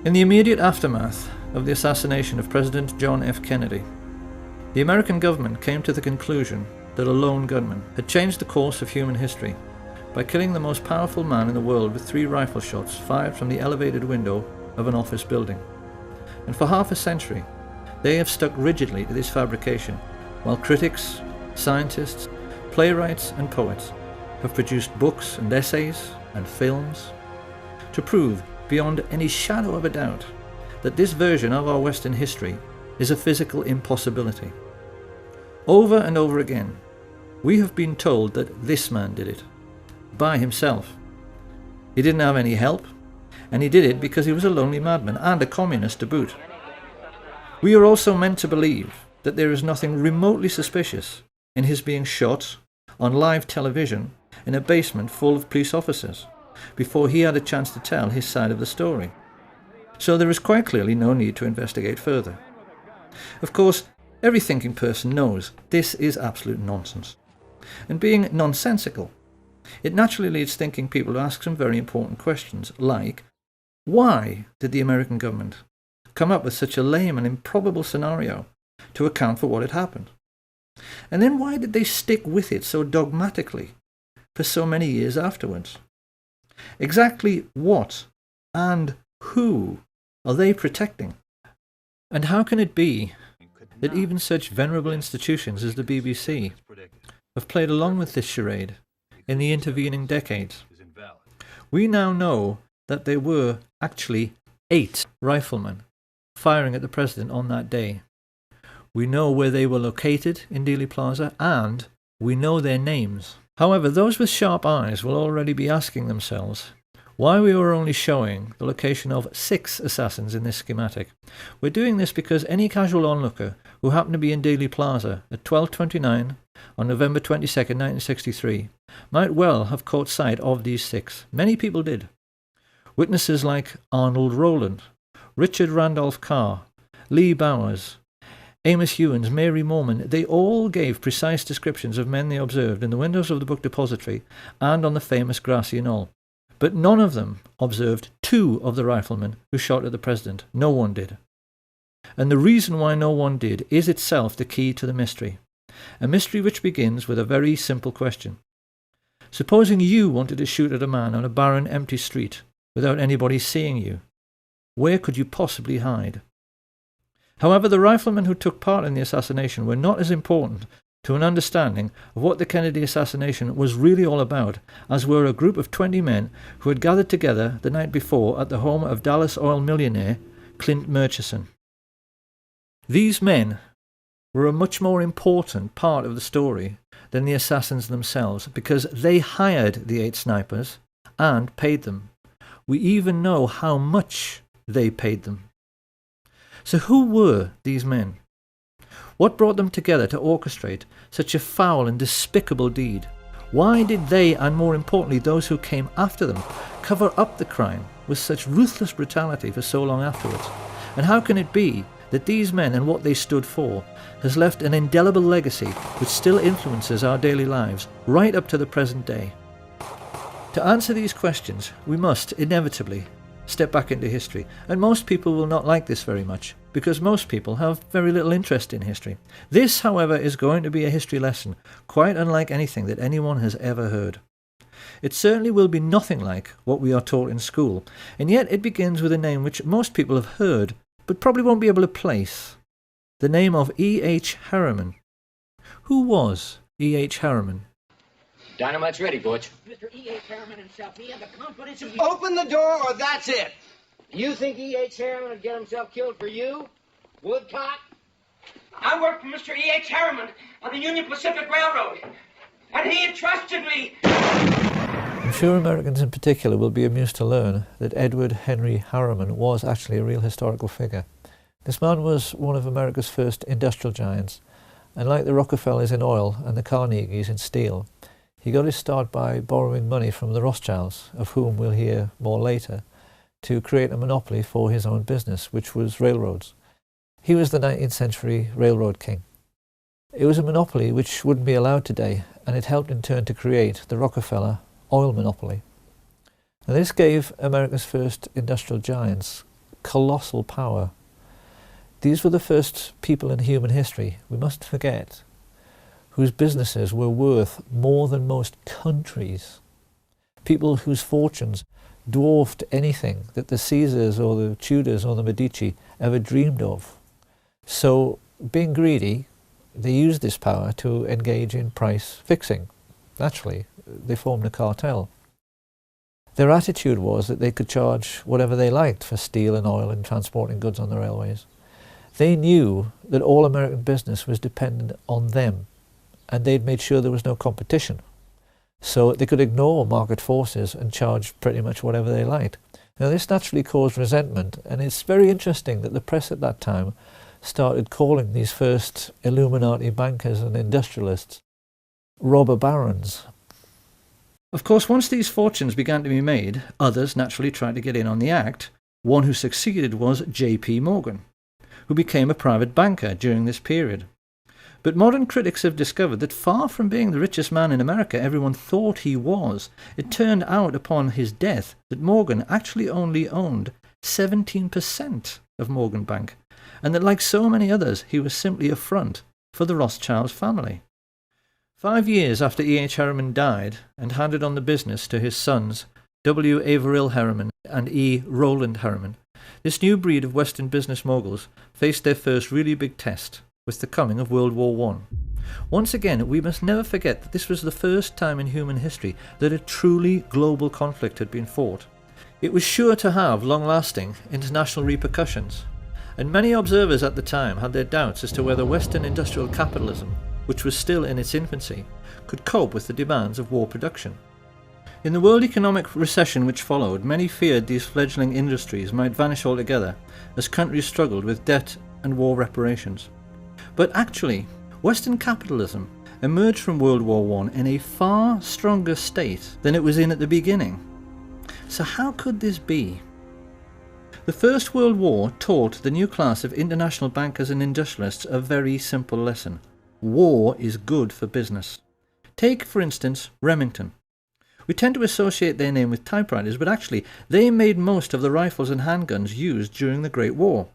In the immediate aftermath of the assassination of President John F. Kennedy, the American government came to the conclusion that a lone gunman had changed the course of human history by killing the most powerful man in the world with 3 rifle shots fired from the elevated window of an office building. And for half a century, they have stuck rigidly to this fabrication, while critics, scientists, playwrights and poets have produced books and essays and films to prove beyond any shadow of a doubt that this version of our Western history is a physical impossibility. Over and over again, we have been told that this man did it, by himself. He didn't have any help, and he did it because he was a lonely madman and a communist to boot. We are also meant to believe that there is nothing remotely suspicious in his being shot on live television in a basement full of police officers before he had a chance to tell his side of the story. So there is quite clearly no need to investigate further. Of course, every thinking person knows this is absolute nonsense. And being nonsensical, it naturally leads thinking people to ask some very important questions, like, why did the American government come up with such a lame and improbable scenario to account for what had happened? And then why did they stick with it so dogmatically for so many years afterwards? Exactly what and who are they protecting? And how can it be that even such venerable institutions as the BBC have played along with this charade in the intervening decades? We now know that there were actually 8 riflemen firing at the president on that day. We know where they were located in Dealey Plaza, and we know their names. However, those with sharp eyes will already be asking themselves why we were only showing the location of 6 assassins in this schematic. We're doing this because any casual onlooker who happened to be in Dealey Plaza at 12:29 on November 22nd, 1963, might well have caught sight of these 6. Many people did. Witnesses like Arnold Rowland, Richard Randolph Carr, Lee Bowers, Amos Hewins, Mary Morman, they all gave precise descriptions of men they observed in the windows of the book depository and on the famous grassy knoll. But none of them observed 2 of the riflemen who shot at the president. No one did. And the reason why no one did is itself the key to the mystery. A mystery which begins with a very simple question. Supposing you wanted to shoot at a man on a barren, empty street without anybody seeing you, where could you possibly hide? However, the riflemen who took part in the assassination were not as important to an understanding of what the Kennedy assassination was really all about as were a group of 20 men who had gathered together the night before at the home of Dallas oil millionaire Clint Murchison. These men were a much more important part of the story than the assassins themselves, because they hired the 8 snipers and paid them. We even know how much they paid them. So who were these men? What brought them together to orchestrate such a foul and despicable deed? Why did they, and more importantly those who came after them, cover up the crime with such ruthless brutality for so long afterwards? And how can it be that these men and what they stood for has left an indelible legacy which still influences our daily lives right up to the present day? To answer these questions, we must inevitably step back into history, and most people will not like this very much, because most people have very little interest in history. This, however, is going to be a history lesson quite unlike anything that anyone has ever heard. It certainly will be nothing like what we are taught in school, and yet it begins with a name which most people have heard, but probably won't be able to place. The name of E.H. Harriman. Who was E.H. Harriman? Dynamite's ready, Butch. Mr. E.H. Harriman himself, he had the confidence of... Open the door or that's it! You think E.H. Harriman would get himself killed for you? Woodcock? I worked for Mr. E.H. Harriman on the Union Pacific Railroad, and he entrusted me. I'm sure Americans in particular will be amused to learn that Edward Henry Harriman was actually a real historical figure. This man was one of America's first industrial giants, and like the Rockefellers in oil and the Carnegies in steel, he got his start by borrowing money from the Rothschilds, of whom we'll hear more later, to create a monopoly for his own business, which was railroads. He was the 19th century railroad king. It was a monopoly which wouldn't be allowed today, and it helped in turn to create the Rockefeller oil monopoly. Now, this gave America's first industrial giants colossal power. These were the first people in human history, we mustn't forget, whose businesses were worth more than most countries. People whose fortunes dwarfed anything that the Caesars or the Tudors or the Medici ever dreamed of. So, being greedy, they used this power to engage in price fixing. Naturally, they formed a cartel. Their attitude was that they could charge whatever they liked for steel and oil and transporting goods on the railways. They knew that all American business was dependent on them, and they'd made sure there was no competition. So they could ignore market forces and charge pretty much whatever they liked. Now this naturally caused resentment, and it's very interesting that the press at that time started calling these first Illuminati bankers and industrialists robber barons. Of course, once these fortunes began to be made, others naturally tried to get in on the act. One who succeeded was J.P. Morgan, who became a private banker during this period. But modern critics have discovered that far from being the richest man in America everyone thought he was, it turned out upon his death that Morgan actually only owned 17% of Morgan Bank, and that like so many others, he was simply a front for the Rothschild family. 5 years after E.H. Harriman died and handed on the business to his sons, W. Averill Harriman and E. Rowland Harriman, this new breed of Western business moguls faced their first really big test with the coming of World War I. Once again, we must never forget that this was the first time in human history that a truly global conflict had been fought. It was sure to have long-lasting international repercussions, and many observers at the time had their doubts as to whether Western industrial capitalism, which was still in its infancy, could cope with the demands of war production. In the world economic recession which followed, many feared these fledgling industries might vanish altogether as countries struggled with debt and war reparations. But actually, Western capitalism emerged from World War I in a far stronger state than it was in at the beginning. So how could this be? The First World War taught the new class of international bankers and industrialists a very simple lesson. War is good for business. Take, for instance, Remington. We tend to associate their name with typewriters, but actually they made most of the rifles and handguns used during the Great War,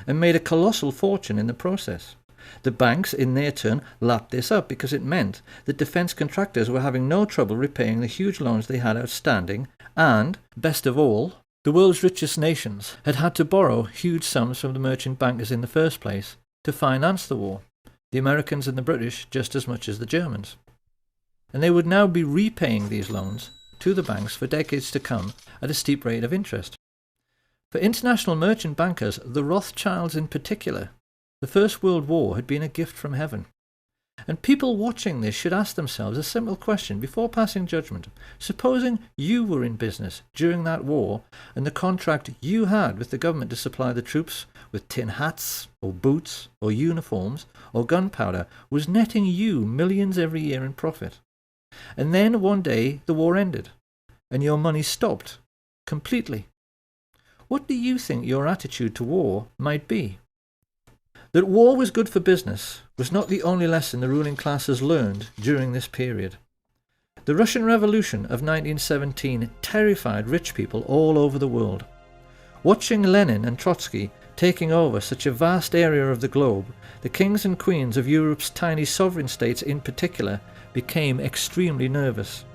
and made a colossal fortune in the process. The banks, in their turn, lapped this up because it meant that defence contractors were having no trouble repaying the huge loans they had outstanding, and, best of all, the world's richest nations had had to borrow huge sums from the merchant bankers in the first place to finance the war, the Americans and the British just as much as the Germans. And they would now be repaying these loans to the banks for decades to come at a steep rate of interest. For international merchant bankers, the Rothschilds in particular, the First World War had been a gift from heaven. And people watching this should ask themselves a simple question before passing judgment. Supposing you were in business during that war, and the contract you had with the government to supply the troops with tin hats, or boots, or uniforms, or gunpowder was netting you millions every year in profit. And then one day the war ended, and your money stopped completely. What do you think your attitude to war might be? That war was good for business was not the only lesson the ruling classes learned during this period. The Russian Revolution of 1917 terrified rich people all over the world. Watching Lenin and Trotsky taking over such a vast area of the globe, the kings and queens of Europe's tiny sovereign states in particular became extremely nervous.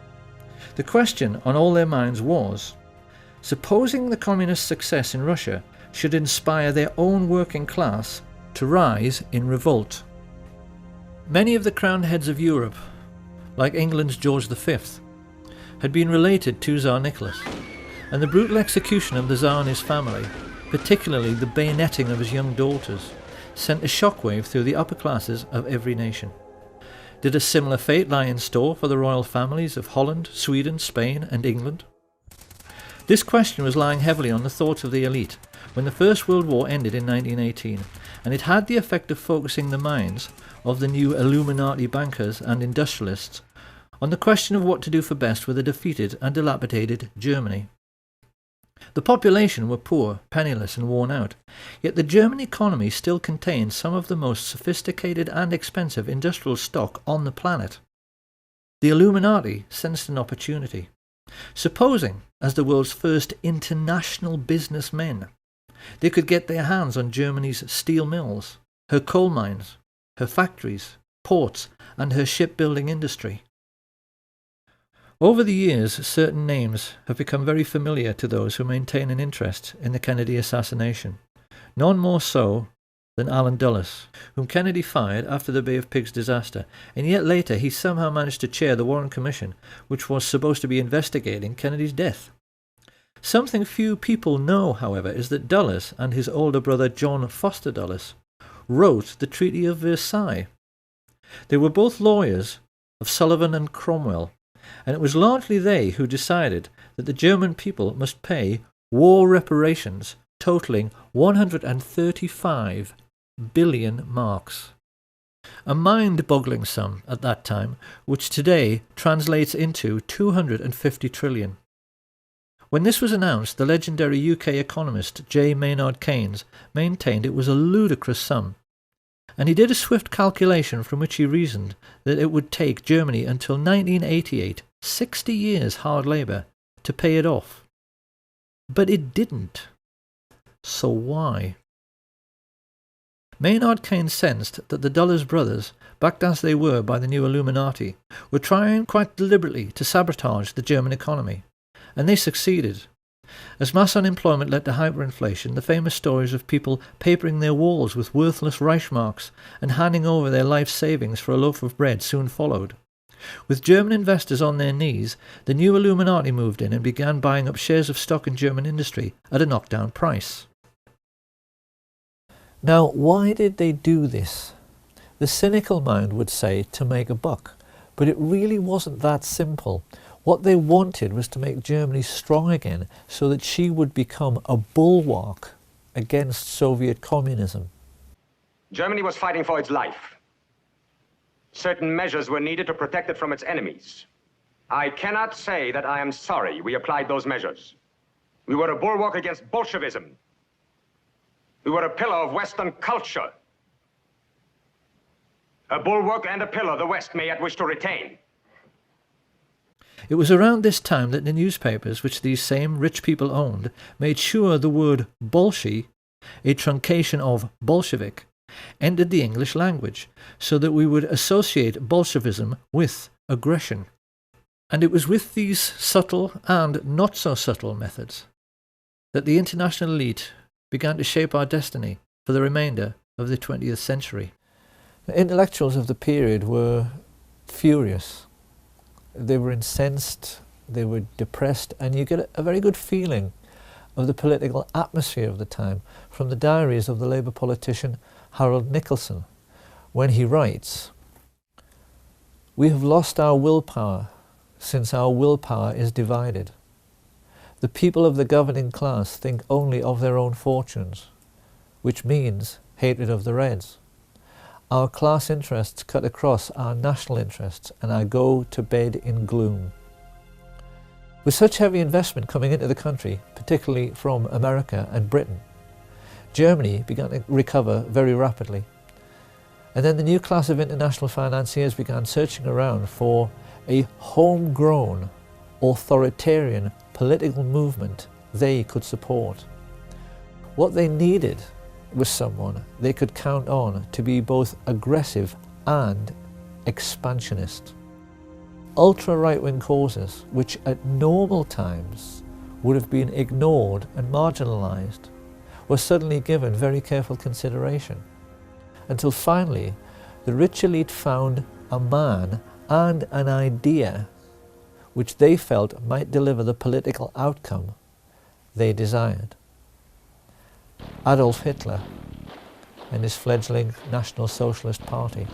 The question on all their minds was, supposing the communist success in Russia should inspire their own working class to rise in revolt. Many of the crowned heads of Europe, like England's George V, had been related to Tsar Nicholas, and the brutal execution of the Tsar and his family, particularly the bayoneting of his young daughters, sent a shockwave through the upper classes of every nation. Did a similar fate lie in store for the royal families of Holland, Sweden, Spain and England? This question was lying heavily on the thoughts of the elite when the First World War ended in 1918, and it had the effect of focusing the minds of the new Illuminati bankers and industrialists on the question of what to do for best with a defeated and dilapidated Germany. The population were poor, penniless and worn out, yet the German economy still contained some of the most sophisticated and expensive industrial stock on the planet. The Illuminati sensed an opportunity. Supposing, as the world's first international businessmen, They could get their hands on Germany's steel mills, her coal mines, her factories, ports, and her shipbuilding industry. Over the years, certain names have become very familiar to those who maintain an interest in the Kennedy assassination, none more so than Allen Dulles, whom Kennedy fired after the Bay of Pigs disaster, and yet later he somehow managed to chair the Warren Commission, which was supposed to be investigating Kennedy's death. Something few people know, however, is that Dulles and his older brother John Foster Dulles wrote the Treaty of Versailles. They were both lawyers of Sullivan and Cromwell, and it was largely they who decided that the German people must pay war reparations totaling 135 billion marks. A mind-boggling sum at that time, which today translates into 250 trillion. When this was announced, the legendary UK economist J. Maynard Keynes maintained it was a ludicrous sum, and he did a swift calculation from which he reasoned that it would take Germany until 1988, 60 years hard labour, to pay it off. But it didn't. So why? Maynard Keynes sensed that the Dulles brothers, backed as they were by the new Illuminati, were trying quite deliberately to sabotage the German economy, and they succeeded. As mass unemployment led to hyperinflation, the famous stories of people papering their walls with worthless Reichsmarks and handing over their life savings for a loaf of bread soon followed. With German investors on their knees, the new Illuminati moved in and began buying up shares of stock in German industry at a knockdown price. Now, why did they do this? The cynical mind would say to make a buck, but it really wasn't that simple. What they wanted was to make Germany strong again so that she would become a bulwark against Soviet communism. Germany was fighting for its life. Certain measures were needed to protect it from its enemies. I cannot say that I am sorry we applied those measures. We were a bulwark against Bolshevism. We were a pillar of Western culture. A bulwark and a pillar the West may yet wish to retain. It was around this time that the newspapers, which these same rich people owned, made sure the word Bolshi, a truncation of Bolshevik, entered the English language, so that we would associate Bolshevism with aggression. And it was with these subtle and not so subtle methods that the international elite began to shape our destiny for the remainder of the 20th century. The intellectuals of the period were furious. They were incensed, they were depressed, and you get a very good feeling of the political atmosphere of the time from the diaries of the Labour politician Harold Nicholson, when he writes, "We have lost our willpower since our willpower is divided. The people of the governing class think only of their own fortunes, which means hatred of the Reds. Our class interests cut across our national interests, and I go to bed in gloom." With such heavy investment coming into the country, particularly from America and Britain, Germany began to recover very rapidly. And then the new class of international financiers began searching around for a homegrown, authoritarian political movement they could support. What they needed was someone they could count on to be both aggressive and expansionist. Ultra-right-wing causes, which at normal times would have been ignored and marginalised, were suddenly given very careful consideration, until finally the rich elite found a man and an idea which they felt might deliver the political outcome they desired. Adolf Hitler and his fledgling National Socialist Party.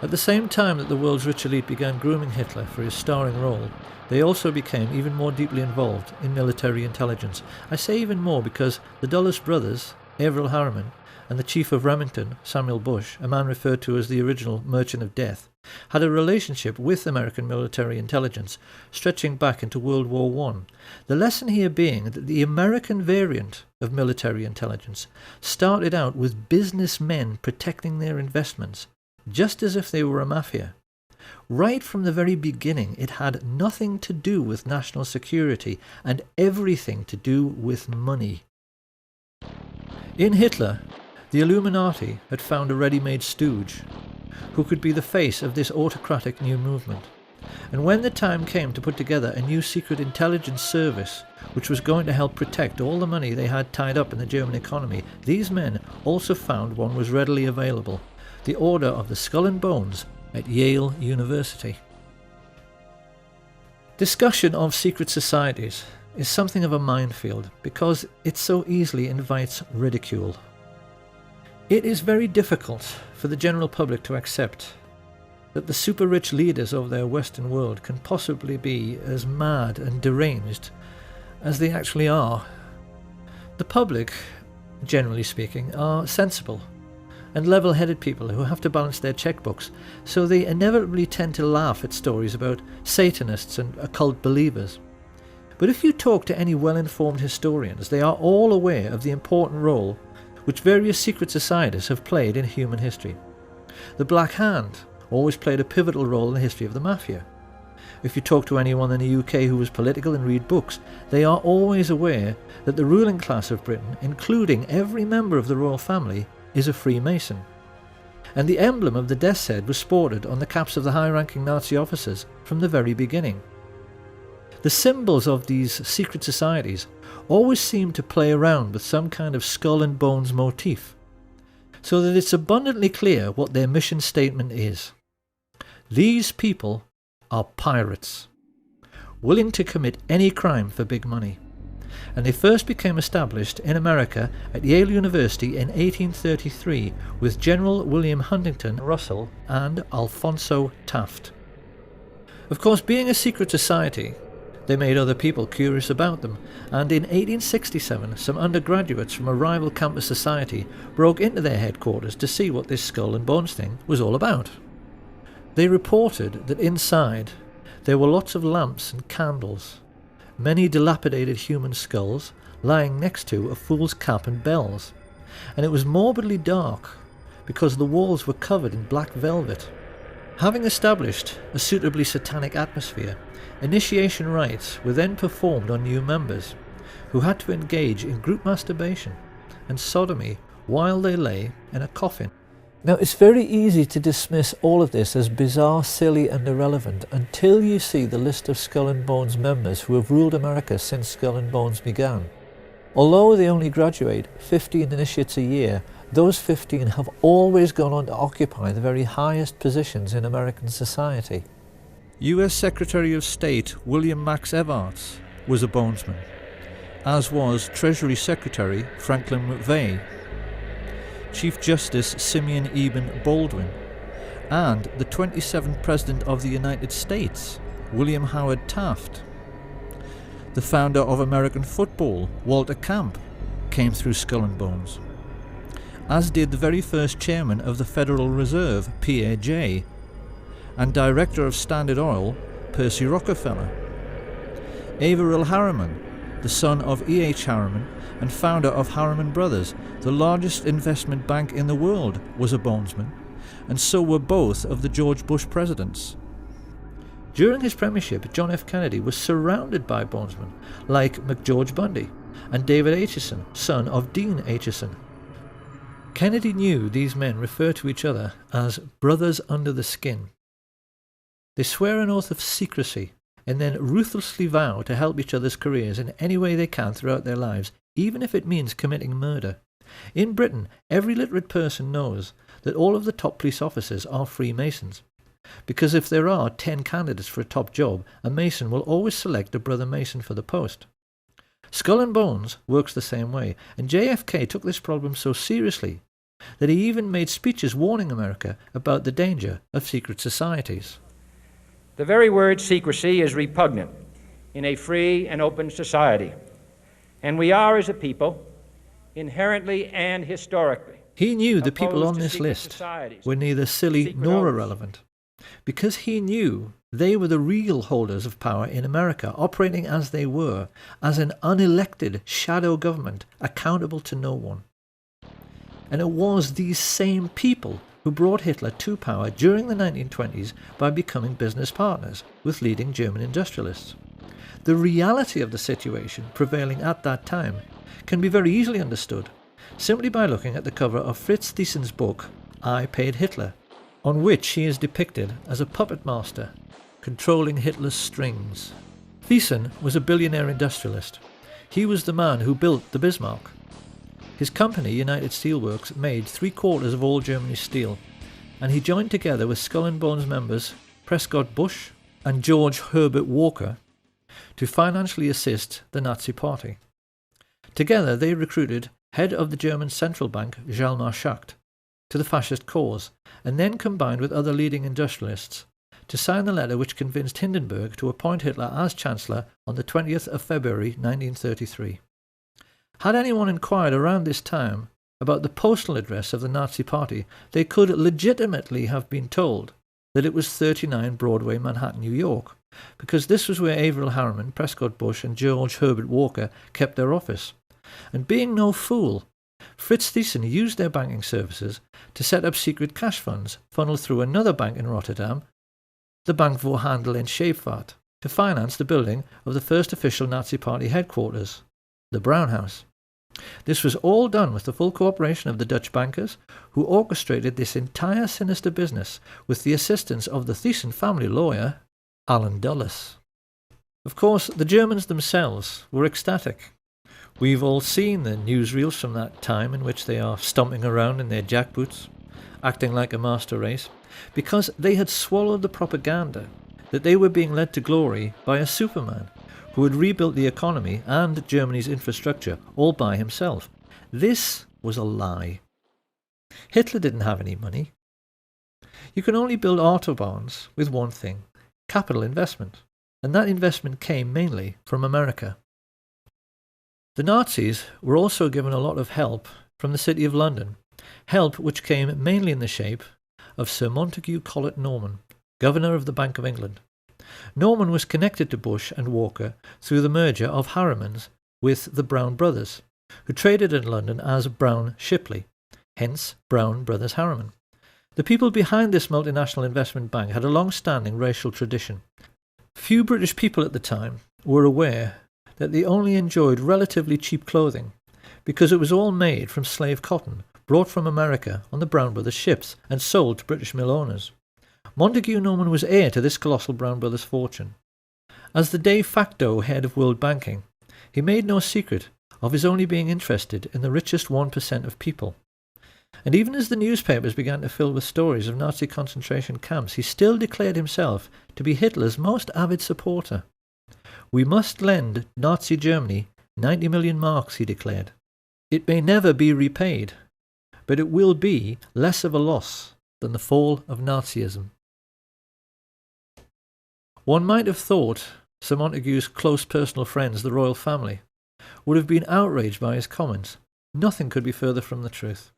At the same time that the world's rich elite began grooming Hitler for his starring role, they also became even more deeply involved in military intelligence. I say even more because the Dulles brothers, Averell Harriman, and the chief of Remington, Samuel Bush, a man referred to as the original Merchant of Death, had a relationship with American military intelligence stretching back into World War I. The lesson here being that the American variant of military intelligence started out with businessmen protecting their investments, just as if they were a mafia. Right from the very beginning, it had nothing to do with national security and everything to do with money. In Hitler, the Illuminati had found a ready-made stooge who could be the face of this autocratic new movement. And when the time came to put together a new secret intelligence service which was going to help protect all the money they had tied up in the German economy, these men also found one was readily available: the Order of the Skull and Bones at Yale University. Discussion of secret societies is something of a minefield because it so easily invites ridicule. It is very difficult for the general public to accept that the super-rich leaders of their Western world can possibly be as mad and deranged as they actually are. The public, generally speaking, are sensible and level-headed people who have to balance their checkbooks, so they inevitably tend to laugh at stories about Satanists and occult believers. But if you talk to any well-informed historians, they are all aware of the important role which various secret societies have played in human history. The Black Hand always played a pivotal role in the history of the mafia. If you talk to anyone in the UK who is political and read books, they are always aware that the ruling class of Britain, including every member of the royal family, is a Freemason. And the emblem of the death's head was sported on the caps of the high-ranking Nazi officers from the very beginning. The symbols of these secret societies always seem to play around with some kind of skull and bones motif, so that it's abundantly clear what their mission statement is. These people are pirates, willing to commit any crime for big money. And they first became established in America at Yale University in 1833 with General William Huntington Russell and Alphonso Taft. Of course, being a secret society, they made other people curious about them, and in 1867 some undergraduates from a rival campus society broke into their headquarters to see what this skull and bones thing was all about. They reported that inside there were lots of lamps and candles, many dilapidated human skulls lying next to a fool's cap and bells, and it was morbidly dark because the walls were covered in black velvet. Having established a suitably satanic atmosphere, initiation rites were then performed on new members, who had to engage in group masturbation and sodomy while they lay in a coffin. Now, it's very easy to dismiss all of this as bizarre, silly and irrelevant until you see the list of Skull and Bones members who have ruled America since Skull and Bones began. Although they only graduate 15 initiates a year, those 15 have always gone on to occupy the very highest positions in American society. US Secretary of State William Max Evarts was a bonesman, as was Treasury Secretary Franklin McVeigh, Chief Justice Simeon Eben Baldwin, and the 27th President of the United States, William Howard Taft. The founder of American football, Walter Camp, came through Skull and Bones, as did the very first chairman of the Federal Reserve, Pierre J., and director of Standard Oil, Percy Rockefeller. Averell Harriman, the son of E.H. Harriman and founder of Harriman Brothers, the largest investment bank in the world, was a bonesman, and so were both of the George Bush presidents. During his premiership, John F. Kennedy was surrounded by bonesmen like McGeorge Bundy and David Acheson, son of Dean Acheson. Kennedy knew these men refer to each other as brothers under the skin. They swear an oath of secrecy and then ruthlessly vow to help each other's careers in any way they can throughout their lives, even if it means committing murder. In Britain, every literate person knows that all of the top police officers are Freemasons, because if there are 10 candidates for a top job, a Mason will always select a brother Mason for the post. Skull and Bones works the same way, and JFK took this problem so seriously that he even made speeches warning America about the danger of secret societies. The very word secrecy is repugnant in a free and open society, and we are, as a people, inherently and historically. He knew the people on this list were neither silly nor irrelevant, because he knew they were the real holders of power in America, operating as they were, as an unelected shadow government accountable to no one. And it was these same people who brought Hitler to power during the 1920s by becoming business partners with leading German industrialists. The reality of the situation prevailing at that time can be very easily understood, simply by looking at the cover of Fritz Thiesen's book, I Paid Hitler, on which he is depicted as a puppet master, controlling Hitler's strings. Thiesen was a billionaire industrialist. He was the man who built the Bismarck. His company, United Steelworks, made 3/4 of all Germany's steel, and he joined together with Skull and Bones members Prescott Bush and George Herbert Walker to financially assist the Nazi Party. Together they recruited head of the German central bank Hjalmar Schacht to the fascist cause, and then combined with other leading industrialists to sign the letter which convinced Hindenburg to appoint Hitler as Chancellor on the 20th of February 1933. Had anyone inquired around this time about the postal address of the Nazi Party, they could legitimately have been told that it was 39 Broadway, Manhattan, New York, because this was where Averell Harriman, Prescott Bush and George Herbert Walker kept their office. And being no fool, Fritz Thyssen used their banking services to set up secret cash funds funneled through another bank in Rotterdam, the Bank voor Handel en Scheepvaart, to finance the building of the first official Nazi Party headquarters, the Brown House. This was all done with the full cooperation of the Dutch bankers, who orchestrated this entire sinister business with the assistance of the Thyssen family lawyer, Alan Dulles. Of course, the Germans themselves were ecstatic. We've all seen the newsreels from that time in which they are stomping around in their jackboots, acting like a master race, because they had swallowed the propaganda that they were being led to glory by a Superman who had rebuilt the economy and Germany's infrastructure all by himself. This was a lie. Hitler didn't have any money. You can only build autobahns with one thing: capital investment, and that investment came mainly from America. The Nazis were also given a lot of help from the City of London, help which came mainly in the shape of Sir Montague Collett Norman, Governor of the Bank of England. Norman was connected to Bush and Walker through the merger of Harriman's with the Brown Brothers, who traded in London as Brown Shipley, hence Brown Brothers Harriman. The people behind this multinational investment bank had a long-standing racial tradition. Few British people at the time were aware that they only enjoyed relatively cheap clothing, because it was all made from slave cotton brought from America on the Brown Brothers ships and sold to British mill owners. Montague Norman was heir to this colossal Brown Brothers fortune. As the de facto head of world banking, he made no secret of his only being interested in the richest 1% of people. And even as the newspapers began to fill with stories of Nazi concentration camps, he still declared himself to be Hitler's most avid supporter. "We must lend Nazi Germany 90 million marks," he declared. "It may never be repaid, but it will be less of a loss than the fall of Nazism." One might have thought Sir Montague's close personal friends, the royal family, would have been outraged by his comments. Nothing could be further from the truth.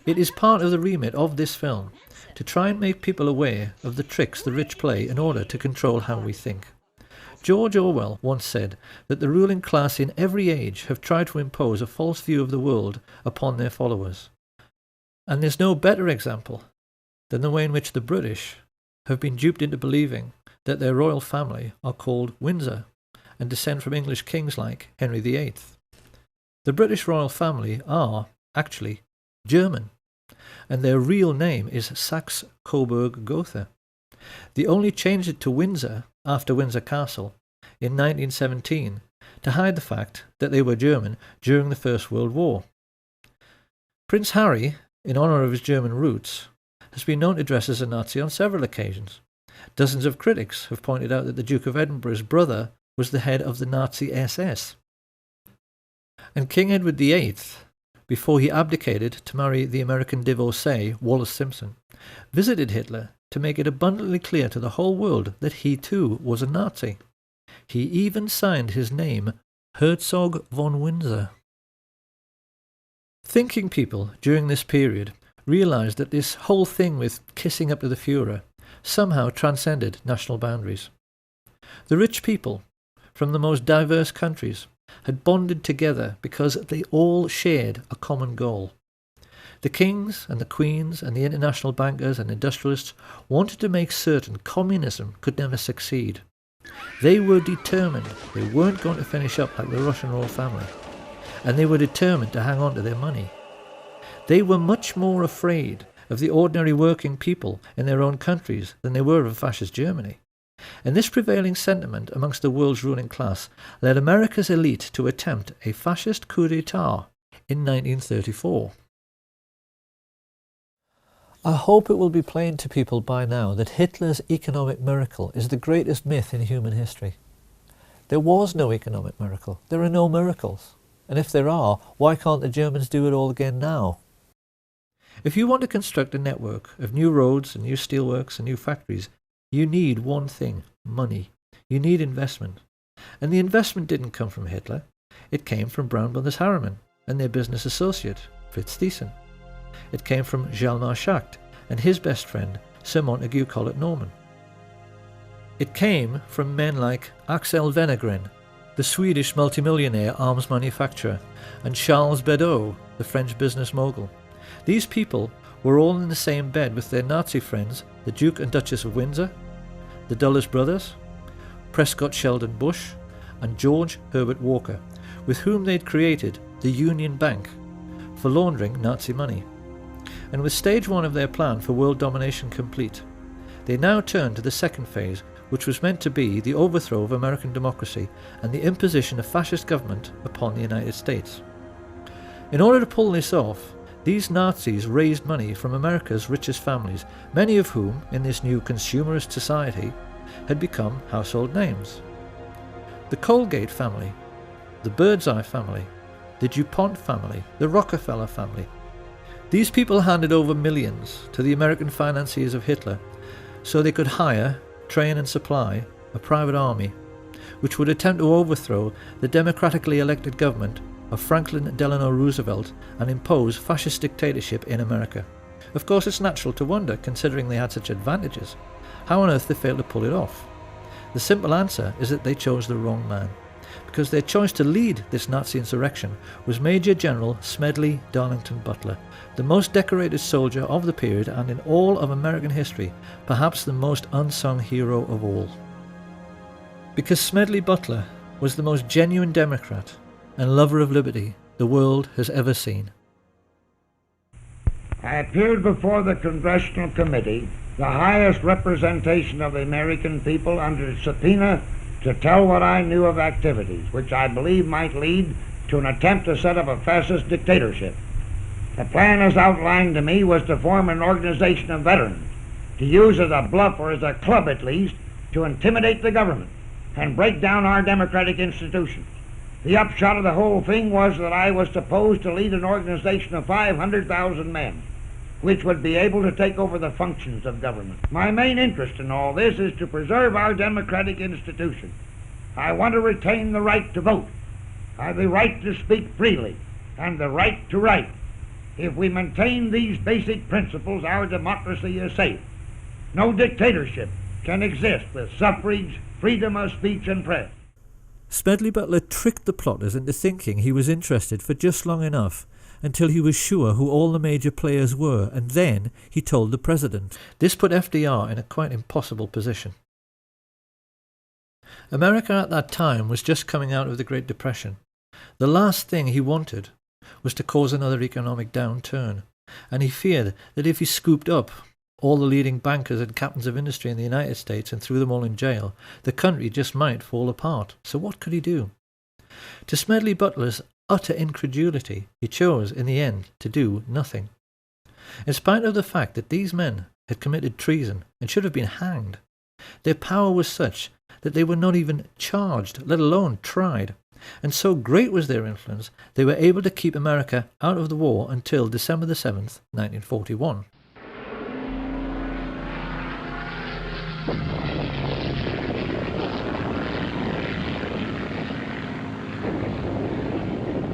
It is part of the remit of this film to try and make people aware of the tricks the rich play in order to control how we think. George Orwell once said that the ruling class in every age have tried to impose a false view of the world upon their followers. And there's no better example than the way in which the British have been duped into believing that their royal family are called Windsor and descend from English kings like Henry VIII. The British royal family are, actually, German, and their real name is Saxe-Coburg-Gotha. They only changed it to Windsor after Windsor Castle in 1917 to hide the fact that they were German during the First World War. Prince Harry, in honour of his German roots, has been known to dress as a Nazi on several occasions. Dozens of critics have pointed out that the Duke of Edinburgh's brother was the head of the Nazi SS. And King Edward VIII, before he abdicated to marry the American divorcee Wallis Simpson, visited Hitler to make it abundantly clear to the whole world that he too was a Nazi. He even signed his name Herzog von Windsor. Thinking people during this period realised that this whole thing with kissing up to the Führer somehow transcended national boundaries. The rich people from the most diverse countries had bonded together because they all shared a common goal. The kings and the queens and the international bankers and industrialists wanted to make certain communism could never succeed. They were determined they weren't going to finish up like the Russian royal family. and they were determined to hang on to their money. They were much more afraid of the ordinary working people in their own countries than they were of fascist Germany. And this prevailing sentiment amongst the world's ruling class led America's elite to attempt a fascist coup d'etat in 1934. I hope it will be plain to people by now that Hitler's economic miracle is the greatest myth in human history. There was no economic miracle. There are no miracles. And if there are, why can't the Germans do it all again now? If you want to construct a network of new roads and new steelworks and new factories, you need one thing: money. You need investment. And the investment didn't come from Hitler. It came from Brown Brothers Harriman and their business associate, Fritz Thyssen. It came from Hjalmar Schacht and his best friend, Sir Montague Collett Norman. It came from men like Axel Wenner-Gren, the Swedish multimillionaire arms manufacturer, and Charles Beddoes, the French business mogul. These people were all in the same bed with their Nazi friends, the Duke and Duchess of Windsor, the Dulles brothers, Prescott Sheldon Bush, and George Herbert Walker, with whom they'd created the Union Bank for laundering Nazi money. And with stage one of their plan for world domination complete, they now turned to the second phase, which was meant to be the overthrow of American democracy and the imposition of fascist government upon the United States. In order to pull this off, these Nazis raised money from America's richest families, many of whom, in this new consumerist society, had become household names. The Colgate family, the Birdseye family, the DuPont family, the Rockefeller family. These people handed over millions to the American financiers of Hitler so they could hire, train and supply a private army which would attempt to overthrow the democratically elected government of Franklin Delano Roosevelt and impose fascist dictatorship in America. Of course, it's natural to wonder, considering they had such advantages, how on earth they failed to pull it off. The simple answer is that they chose the wrong man, because their choice to lead this Nazi insurrection was Major General Smedley Darlington Butler, the most decorated soldier of the period and in all of American history, perhaps the most unsung hero of all. Because Smedley Butler was the most genuine Democrat and lover of liberty the world has ever seen. I appeared before the Congressional Committee, the highest representation of the American people, under subpoena to tell what I knew of activities which I believe might lead to an attempt to set up a fascist dictatorship. The plan as outlined to me was to form an organization of veterans, to use as a bluff, or as a club at least, to intimidate the government and break down our democratic institutions. The upshot of the whole thing was that I was supposed to lead an organization of 500,000 men, which would be able to take over the functions of government. My main interest in all this is to preserve our democratic institutions. I want to retain the right to vote, the right to speak freely, and the right to write. If we maintain these basic principles, our democracy is safe. No dictatorship can exist with suffrage, freedom of speech and press. Smedley Butler tricked the plotters into thinking he was interested for just long enough until he was sure who all the major players were, and then he told the president. This put FDR in a quite impossible position. America at that time was just coming out of the Great Depression. The last thing he wanted was to cause another economic downturn, and he feared that if he scooped up all the leading bankers and captains of industry in the United States and threw them all in jail, the country just might fall apart. So what could he do? To Smedley Butler's utter incredulity, he chose in the end to do nothing. In spite of the fact that these men had committed treason and should have been hanged, their power was such that they were not even charged, let alone tried. And so great was their influence, they were able to keep America out of the war until December the 7th, 1941.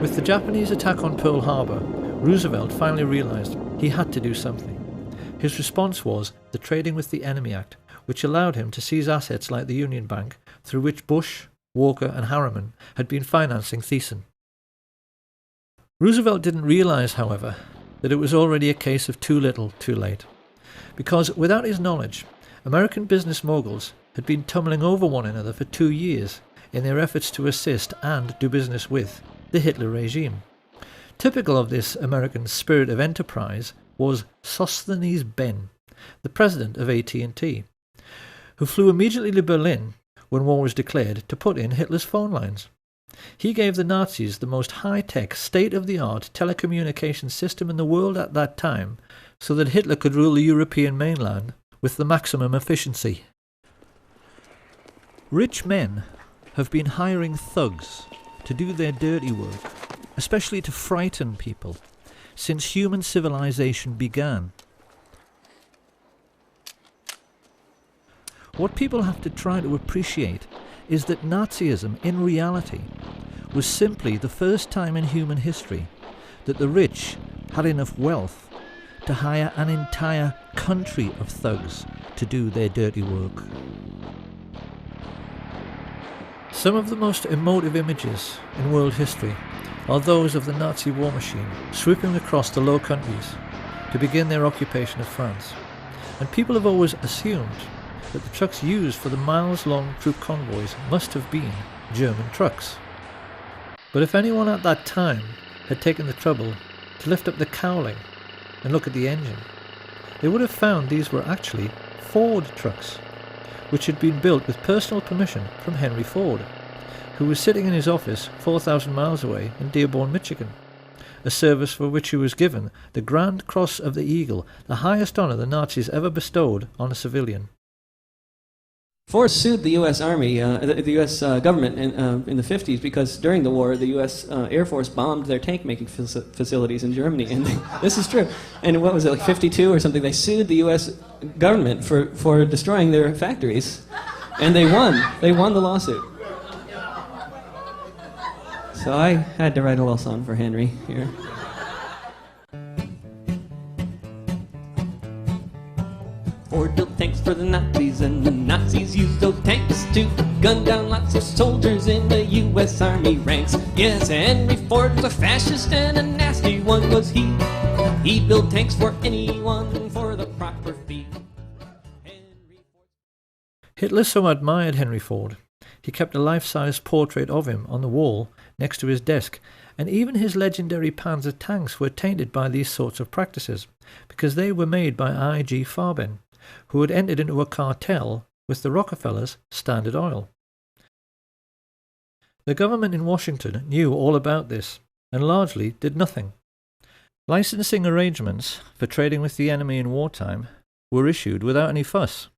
With the Japanese attack on Pearl Harbor, Roosevelt finally realized he had to do something. His response was the Trading with the Enemy Act, which allowed him to seize assets like the Union Bank, through which Bush, Walker and Harriman had been financing Thyssen. Roosevelt didn't realize, however, that it was already a case of too little, too late. Because without his knowledge, American business moguls had been tumbling over one another for 2 years in their efforts to assist and do business with the Hitler regime. Typical of this American spirit of enterprise was Sosthenes Ben, the president of AT&T, who flew immediately to Berlin when war was declared to put in Hitler's phone lines. He gave the Nazis the most high-tech, state-of-the-art telecommunications system in the world at that time, so that Hitler could rule the European mainland with the maximum efficiency. Rich men have been hiring thugs to do their dirty work, especially to frighten people, since human civilization began. What people have to try to appreciate is that Nazism, in reality, was simply the first time in human history that the rich had enough wealth to hire an entire country of thugs to do their dirty work. Some of the most emotive images in world history are those of the Nazi war machine sweeping across the Low Countries to begin their occupation of France. And people have always assumed that the trucks used for the miles-long troop convoys must have been German trucks. But if anyone at that time had taken the trouble to lift up the cowling and look at the engine, they would have found these were actually Ford trucks, which had been built with personal permission from Henry Ford, who was sitting in his office 4,000 miles away in Dearborn, Michigan, a service for which he was given the Grand Cross of the Eagle, the highest honor the Nazis ever bestowed on a civilian. Ford sued the U.S. Army, the U.S. government in the 50s because during the war the U.S. Air Force bombed their tank-making facilities in Germany. And this is true. And what was it, like 52 or something? They sued the U.S. government for destroying their factories. And they won. They won the lawsuit. So I had to write a little song for Henry here. Ford built tanks for the Nazis, and the Nazis used those tanks to gun down lots of soldiers in the U.S. Army ranks. Yes, Henry Ford was a fascist, and a nasty one was he. He built tanks for anyone for the proper fee. Hitler so admired Henry Ford, he kept a life-size portrait of him on the wall next to his desk, and even his legendary Panzer tanks were tainted by these sorts of practices, because they were made by I.G. Farben, who had entered into a cartel with the Rockefellers' Standard Oil. The government in Washington knew all about this, and largely did nothing. Licensing arrangements for trading with the enemy in wartime were issued without any fuss,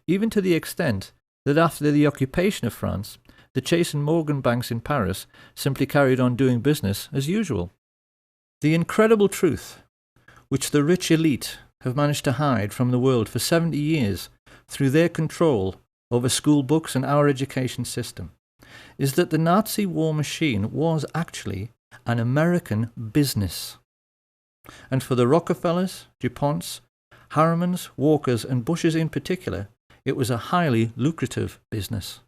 even to the extent that after the occupation of France, the Chase and Morgan banks in Paris simply carried on doing business as usual. The incredible truth, which the rich elite have managed to hide from the world for 70 years through their control over school books and our education system, is that the Nazi war machine was actually an American business. And for the Rockefellers, DuPonts, Harrimans, Walkers and Bushes in particular, it was a highly lucrative business.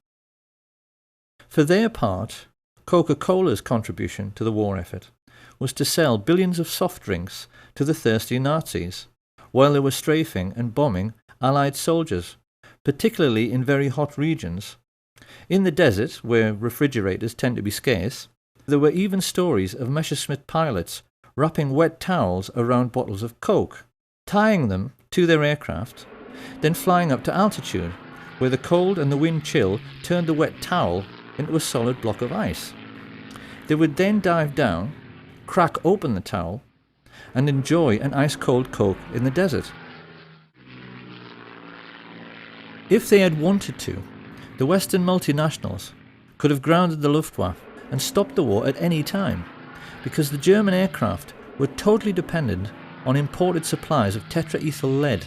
For their part, Coca-Cola's contribution to the war effort was to sell billions of soft drinks to the thirsty Nazis, while they were strafing and bombing Allied soldiers, particularly in very hot regions. In the desert, where refrigerators tend to be scarce, there were even stories of Messerschmitt pilots wrapping wet towels around bottles of Coke, tying them to their aircraft, then flying up to altitude, where the cold and the wind chill turned the wet towel into a solid block of ice. They would then dive down, crack open the towel, and enjoy an ice-cold Coke in the desert. If they had wanted to, the Western multinationals could have grounded the Luftwaffe and stopped the war at any time, because the German aircraft were totally dependent on imported supplies of tetraethyl lead,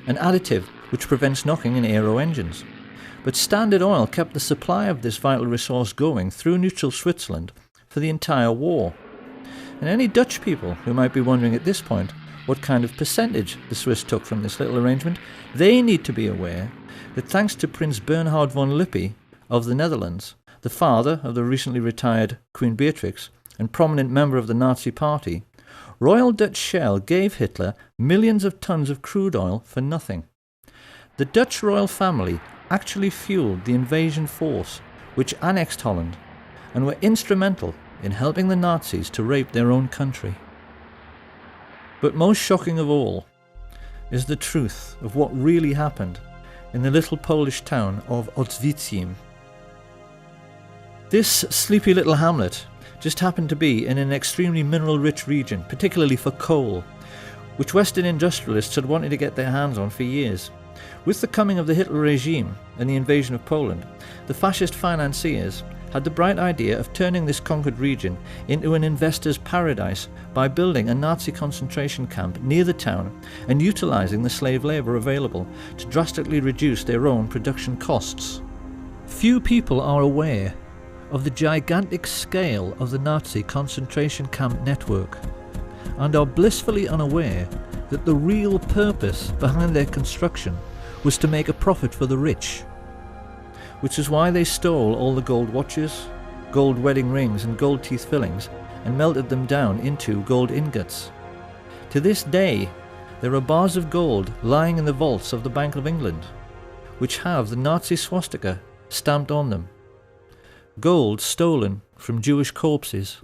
an additive which prevents knocking in aero engines. But Standard Oil kept the supply of this vital resource going through neutral Switzerland for the entire war. And any Dutch people who might be wondering at this point what kind of percentage the Swiss took from this little arrangement, they need to be aware that thanks to Prince Bernhard von Lippe of the Netherlands, the father of the recently retired Queen Beatrix and prominent member of the Nazi Party, Royal Dutch Shell gave Hitler millions of tons of crude oil for nothing. The Dutch royal family actually fueled the invasion force which annexed Holland and were instrumental in helping the Nazis to rape their own country. But most shocking of all is the truth of what really happened in the little Polish town of Oświęcim. This sleepy little hamlet just happened to be in an extremely mineral-rich region, particularly for coal, which Western industrialists had wanted to get their hands on for years. With the coming of the Hitler regime and the invasion of Poland, the fascist financiers had the bright idea of turning this conquered region into an investor's paradise by building a Nazi concentration camp near the town and utilising the slave labour available to drastically reduce their own production costs. Few people are aware of the gigantic scale of the Nazi concentration camp network and are blissfully unaware that the real purpose behind their construction was to make a profit for the rich, which is why they stole all the gold watches, gold wedding rings and gold teeth fillings and melted them down into gold ingots. To this day, there are bars of gold lying in the vaults of the Bank of England, which have the Nazi swastika stamped on them. Gold stolen from Jewish corpses.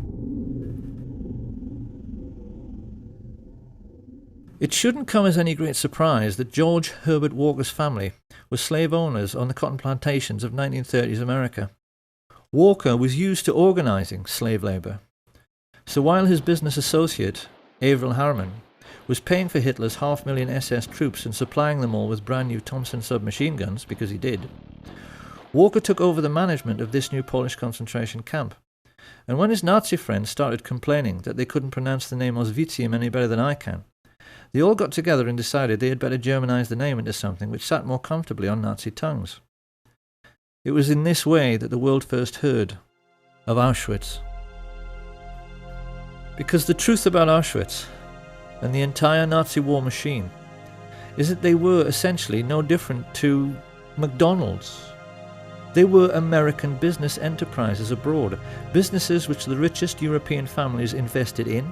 It shouldn't come as any great surprise that George Herbert Walker's family were slave owners on the cotton plantations of 1930s America. Walker was used to organising slave labour. So while his business associate, Averell Harriman, was paying for Hitler's 500,000 SS troops and supplying them all with brand new Thompson submachine guns, because he did, Walker took over the management of this new Polish concentration camp. And when his Nazi friends started complaining that they couldn't pronounce the name Oświęcim any better than I can, they all got together and decided they had better Germanize the name into something which sat more comfortably on Nazi tongues. It was in this way that the world first heard of Auschwitz. Because the truth about Auschwitz and the entire Nazi war machine is that they were essentially no different to McDonald's. They were American business enterprises abroad, businesses which the richest European families invested in,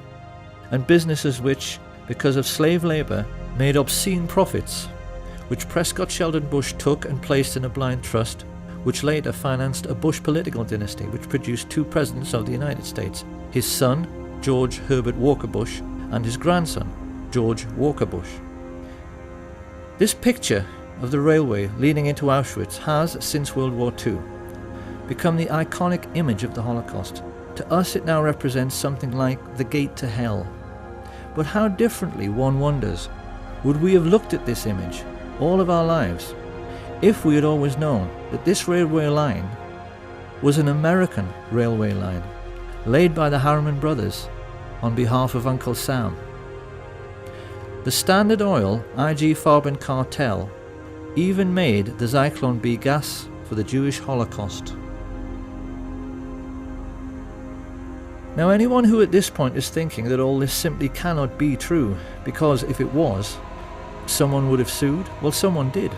and businesses which, because of slave labour, made obscene profits, which Prescott Sheldon Bush took and placed in a blind trust, which later financed a Bush political dynasty which produced two presidents of the United States, his son, George Herbert Walker Bush, and his grandson, George Walker Bush. This picture of the railway leading into Auschwitz has, since World War II, become the iconic image of the Holocaust. To us it now represents something like the gate to hell. But how differently, one wonders, would we have looked at this image all of our lives if we had always known that this railway line was an American railway line laid by the Harriman brothers on behalf of Uncle Sam. The Standard Oil IG Farben cartel even made the Zyklon B gas for the Jewish Holocaust. Now, anyone who at this point is thinking that all this simply cannot be true, because if it was, someone would have sued, well, someone did.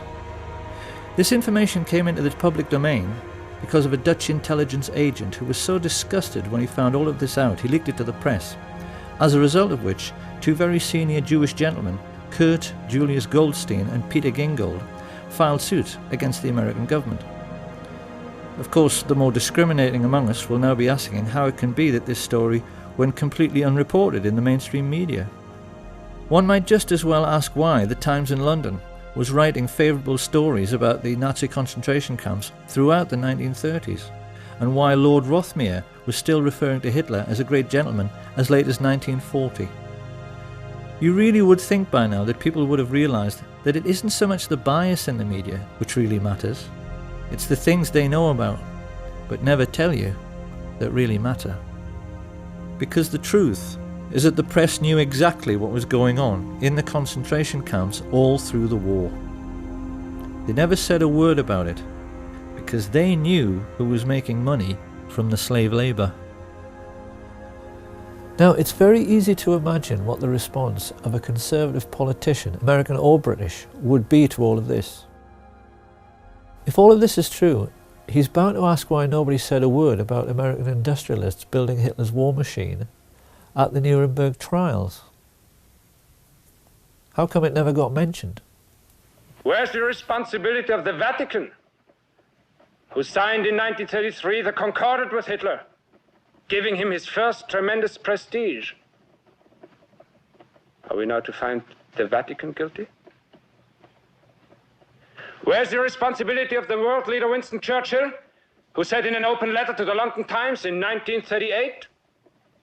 This information came into the public domain because of a Dutch intelligence agent who was so disgusted when he found all of this out, he leaked it to the press, as a result of which two very senior Jewish gentlemen, Kurt Julius Goldstein and Peter Gingold, filed suit against the American government. Of course, the more discriminating among us will now be asking how it can be that this story went completely unreported in the mainstream media. One might just as well ask why the Times in London was writing favourable stories about the Nazi concentration camps throughout the 1930s, and why Lord Rothermere was still referring to Hitler as a great gentleman as late as 1940. You really would think by now that people would have realised that it isn't so much the bias in the media which really matters, it's the things they know about, but never tell you, that really matter. Because the truth is that the press knew exactly what was going on in the concentration camps all through the war. They never said a word about it, because they knew who was making money from the slave labour. Now, it's very easy to imagine what the response of a conservative politician, American or British, would be to all of this. If all of this is true, he's bound to ask why nobody said a word about American industrialists building Hitler's war machine at the Nuremberg trials. How come it never got mentioned? Where's the responsibility of the Vatican, who signed in 1933 the Concordat with Hitler, giving him his first tremendous prestige. Are we now to find the Vatican guilty? Where's the responsibility of the world leader Winston Churchill, who said in an open letter to the London Times in 1938,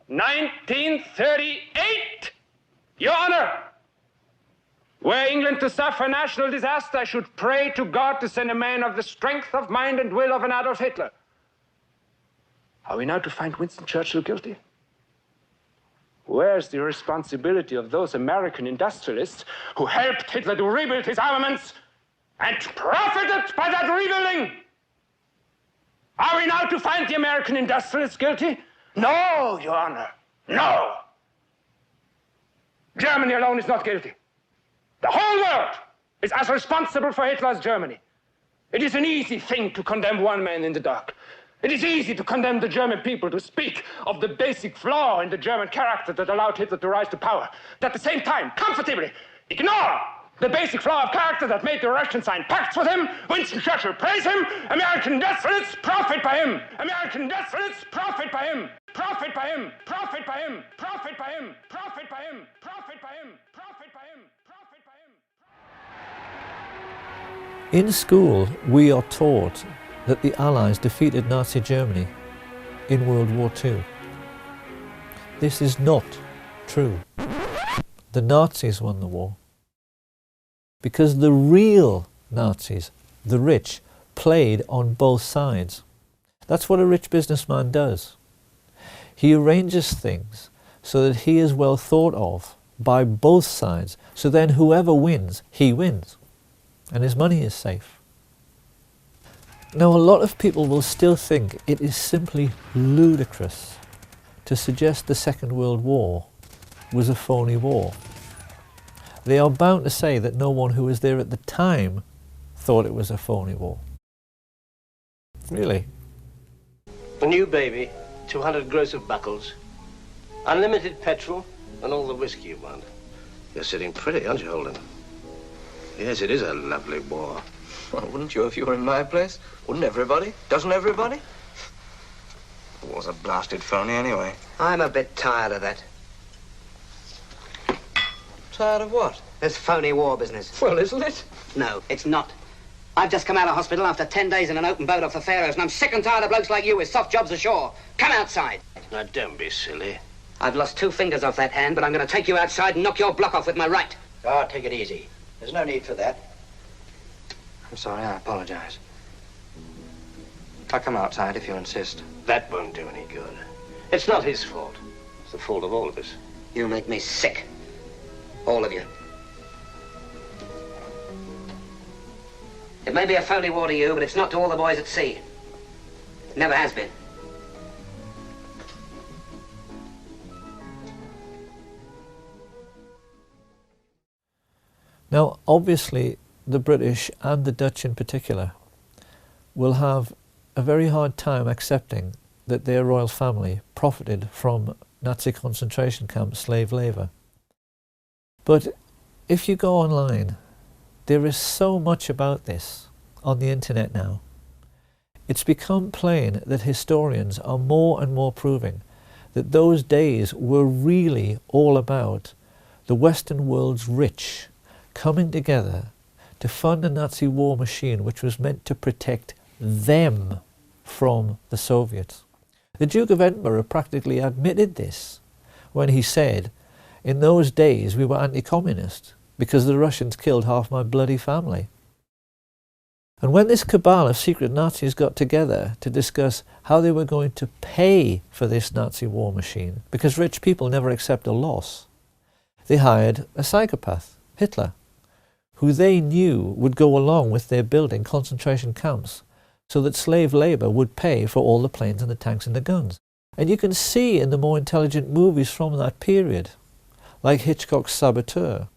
1938, Your Honor, were England to suffer national disaster, I should pray to God to send a man of the strength of mind and will of an Adolf Hitler. Are we now to find Winston Churchill guilty? Where's the responsibility of those American industrialists who helped Hitler to rebuild his armaments and profited by that rebuilding? Are we now to find the American industrialists guilty? No, Your Honor, no. Germany alone is not guilty. The whole world is as responsible for Hitler as Germany. It is an easy thing to condemn one man in the dark. It is easy to condemn the German people, to speak of the basic flaw in the German character that allowed Hitler to rise to power. But at the same time, comfortably ignore the basic flaw of character that made the Russians sign pacts with him. Winston Churchill praise him. American industrialists profit by him. American industrialists profit by him. Profit by him. Profit by him. Profit by him. Profit by him. Profit by him. Profit by him. Profit by him. In school, we are taught that the Allies defeated Nazi Germany in World War II. This is not true. The Nazis won the war. Because the real Nazis, the rich, played on both sides. That's what a rich businessman does. He arranges things so that he is well thought of by both sides, so then whoever wins, he wins, and his money is safe. Now, a lot of people will still think it is simply ludicrous to suggest the Second World War was a phony war. They are bound to say that no one who was there at the time thought it was a phony war. Really? A new baby, 200 gross of buckles, unlimited petrol, and all the whiskey you want. You're sitting pretty, aren't you, Holden? Yes, it is a lovely war. Well, wouldn't you if you were in my place? Wouldn't everybody? Doesn't everybody? The war's a blasted phony anyway. I'm a bit tired of that. Tired of what? This phony war business. Well, isn't it? No, it's not. I've just come out of hospital after 10 days in an open boat off the Faroes, and I'm sick and tired of blokes like you with soft jobs ashore. Come outside. Now, don't be silly. I've lost 2 fingers off that hand, but I'm going to take you outside and knock your block off with my right. Oh, take it easy. There's no need for that. I'm sorry, I apologize. I'll come outside if you insist. That won't do any good. It's not his fault. It's the fault of all of us. You make me sick. All of you. It may be a phony war to you, but it's not to all the boys at sea. It never has been. Now, obviously, the British and the Dutch in particular will have a very hard time accepting that their royal family profited from Nazi concentration camp slave labour. But if you go online, there is so much about this on the internet now. It's become plain that historians are more and more proving that those days were really all about the Western world's rich coming together to fund a Nazi war machine which was meant to protect them from the Soviets. The Duke of Edinburgh practically admitted this when he said, "In those days we were anti-communist because the Russians killed half my bloody family." And when this cabal of secret Nazis got together to discuss how they were going to pay for this Nazi war machine, because rich people never accept a loss, they hired a psychopath, Hitler, who they knew would go along with their building concentration camps so that slave labour would pay for all the planes and the tanks and the guns. And you can see in the more intelligent movies from that period, like Hitchcock's Saboteur,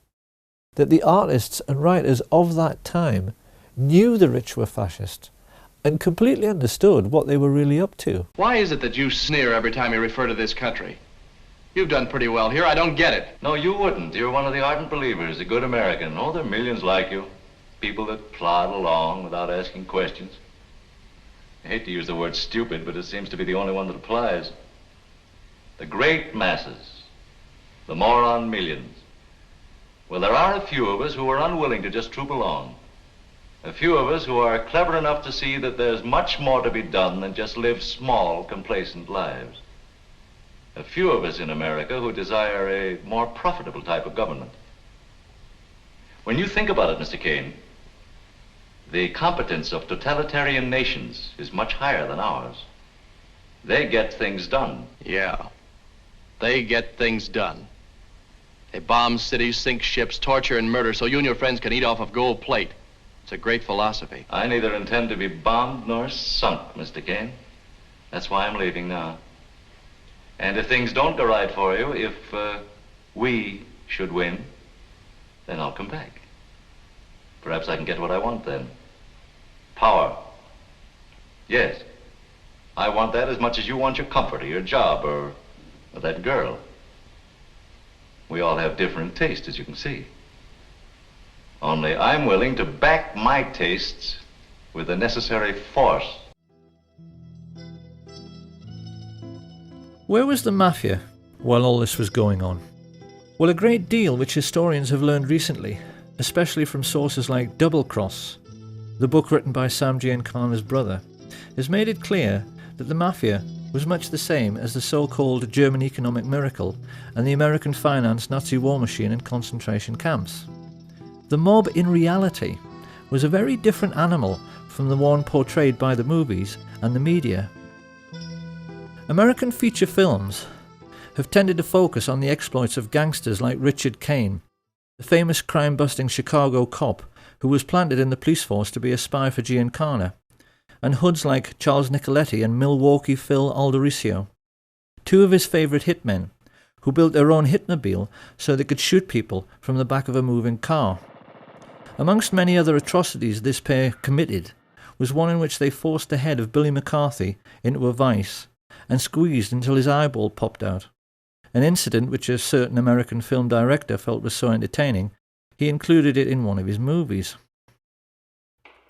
that the artists and writers of that time knew the rich were fascist and completely understood what they were really up to. Why is it that you sneer every time you refer to this country? You've done pretty well here. I don't get it. No, you wouldn't. You're one of the ardent believers, a good American. Oh, there are millions like you. People that plod along without asking questions. I hate to use the word stupid, but it seems to be the only one that applies. the great masses, the moron millions. Well, there are a few of us who are unwilling to just troop along. A few of us who are clever enough to see that there's much more to be done than just live small, complacent lives. A few of us in America who desire a more profitable type of government. When you think about it, Mr. Kane, the competence of totalitarian nations is much higher than ours. They get things done. Yeah, they get things done. They bomb cities, sink ships, torture and murder so you and your friends can eat off of gold plate. It's a great philosophy. I neither intend to be bombed nor sunk, Mr. Kane. That's why I'm leaving now. And if things don't go right for you, if we should win, then I'll come back. Perhaps I can get what I want then. Power. Yes. I want that as much as you want your comfort or your job or that girl. We all have different tastes, as you can see. Only I'm willing to back my tastes with the necessary force. Where was the mafia while all this was going on? Well, a great deal which historians have learned recently, especially from sources like Double Cross, the book written by Sam Giancana's brother, has made it clear that the mafia was much the same as the so-called German economic miracle and the American finance Nazi war machine in concentration camps. The mob in reality was a very different animal from the one portrayed by the movies and the media. American feature films have tended to focus on the exploits of gangsters like Richard Kane, the famous crime-busting Chicago cop who was planted in the police force to be a spy for Giancana, and hoods like Charles Nicoletti and Milwaukee Phil Aldericio, two of his favourite hitmen, who built their own hitmobile so they could shoot people from the back of a moving car. Amongst many other atrocities this pair committed was one in which they forced the head of Billy McCarthy into a vice and squeezed until his eyeball popped out, an incident which a certain American film director felt was so entertaining he included it in one of his movies.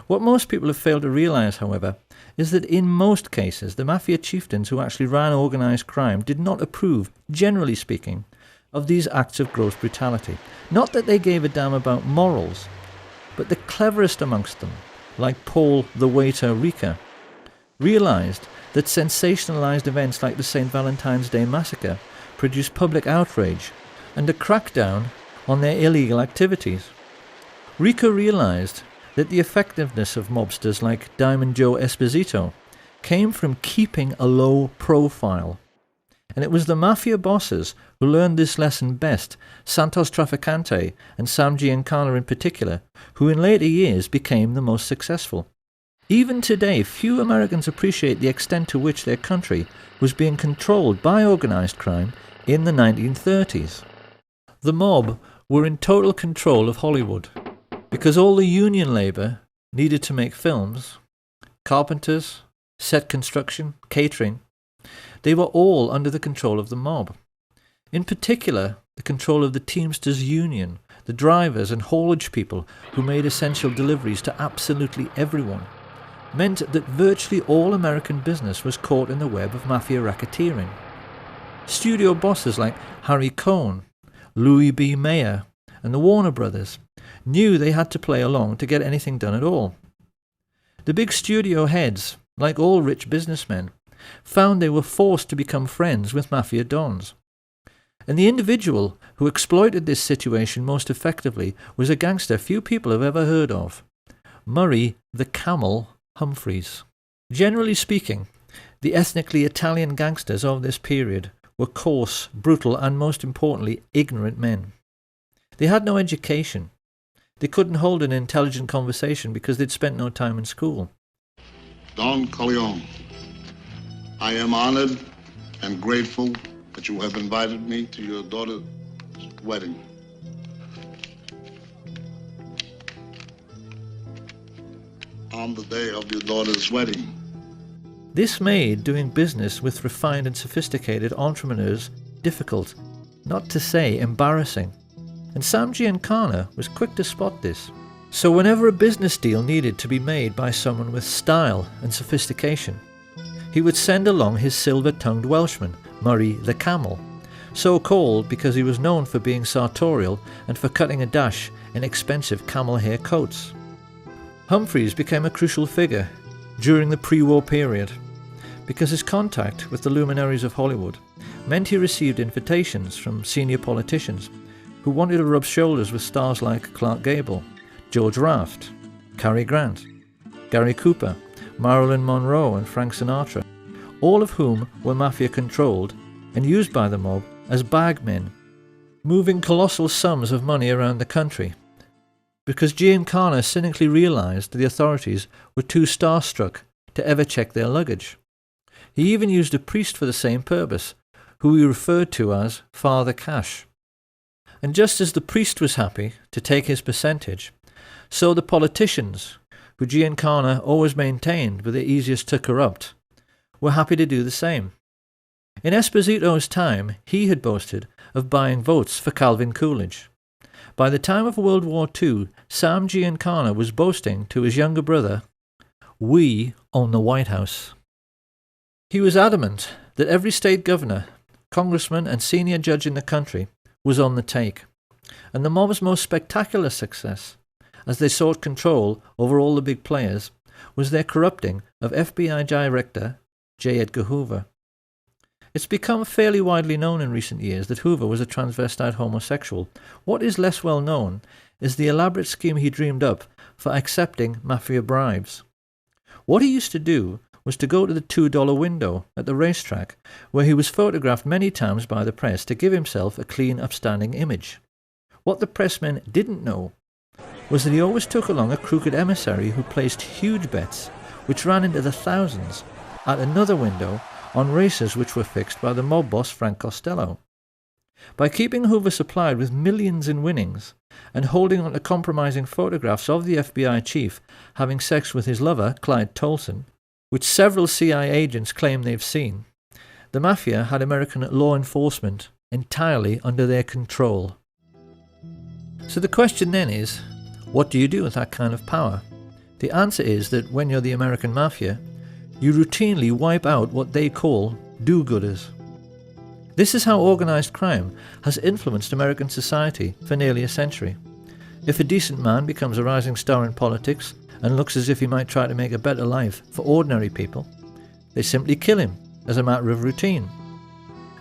What most people have failed to realise, however, is that in most cases the mafia chieftains who actually ran organised crime did not approve, generally speaking, of these acts of gross brutality. Not that they gave a damn about morals, but the cleverest amongst them, like Paul the waiter Rika, realised that sensationalised events like the St. Valentine's Day massacre produced public outrage and a crackdown on their illegal activities. Rika realised that the effectiveness of mobsters like Diamond Joe Esposito came from keeping a low profile. And it was the mafia bosses who learned this lesson best, Santos Trafficante and Sam Giancana in particular, who in later years became the most successful. Even today, few Americans appreciate the extent to which their country was being controlled by organised crime in the 1930s. The mob were in total control of Hollywood, because all the union labour needed to make films, carpenters, set construction, catering, they were all under the control of the mob. In particular, the control of the Teamsters Union, the drivers and haulage people who made essential deliveries to absolutely everyone, meant that virtually all American business was caught in the web of mafia racketeering. Studio bosses like Harry Cohn, Louis B. Mayer, and the Warner Brothers knew they had to play along to get anything done at all. The big studio heads, like all rich businessmen, found they were forced to become friends with mafia dons. And the individual who exploited this situation most effectively was a gangster few people have ever heard of, Murray the Camel Humphreys. Generally speaking, the ethnically Italian gangsters of this period were coarse, brutal, and most importantly, ignorant men. They had no education. They couldn't hold an intelligent conversation because they'd spent no time in school. Don Corleone, I am honored and grateful that you have invited me to your daughter's wedding. On the day of your daughter's wedding. This made doing business with refined and sophisticated entrepreneurs difficult, not to say embarrassing. And Sam Giancana was quick to spot this. So whenever a business deal needed to be made by someone with style and sophistication, he would send along his silver-tongued Welshman, Murray the Camel, so called because he was known for being sartorial and for cutting a dash in expensive camel hair coats. Humphreys became a crucial figure during the pre-war period because his contact with the luminaries of Hollywood meant he received invitations from senior politicians who wanted to rub shoulders with stars like Clark Gable, George Raft, Cary Grant, Gary Cooper, Marilyn Monroe and Frank Sinatra, all of whom were mafia-controlled and used by the mob as bagmen, moving colossal sums of money around the country, because Giancana cynically realized the authorities were too starstruck to ever check their luggage. He even used a priest for the same purpose, who he referred to as Father Cash. And just as the priest was happy to take his percentage, so the politicians, who Giancana always maintained were the easiest to corrupt, were happy to do the same. In Esposito's time, he had boasted of buying votes for Calvin Coolidge. By the time of World War II, Sam Giancana was boasting to his younger brother, "We own the White House." He was adamant that every state governor, congressman and senior judge in the country was on the take, and the mob's most spectacular success, as they sought control over all the big players, was their corrupting of FBI Director J. Edgar Hoover. It's become fairly widely known in recent years that Hoover was a transvestite homosexual. What is less well known is the elaborate scheme he dreamed up for accepting mafia bribes. What he used to do was to go to the $2 window at the racetrack, where he was photographed many times by the press to give himself a clean, upstanding image. What the pressmen didn't know was that he always took along a crooked emissary who placed huge bets, which ran into the thousands, at another window on races which were fixed by the mob boss Frank Costello. By keeping Hoover supplied with millions in winnings and holding on to compromising photographs of the FBI chief having sex with his lover, Clyde Tolson, which several CIA agents claim they've seen, the mafia had American law enforcement entirely under their control. So the question then is, what do you do with that kind of power? The answer is that when you're the American mafia, you routinely wipe out what they call do-gooders. This is how organized crime has influenced American society for nearly a century. If a decent man becomes a rising star in politics and looks as if he might try to make a better life for ordinary people, they simply kill him as a matter of routine.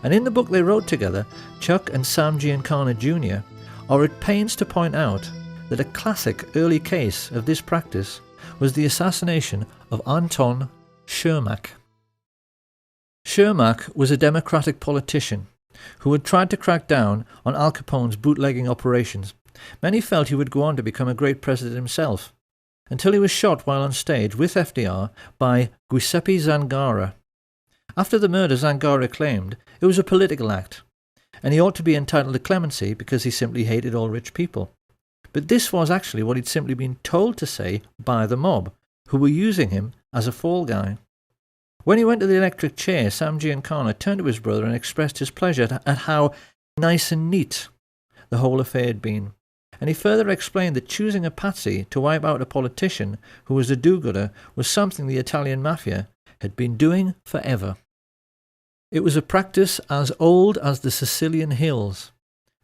And in the book they wrote together, Chuck and Sam Giancana Jr. are at pains to point out that a classic early case of this practice was the assassination of Anton Shermack. Shermack was a Democratic politician who had tried to crack down on Al Capone's bootlegging operations. Many felt he would go on to become a great president himself, until he was shot while on stage with FDR by Giuseppe Zangara. After the murder, Zangara claimed it was a political act, and he ought to be entitled to clemency because he simply hated all rich people. But this was actually what he'd simply been told to say by the mob, who were using him as a fall guy. When he went to the electric chair, Sam Giancana turned to his brother and expressed his pleasure at how nice and neat the whole affair had been. And he further explained that choosing a patsy to wipe out a politician who was a do-gooder was something the Italian mafia had been doing forever. It was a practice as old as the Sicilian hills,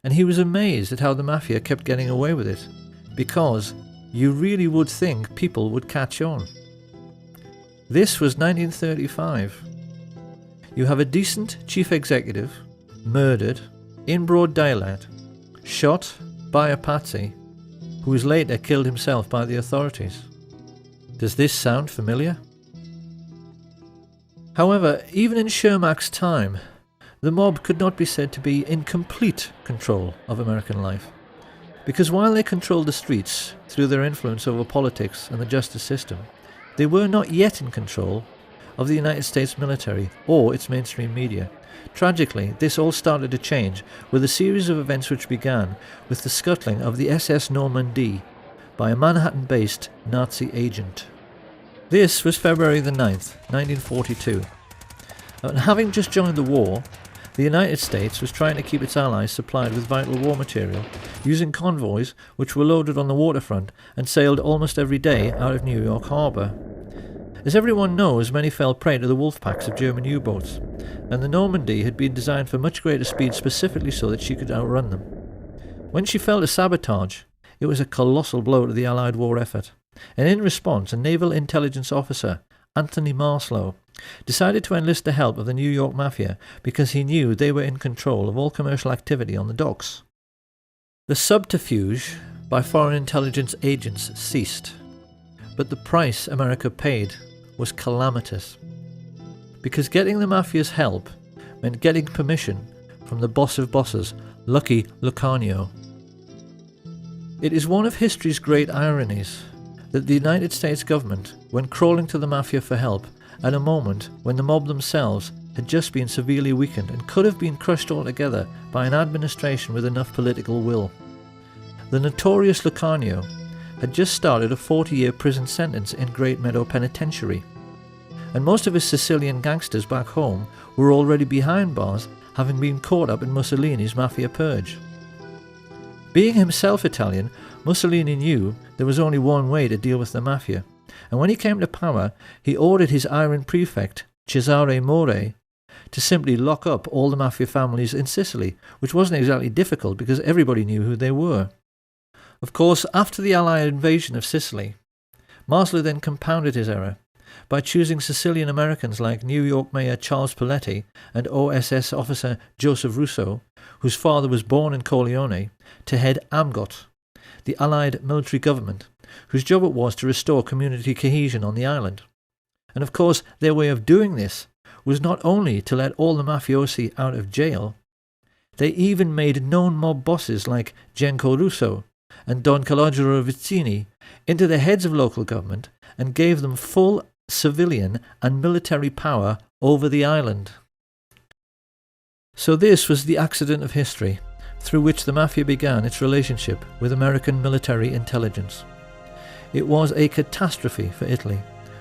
and he was amazed at how the mafia kept getting away with it, because you really would think people would catch on. This was 1935. You have a decent chief executive murdered in broad daylight, shot by a patsy who was later killed himself by the authorities. Does this sound familiar? However, even in Shermack's time, the mob could not be said to be in complete control of American life, because while they controlled the streets through their influence over politics and the justice system, they were not yet in control of the United States military or its mainstream media. Tragically, this all started to change with a series of events which began with the scuttling of the SS Normandie by a Manhattan-based Nazi agent. This was February the 9th, 1942. And having just joined the war, the United States was trying to keep its allies supplied with vital war material, using convoys which were loaded on the waterfront and sailed almost every day out of New York Harbor. As everyone knows, many fell prey to the wolf packs of German U-boats, and the Normandy had been designed for much greater speed specifically so that she could outrun them. When she fell to sabotage, it was a colossal blow to the Allied war effort, and in response, a naval intelligence officer, Anthony Marslow, decided to enlist the help of the New York Mafia because he knew they were in control of all commercial activity on the docks. The subterfuge by foreign intelligence agents ceased, but the price America paid was calamitous, because getting the Mafia's help meant getting permission from the boss of bosses, Lucky Lucanio. It is one of history's great ironies that the United States government went crawling to the Mafia for help at a moment when the mob themselves had just been severely weakened and could have been crushed altogether by an administration with enough political will. The notorious Lucanio had just started a 40-year prison sentence in Great Meadow Penitentiary, and most of his Sicilian gangsters back home were already behind bars, having been caught up in Mussolini's Mafia purge. Being himself Italian, Mussolini knew there was only one way to deal with the Mafia, and when he came to power, he ordered his iron prefect, Cesare More, to simply lock up all the Mafia families in Sicily, which wasn't exactly difficult because everybody knew who they were. Of course, after the Allied invasion of Sicily, Marslow then compounded his error by choosing Sicilian Americans like New York Mayor Charles Paletti and OSS officer Joseph Russo, whose father was born in Corleone, to head AMGOT, the Allied military government, whose job it was to restore community cohesion on the island. And of course, their way of doing this was not only to let all the mafiosi out of jail, they even made known mob bosses like Genco Russo and Don Calogero Vizzini into the heads of local government and gave them full civilian and military power over the island. So this was the accident of history through which the Mafia began its relationship with American military intelligence. It was a catastrophe for Italy,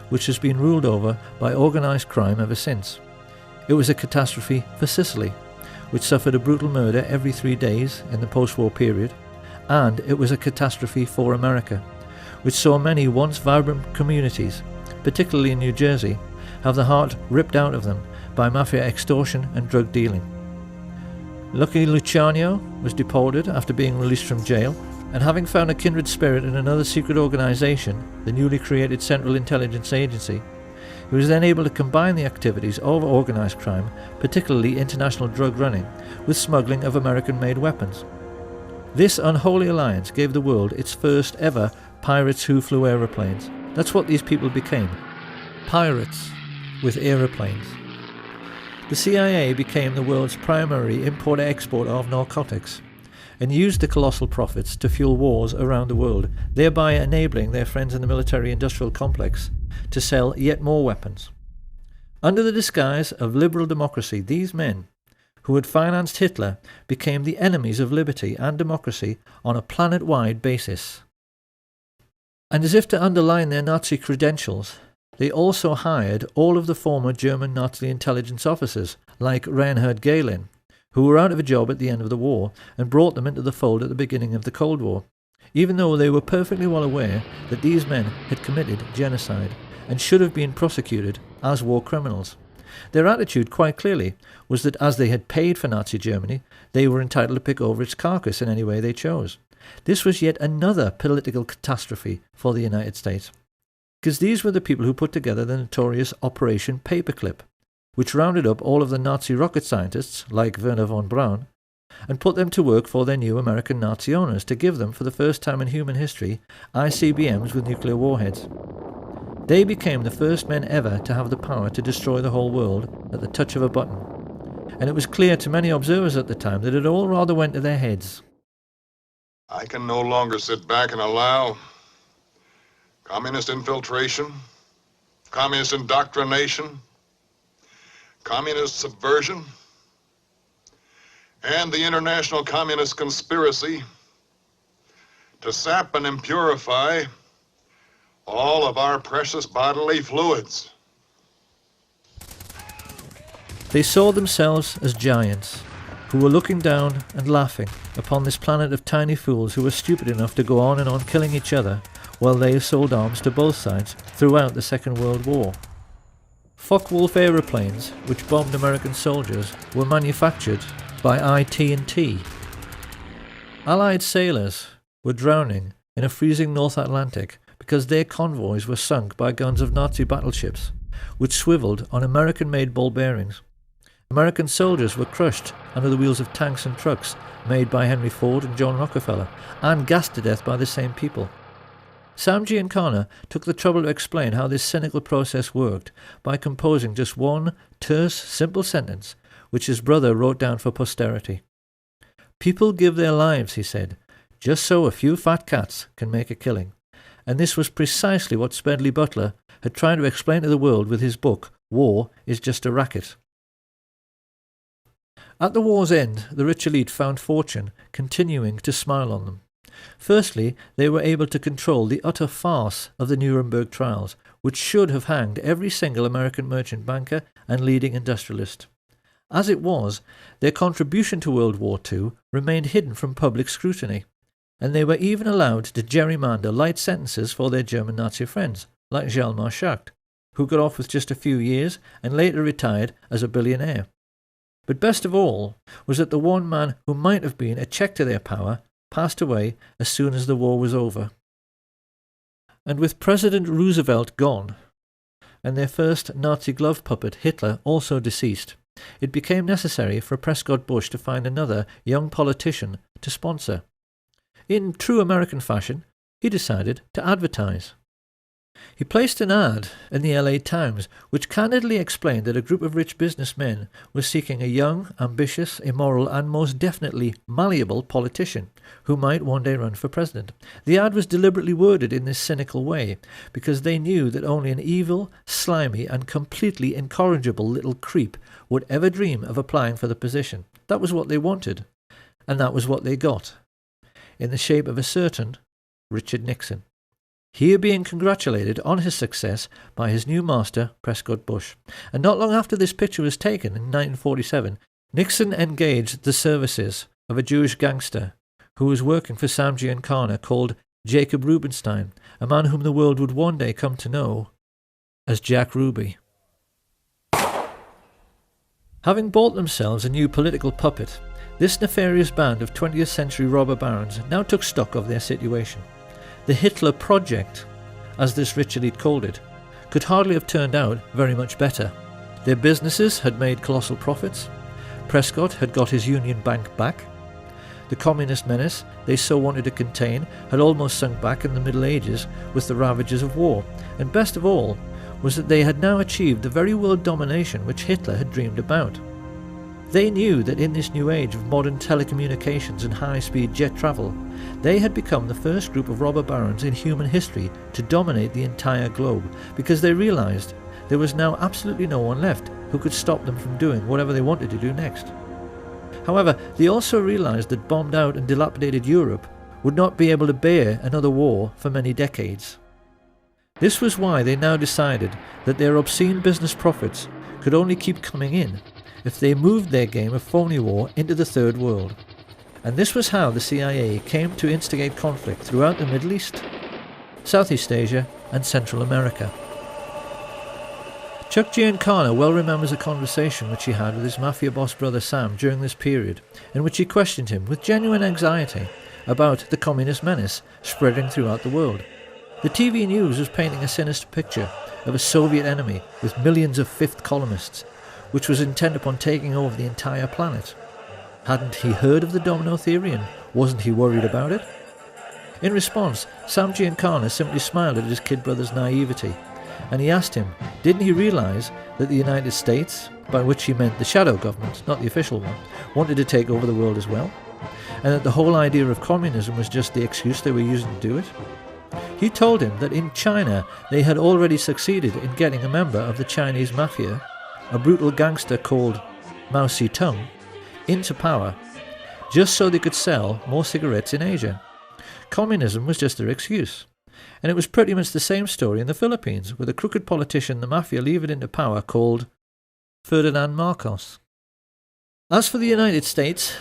which has been ruled over by organised crime ever since. It was a catastrophe for Sicily, which suffered a brutal murder every 3 days in the post-war period, and it was a catastrophe for America, which saw many once vibrant communities, particularly in New Jersey, have the heart ripped out of them by Mafia extortion and drug dealing. Lucky Luciano was deported after being released from jail, and having found a kindred spirit in another secret organisation, the newly created Central Intelligence Agency, he was then able to combine the activities of organised crime, particularly international drug running, with smuggling of American-made weapons. This unholy alliance gave the world its first ever pirates who flew aeroplanes. That's what these people became. Pirates with aeroplanes. The CIA became the world's primary import-exporter of narcotics, and used the colossal profits to fuel wars around the world, thereby enabling their friends in the military-industrial complex to sell yet more weapons. Under the disguise of liberal democracy, these men, who had financed Hitler, became the enemies of liberty and democracy on a planet-wide basis. And as if to underline their Nazi credentials, they also hired all of the former German Nazi intelligence officers, like Reinhard Gehlen, who were out of a job at the end of the war, and brought them into the fold at the beginning of the Cold War, even though they were perfectly well aware that these men had committed genocide and should have been prosecuted as war criminals. Their attitude, quite clearly, was that as they had paid for Nazi Germany, they were entitled to pick over its carcass in any way they chose. This was yet another political catastrophe for the United States, because these were the people who put together the notorious Operation Paperclip, which rounded up all of the Nazi rocket scientists, like Werner von Braun, and put them to work for their new American Nazi owners to give them, for the first time in human history, ICBMs with nuclear warheads. They became the first men ever to have the power to destroy the whole world at the touch of a button, and it was clear to many observers at the time that it all rather went to their heads. I can no longer sit back and allow communist infiltration, communist indoctrination, communist subversion, and the international communist conspiracy to sap and impurify all of our precious bodily fluids. They saw themselves as giants, who were looking down and laughing upon this planet of tiny fools who were stupid enough to go on and on killing each other, while they sold arms to both sides throughout the Second World War. Focke-Wulf aeroplanes, which bombed American soldiers, were manufactured by IT&T. Allied sailors were drowning in a freezing North Atlantic because their convoys were sunk by guns of Nazi battleships, which swiveled on American-made ball bearings. American soldiers were crushed under the wheels of tanks and trucks made by Henry Ford and John Rockefeller, and gassed to death by the same people. Sam Giancana took the trouble to explain how this cynical process worked by composing just one terse, simple sentence, which his brother wrote down for posterity. "People give their lives," he said, "just so a few fat cats can make a killing." And this was precisely what Smedley Butler had tried to explain to the world with his book, War is Just a Racket. At the war's end, the rich elite found fortune continuing to smile on them. Firstly, they were able to control the utter farce of the Nuremberg trials, which should have hanged every single American merchant banker and leading industrialist. As it was, their contribution to World War II remained hidden from public scrutiny, and they were even allowed to gerrymander light sentences for their German Nazi friends, like Hjalmar Schacht, who got off with just a few years and later retired as a billionaire. But best of all was that the one man who might have been a check to their power passed away as soon as the war was over. And with President Roosevelt gone, and their first Nazi glove puppet Hitler also deceased, it became necessary for Prescott Bush to find another young politician to sponsor. In true American fashion, he decided to advertise. He placed an ad in the LA Times which candidly explained that a group of rich businessmen was seeking a young, ambitious, immoral and most definitely malleable politician who might one day run for president. The ad was deliberately worded in this cynical way because they knew that only an evil, slimy and completely incorrigible little creep would ever dream of applying for the position. That was what they wanted, and that was what they got, in the shape of a certain Richard Nixon. Here being congratulated on his success by his new master, Prescott Bush. And not long after this picture was taken in 1947, Nixon engaged the services of a Jewish gangster who was working for Sam Giancana called Jacob Rubenstein, a man whom the world would one day come to know as Jack Ruby. Having bought themselves a new political puppet, this nefarious band of 20th century robber barons now took stock of their situation. The Hitler Project, as this rich elite called it, could hardly have turned out very much better. Their businesses had made colossal profits. Prescott had got his Union Bank back. The communist menace they so wanted to contain had almost sunk back in the Middle Ages with the ravages of war. And best of all was that they had now achieved the very world domination which Hitler had dreamed about. They knew that in this new age of modern telecommunications and high-speed jet travel, they had become the first group of robber barons in human history to dominate the entire globe, because they realized there was now absolutely no one left who could stop them from doing whatever they wanted to do next. However, they also realized that bombed out and dilapidated Europe would not be able to bear another war for many decades. This was why they now decided that their obscene business profits could only keep coming in if they moved their game of phony war into the Third World. And this was how the CIA came to instigate conflict throughout the Middle East, Southeast Asia and Central America. Chuck Giancana well remembers a conversation which he had with his mafia boss brother Sam during this period, in which he questioned him with genuine anxiety about the communist menace spreading throughout the world. The TV news was painting a sinister picture of a Soviet enemy with millions of fifth columnists, which was intent upon taking over the entire planet. Hadn't he heard of the domino theory, and wasn't he worried about it? In response, Sam Giancana simply smiled at his kid brother's naivety, and he asked him, didn't he realise that the United States, by which he meant the shadow government, not the official one, wanted to take over the world as well, and that the whole idea of communism was just the excuse they were using to do it? He told him that in China they had already succeeded in getting a member of the Chinese mafia, a brutal gangster called Mao Zedong, into power, just so they could sell more cigarettes in Asia. Communism was just their excuse. And it was pretty much the same story in the Philippines, with a crooked politician the mafia levered into power called Ferdinand Marcos. As for the United States,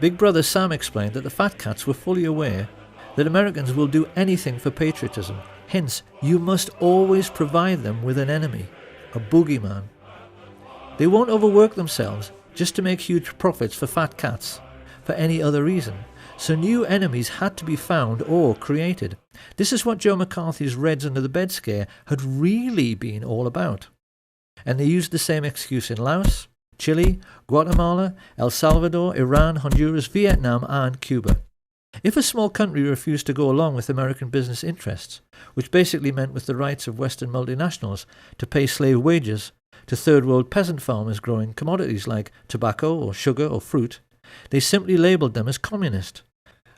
Big Brother Sam explained that the fat cats were fully aware that Americans will do anything for patriotism. Hence, you must always provide them with an enemy, a boogeyman. They won't overwork themselves just to make huge profits for fat cats, for any other reason. So new enemies had to be found or created. This is what Joe McCarthy's Reds Under the Bed scare had really been all about. And they used the same excuse in Laos, Chile, Guatemala, El Salvador, Iran, Honduras, Vietnam and Cuba. If a small country refused to go along with American business interests, which basically meant with the rights of Western multinationals to pay slave wages to third world peasant farmers growing commodities like tobacco or sugar or fruit, they simply labelled them as communist,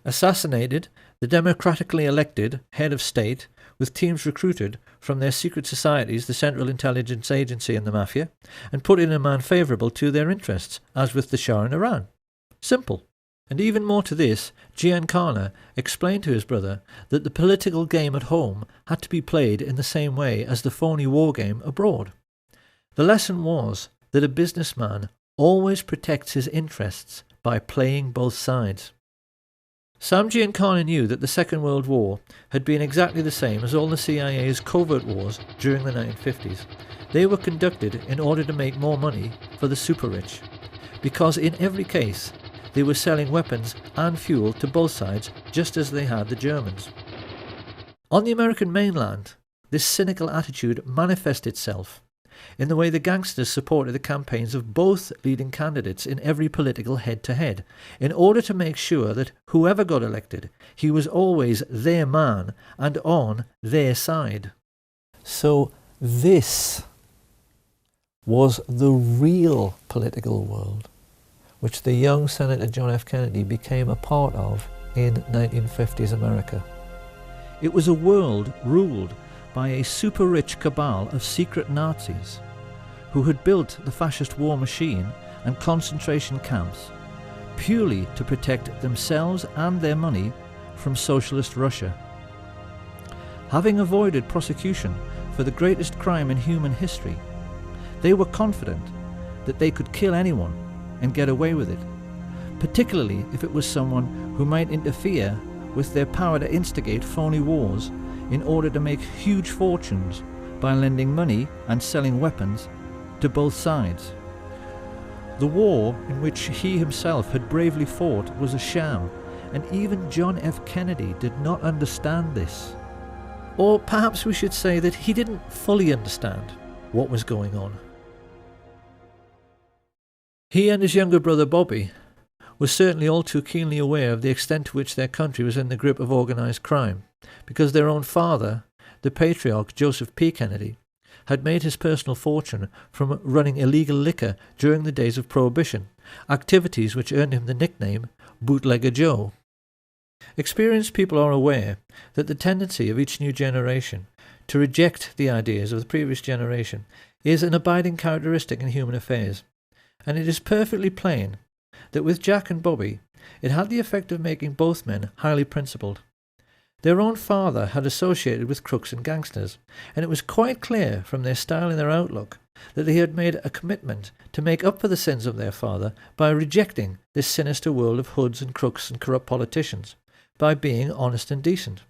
assassinated the democratically elected head of state with teams recruited from their secret societies, the Central Intelligence Agency and the Mafia, and put in a man favourable to their interests, as with the Shah in Iran. Simple. And even more to this, Giancana explained to his brother that the political game at home had to be played in the same way as the phony war game abroad. The lesson was that a businessman always protects his interests by playing both sides. Sam Giancana knew that the Second World War had been exactly the same as all the CIA's covert wars during the 1950s. They were conducted in order to make more money for the super-rich, because in every case they were selling weapons and fuel to both sides just as they had the Germans. On the American mainland, this cynical attitude manifested itself in the way the gangsters supported the campaigns of both leading candidates in every political head-to-head, in order to make sure that whoever got elected, he was always their man and on their side. So this was the real political world which the young Senator John F. Kennedy became a part of in 1950s America. It was a world ruled by a super-rich cabal of secret Nazis who had built the fascist war machine and concentration camps purely to protect themselves and their money from socialist Russia. Having avoided prosecution for the greatest crime in human history, they were confident that they could kill anyone and get away with it, particularly if it was someone who might interfere with their power to instigate phony wars in order to make huge fortunes by lending money and selling weapons to both sides. The war in which he himself had bravely fought was a sham, and even John F. Kennedy did not understand this. Or perhaps we should say that he didn't fully understand what was going on. He and his younger brother Bobby were certainly all too keenly aware of the extent to which their country was in the grip of organised crime, because their own father, the patriarch Joseph P. Kennedy, had made his personal fortune from running illegal liquor during the days of Prohibition, activities which earned him the nickname Bootlegger Joe. Experienced people are aware that the tendency of each new generation to reject the ideas of the previous generation is an abiding characteristic in human affairs, and it is perfectly plain that with Jack and Bobby it had the effect of making both men highly principled. Their own father had associated with crooks and gangsters, and it was quite clear from their style and their outlook that they had made a commitment to make up for the sins of their father by rejecting this sinister world of hoods and crooks and corrupt politicians, by being honest and decent.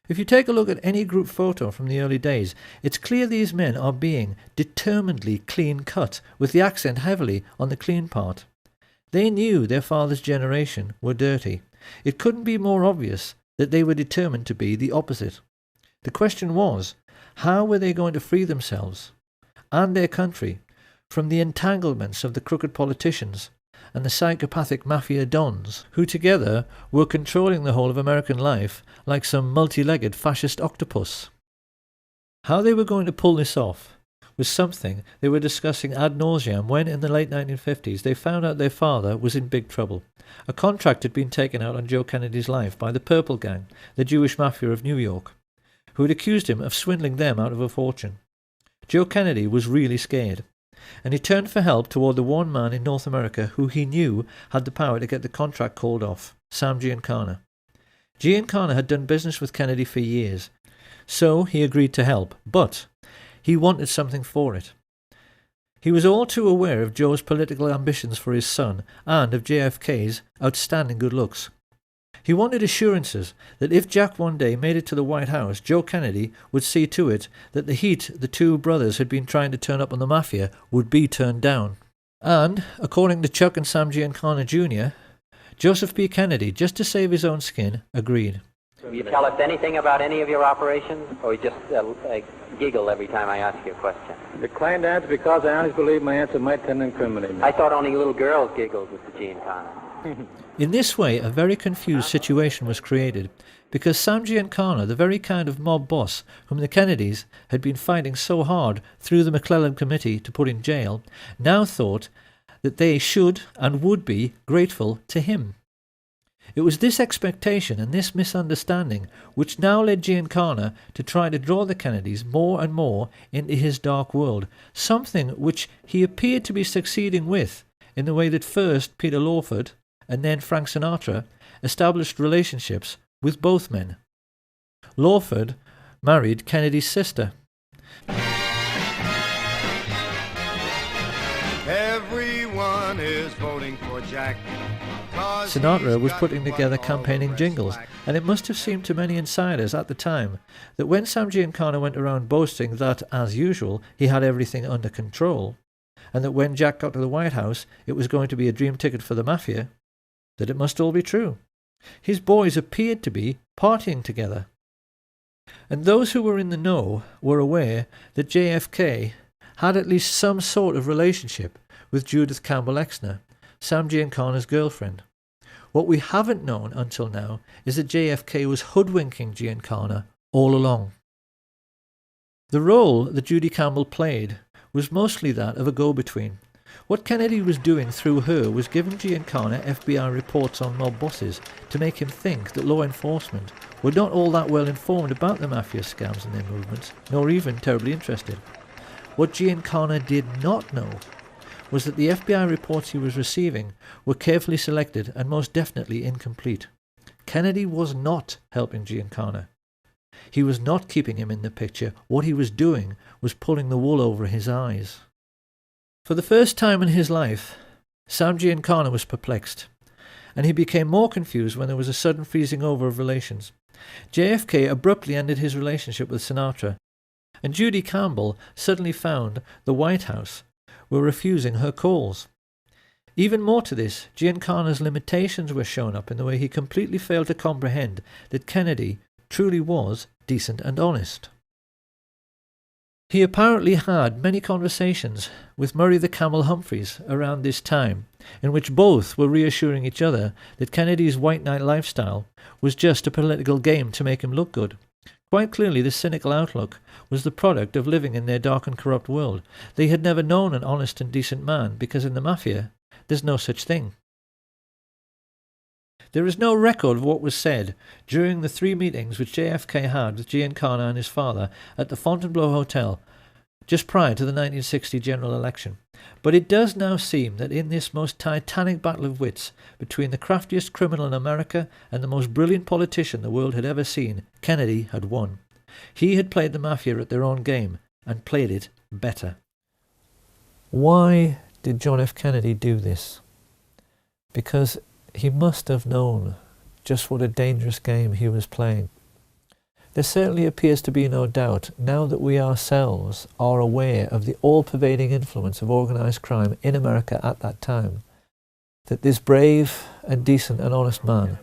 If you take a look at any group photo from the early days, it's clear these men are being determinedly clean-cut, with the accent heavily on the clean part. They knew their father's generation were dirty. It couldn't be more obvious that they were determined to be the opposite. The question was, how were they going to free themselves and their country from the entanglements of the crooked politicians and the psychopathic mafia dons, who together were controlling the whole of American life like some multi-legged fascist octopus? How they were going to pull this off was something they were discussing ad nauseam when, in the late 1950s, they found out their father was in big trouble. A contract had been taken out on Joe Kennedy's life by the Purple Gang, the Jewish mafia of New York, who had accused him of swindling them out of a fortune. Joe Kennedy was really scared, and he turned for help toward the one man in North America who he knew had the power to get the contract called off, Sam Giancana. Giancana had done business with Kennedy for years, so he agreed to help, but he wanted something for it. He was all too aware of Joe's political ambitions for his son and of JFK's outstanding good looks. He wanted assurances that if Jack one day made it to the White House, Joe Kennedy would see to it that the heat the two brothers had been trying to turn up on the mafia would be turned down. And, according to Chuck and Sam Giancana Jr., Joseph B. Kennedy, just to save his own skin, agreed. Will you tell us anything about any of your operations, or you just giggle every time I ask you a question? I decline to answer because I honestly believe my answer might tend to incriminate me. I thought only little girls giggled with the Giancana. In this way, a very confused situation was created, because Sam Giancana, the very kind of mob boss whom the Kennedys had been fighting so hard through the McClellan Committee to put in jail, now thought that they should and would be grateful to him. It was this expectation and this misunderstanding which now led Giancana to try to draw the Kennedys more and more into his dark world, something which he appeared to be succeeding with in the way that first Peter Lawford and then Frank Sinatra established relationships with both men. Lawford married Kennedy's sister. Everyone is voting for Jack. Sinatra was putting together campaigning jingles, and it must have seemed to many insiders at the time that when Sam Giancana went around boasting that, as usual, he had everything under control, and that when Jack got to the White House it was going to be a dream ticket for the mafia, that it must all be true. His boys appeared to be partying together. And those who were in the know were aware that JFK had at least some sort of relationship with Judith Campbell Exner, Sam Giancana's girlfriend. What we haven't known until now is that JFK was hoodwinking Giancana all along. The role that Judy Campbell played was mostly that of a go-between. What Kennedy was doing through her was giving Giancana FBI reports on mob bosses to make him think that law enforcement were not all that well informed about the mafia scams and their movements, nor even terribly interested. What Giancana did not know was that the FBI reports he was receiving were carefully selected and most definitely incomplete. Kennedy was not helping Giancana. He was not keeping him in the picture. What he was doing was pulling the wool over his eyes. For the first time in his life, Sam Giancana was perplexed, and he became more confused when there was a sudden freezing over of relations. JFK abruptly ended his relationship with Sinatra, and Judy Campbell suddenly found the White House were refusing her calls. Even more to this, Giancana's limitations were shown up in the way he completely failed to comprehend that Kennedy truly was decent and honest. He apparently had many conversations with Murray the Camel Humphreys around this time, in which both were reassuring each other that Kennedy's white knight lifestyle was just a political game to make him look good. Quite clearly, this cynical outlook was the product of living in their dark and corrupt world. They had never known an honest and decent man, because in the mafia there's no such thing. There is no record of what was said during the 3 meetings which JFK had with Giancana and his father at the Fontainebleau Hotel just prior to the 1960 general election. But it does now seem that in this most titanic battle of wits between the craftiest criminal in America and the most brilliant politician the world had ever seen, Kennedy had won. He had played the mafia at their own game, and played it better. Why did John F. Kennedy do this? Because he must have known just what a dangerous game he was playing. There certainly appears to be no doubt, now that we ourselves are aware of the all-pervading influence of organised crime in America at that time, that this brave and decent and honest man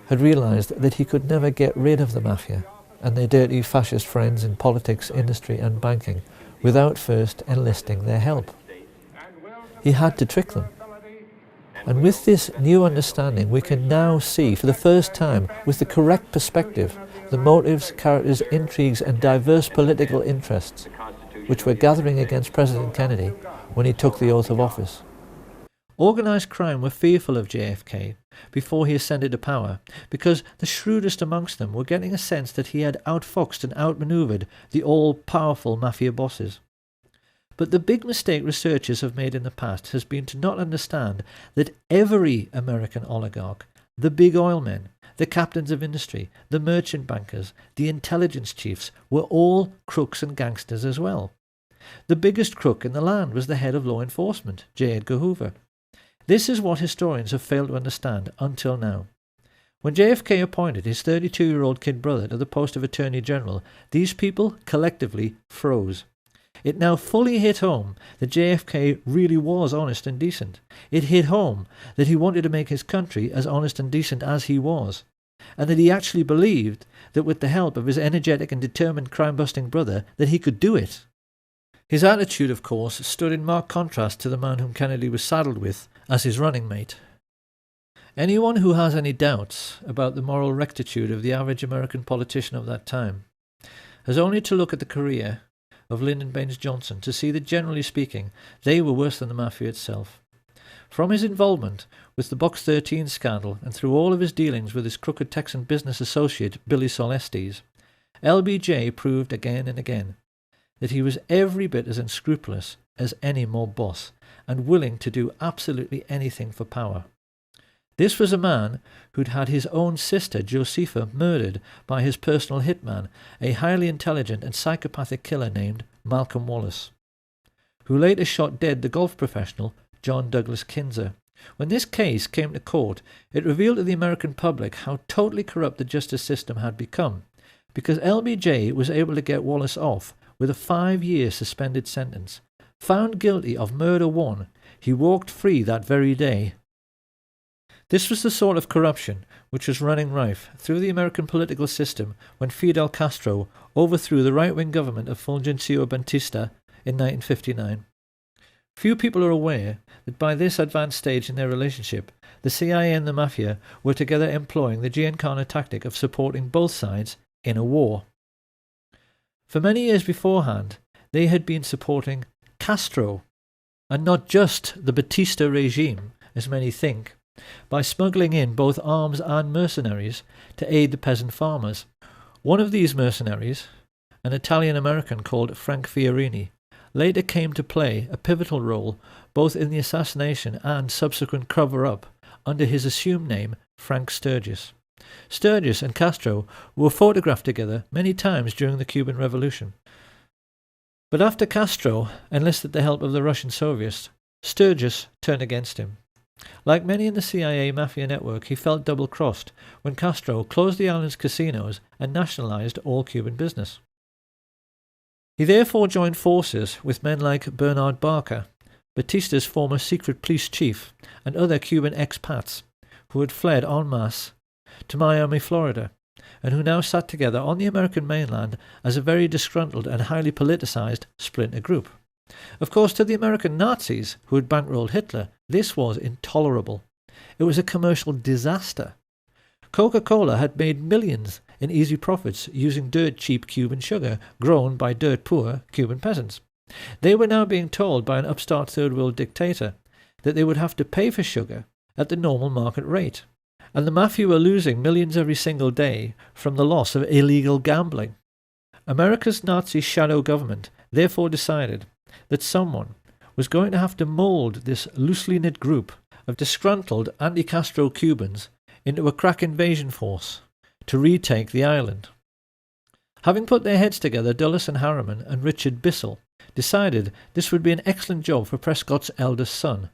had realised that he could never get rid of the mafia and their dirty fascist friends in politics, industry and banking without first enlisting their help. He had to trick them. And with this new understanding, we can now see for the first time, with the correct perspective, the motives, characters, intrigues and diverse political interests which were gathering against President Kennedy when he took the oath of office. Organised crime were fearful of JFK before he ascended to power, because the shrewdest amongst them were getting a sense that he had outfoxed and outmanoeuvred the all-powerful mafia bosses. But the big mistake researchers have made in the past has been to not understand that every American oligarch, the big oil men, the captains of industry, the merchant bankers, the intelligence chiefs, were all crooks and gangsters as well. The biggest crook in the land was the head of law enforcement, J. Edgar Hoover. This is what historians have failed to understand until now. When JFK appointed his 32-year-old kid brother to the post of Attorney General, these people collectively froze. It now fully hit home that JFK really was honest and decent. It hit home that he wanted to make his country as honest and decent as he was, and that he actually believed that with the help of his energetic and determined crime-busting brother that he could do it. His attitude, of course, stood in marked contrast to the man whom Kennedy was saddled with as his running mate. Anyone who has any doubts about the moral rectitude of the average American politician of that time has only to look at the career of Lyndon Baines Johnson to see that, generally speaking, they were worse than the Mafia itself. From his involvement with the Box 13 scandal and through all of his dealings with his crooked Texan business associate Billy Solestes, LBJ proved again and again that he was every bit as unscrupulous as any mob boss and willing to do absolutely anything for power. This was a man who'd had his own sister, Josepha, murdered by his personal hitman, a highly intelligent and psychopathic killer named Malcolm Wallace, who later shot dead the golf professional John Douglas Kinzer. When this case came to court, it revealed to the American public how totally corrupt the justice system had become, because LBJ was able to get Wallace off with a 5-year suspended sentence. Found guilty of murder one, he walked free that very day. This was the sort of corruption which was running rife through the American political system when Fidel Castro overthrew the right-wing government of Fulgencio Batista in 1959. Few people are aware that by this advanced stage in their relationship, the CIA and the Mafia were together employing the Giancana tactic of supporting both sides in a war. For many years beforehand, they had been supporting Castro, and not just the Batista regime, as many think, by smuggling in both arms and mercenaries to aid the peasant farmers. One of these mercenaries, an Italian-American called Frank Fiorini, later came to play a pivotal role both in the assassination and subsequent cover-up under his assumed name Frank Sturgis. Sturgis and Castro were photographed together many times during the Cuban Revolution. But after Castro enlisted the help of the Russian Soviets, Sturgis turned against him. Like many in the CIA Mafia network, he felt double-crossed when Castro closed the island's casinos and nationalized all Cuban business. He therefore joined forces with men like Bernard Barker, Batista's former secret police chief, and other Cuban expats who had fled en masse to Miami, Florida, and who now sat together on the American mainland as a very disgruntled and highly politicized splinter group. Of course, to the American Nazis who had bankrolled Hitler, this was intolerable. It was a commercial disaster. Coca-Cola had made millions in easy profits using dirt-cheap Cuban sugar grown by dirt-poor Cuban peasants. They were now being told by an upstart third-world dictator that they would have to pay for sugar at the normal market rate, and the Mafia were losing millions every single day from the loss of illegal gambling. America's Nazi shadow government therefore decided that someone was going to have to mould this loosely knit group of disgruntled anti-Castro Cubans into a crack invasion force to retake the island. Having put their heads together, Dulles and Harriman and Richard Bissell decided this would be an excellent job for Prescott's eldest son,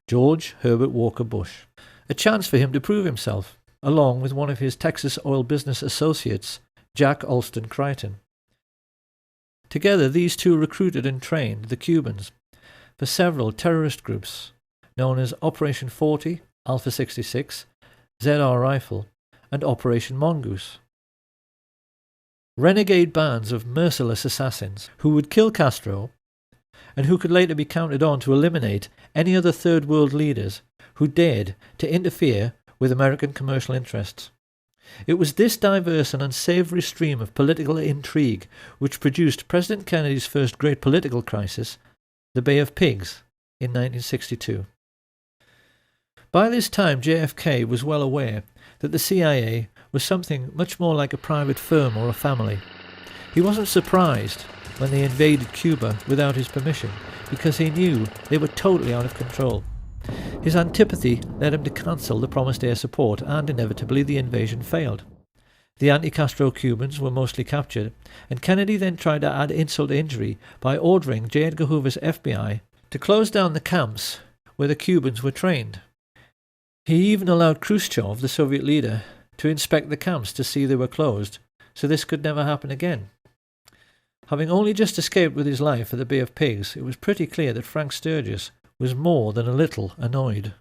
George Herbert Walker Bush, a chance for him to prove himself, along with one of his Texas oil business associates, Jack Alston Crichton. Together, these two recruited and trained the Cubans for several terrorist groups known as Operation 40, Alpha 66, ZR Rifle, and Operation Mongoose. Renegade bands of merciless assassins who would kill Castro and who could later be counted on to eliminate any other third world leaders who dared to interfere with American commercial interests. It was this diverse and unsavory stream of political intrigue which produced President Kennedy's first great political crisis, the Bay of Pigs, in 1962. By this time, JFK was well aware that the CIA was something much more like a private firm or a family. He wasn't surprised when they invaded Cuba without his permission, because he knew they were totally out of control. His antipathy led him to cancel the promised air support, and inevitably the invasion failed. The anti-Castro Cubans were mostly captured, and Kennedy then tried to add insult to injury by ordering J. Edgar Hoover's FBI to close down the camps where the Cubans were trained. He even allowed Khrushchev, the Soviet leader, to inspect the camps to see they were closed, so this could never happen again. Having only just escaped with his life at the Bay of Pigs, it was pretty clear that Frank Sturgis was more than a little annoyed.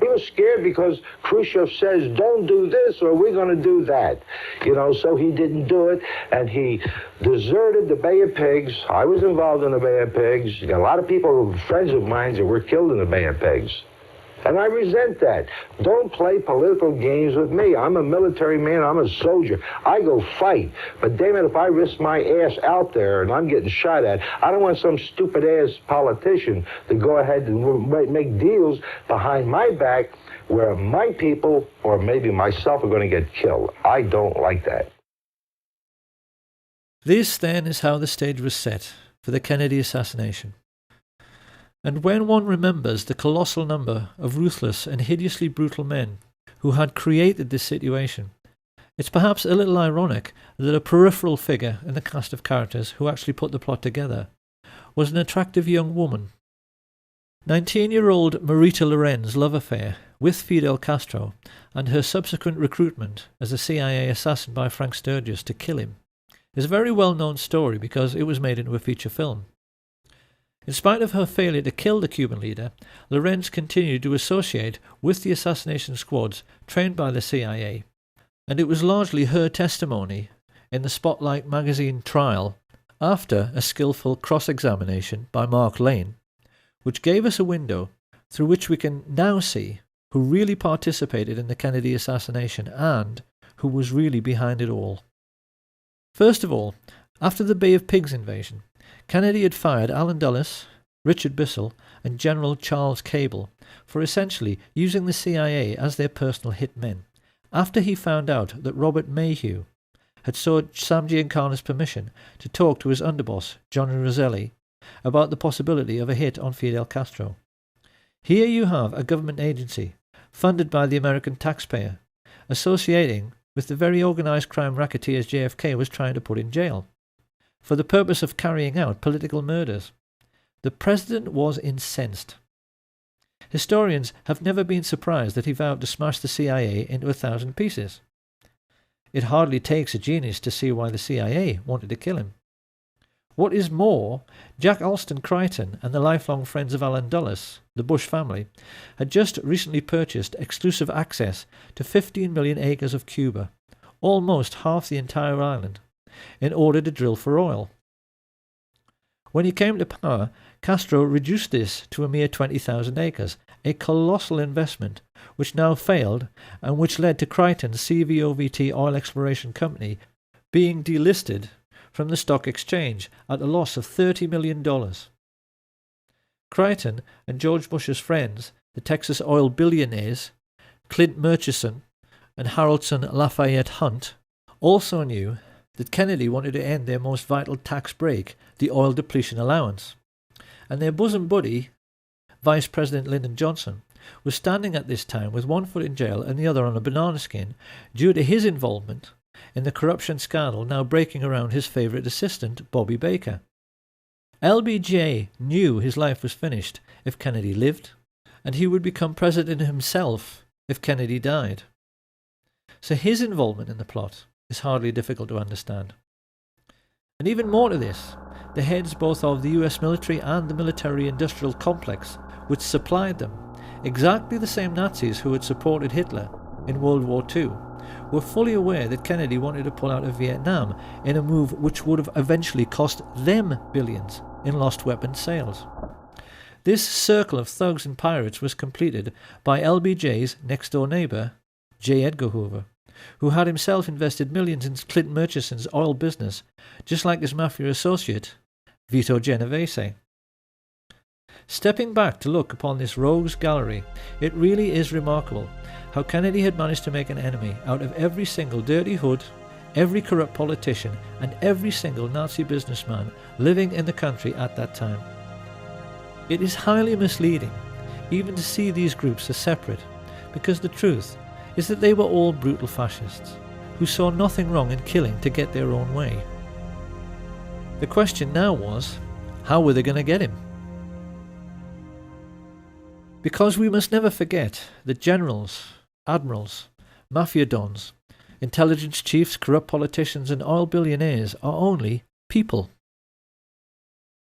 He was scared because Khrushchev says, don't do this or we're going to do that. You know, so he didn't do it, and he deserted the Bay of Pigs. I was involved in the Bay of Pigs. You got a lot of people, friends of mine, that were killed in the Bay of Pigs. And I resent that. Don't play political games with me. I'm a military man. I'm a soldier. I go fight. But damn it, if I risk my ass out there and I'm getting shot at, I don't want some stupid-ass politician to go ahead and make deals behind my back where my people, or maybe myself, are going to get killed. I don't like that. This, then, is how the stage was set for the Kennedy assassination. And when one remembers the colossal number of ruthless and hideously brutal men who had created this situation, it's perhaps a little ironic that a peripheral figure in the cast of characters who actually put the plot together was an attractive young woman. 19-year-old Marita Loren's love affair with Fidel Castro and her subsequent recruitment as a CIA assassin by Frank Sturgis to kill him is a very well-known story because it was made into a feature film. In spite of her failure to kill the Cuban leader, Lorenz continued to associate with the assassination squads trained by the CIA, and it was largely her testimony in the Spotlight magazine trial after a skillful cross-examination by Mark Lane, which gave us a window through which we can now see who really participated in the Kennedy assassination and who was really behind it all. First of all, after the Bay of Pigs invasion, Kennedy had fired Allen Dulles, Richard Bissell, and General Charles Cable for essentially using the CIA as their personal hitmen, after he found out that Robert Mayhew had sought Sam Giancana's permission to talk to his underboss, Johnny Roselli, about the possibility of a hit on Fidel Castro. Here you have a government agency, funded by the American taxpayer, associating with the very organised crime racketeers JFK was trying to put in jail, for the purpose of carrying out political murders. The president was incensed. Historians have never been surprised that he vowed to smash the CIA into 1,000 pieces. It hardly takes a genius to see why the CIA wanted to kill him. What is more, Jack Alston Crichton and the lifelong friends of Allen Dulles, the Bush family, had just recently purchased exclusive access to 15 million acres of Cuba, almost half the entire island, in order to drill for oil. When he came to power, Castro reduced this to a mere 20,000 acres, a colossal investment which now failed and which led to Crichton's CVOVT Oil Exploration Company being delisted from the stock exchange at a loss of $30 million. Crichton and George Bush's friends, the Texas oil billionaires, Clint Murchison and Haroldson Lafayette Hunt, also knew that Kennedy wanted to end their most vital tax break, the oil depletion allowance, and their bosom buddy, Vice President Lyndon Johnson, was standing at this time with one foot in jail and the other on a banana skin due to his involvement in the corruption scandal now breaking around his favourite assistant, Bobby Baker. LBJ knew his life was finished if Kennedy lived, and he would become president himself if Kennedy died. So his involvement in the plot is hardly difficult to understand. And even more to this, the heads both of the US military and the military-industrial complex which supplied them, exactly the same Nazis who had supported Hitler in World War II, were fully aware that Kennedy wanted to pull out of Vietnam in a move which would have eventually cost them billions in lost weapons sales. This circle of thugs and pirates was completed by LBJ's next-door neighbour, J. Edgar Hoover, who had himself invested millions in Clint Murchison's oil business, just like his mafia associate, Vito Genovese. Stepping back to look upon this rogues gallery, it really is remarkable how Kennedy had managed to make an enemy out of every single dirty hood, every corrupt politician, and every single Nazi businessman living in the country at that time. It is highly misleading even to see these groups as separate, because the truth is that they were all brutal fascists who saw nothing wrong in killing to get their own way. The question now was, how were they going to get him? Because we must never forget that generals, admirals, mafia dons, intelligence chiefs, corrupt politicians, and oil billionaires are only people.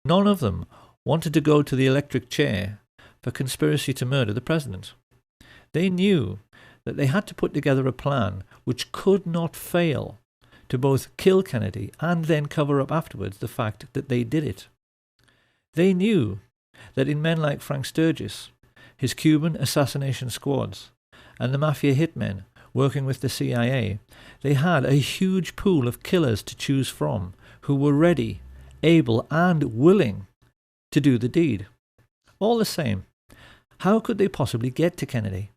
None of them wanted to go to the electric chair for conspiracy to murder the president. They knew that they had to put together a plan which could not fail to both kill Kennedy and then cover up afterwards the fact that they did it. They knew that in men like Frank Sturgis, his Cuban assassination squads, and the mafia hitmen working with the CIA, they had a huge pool of killers to choose from who were ready, able, and willing to do the deed. All the same, how could they possibly get to Kennedy?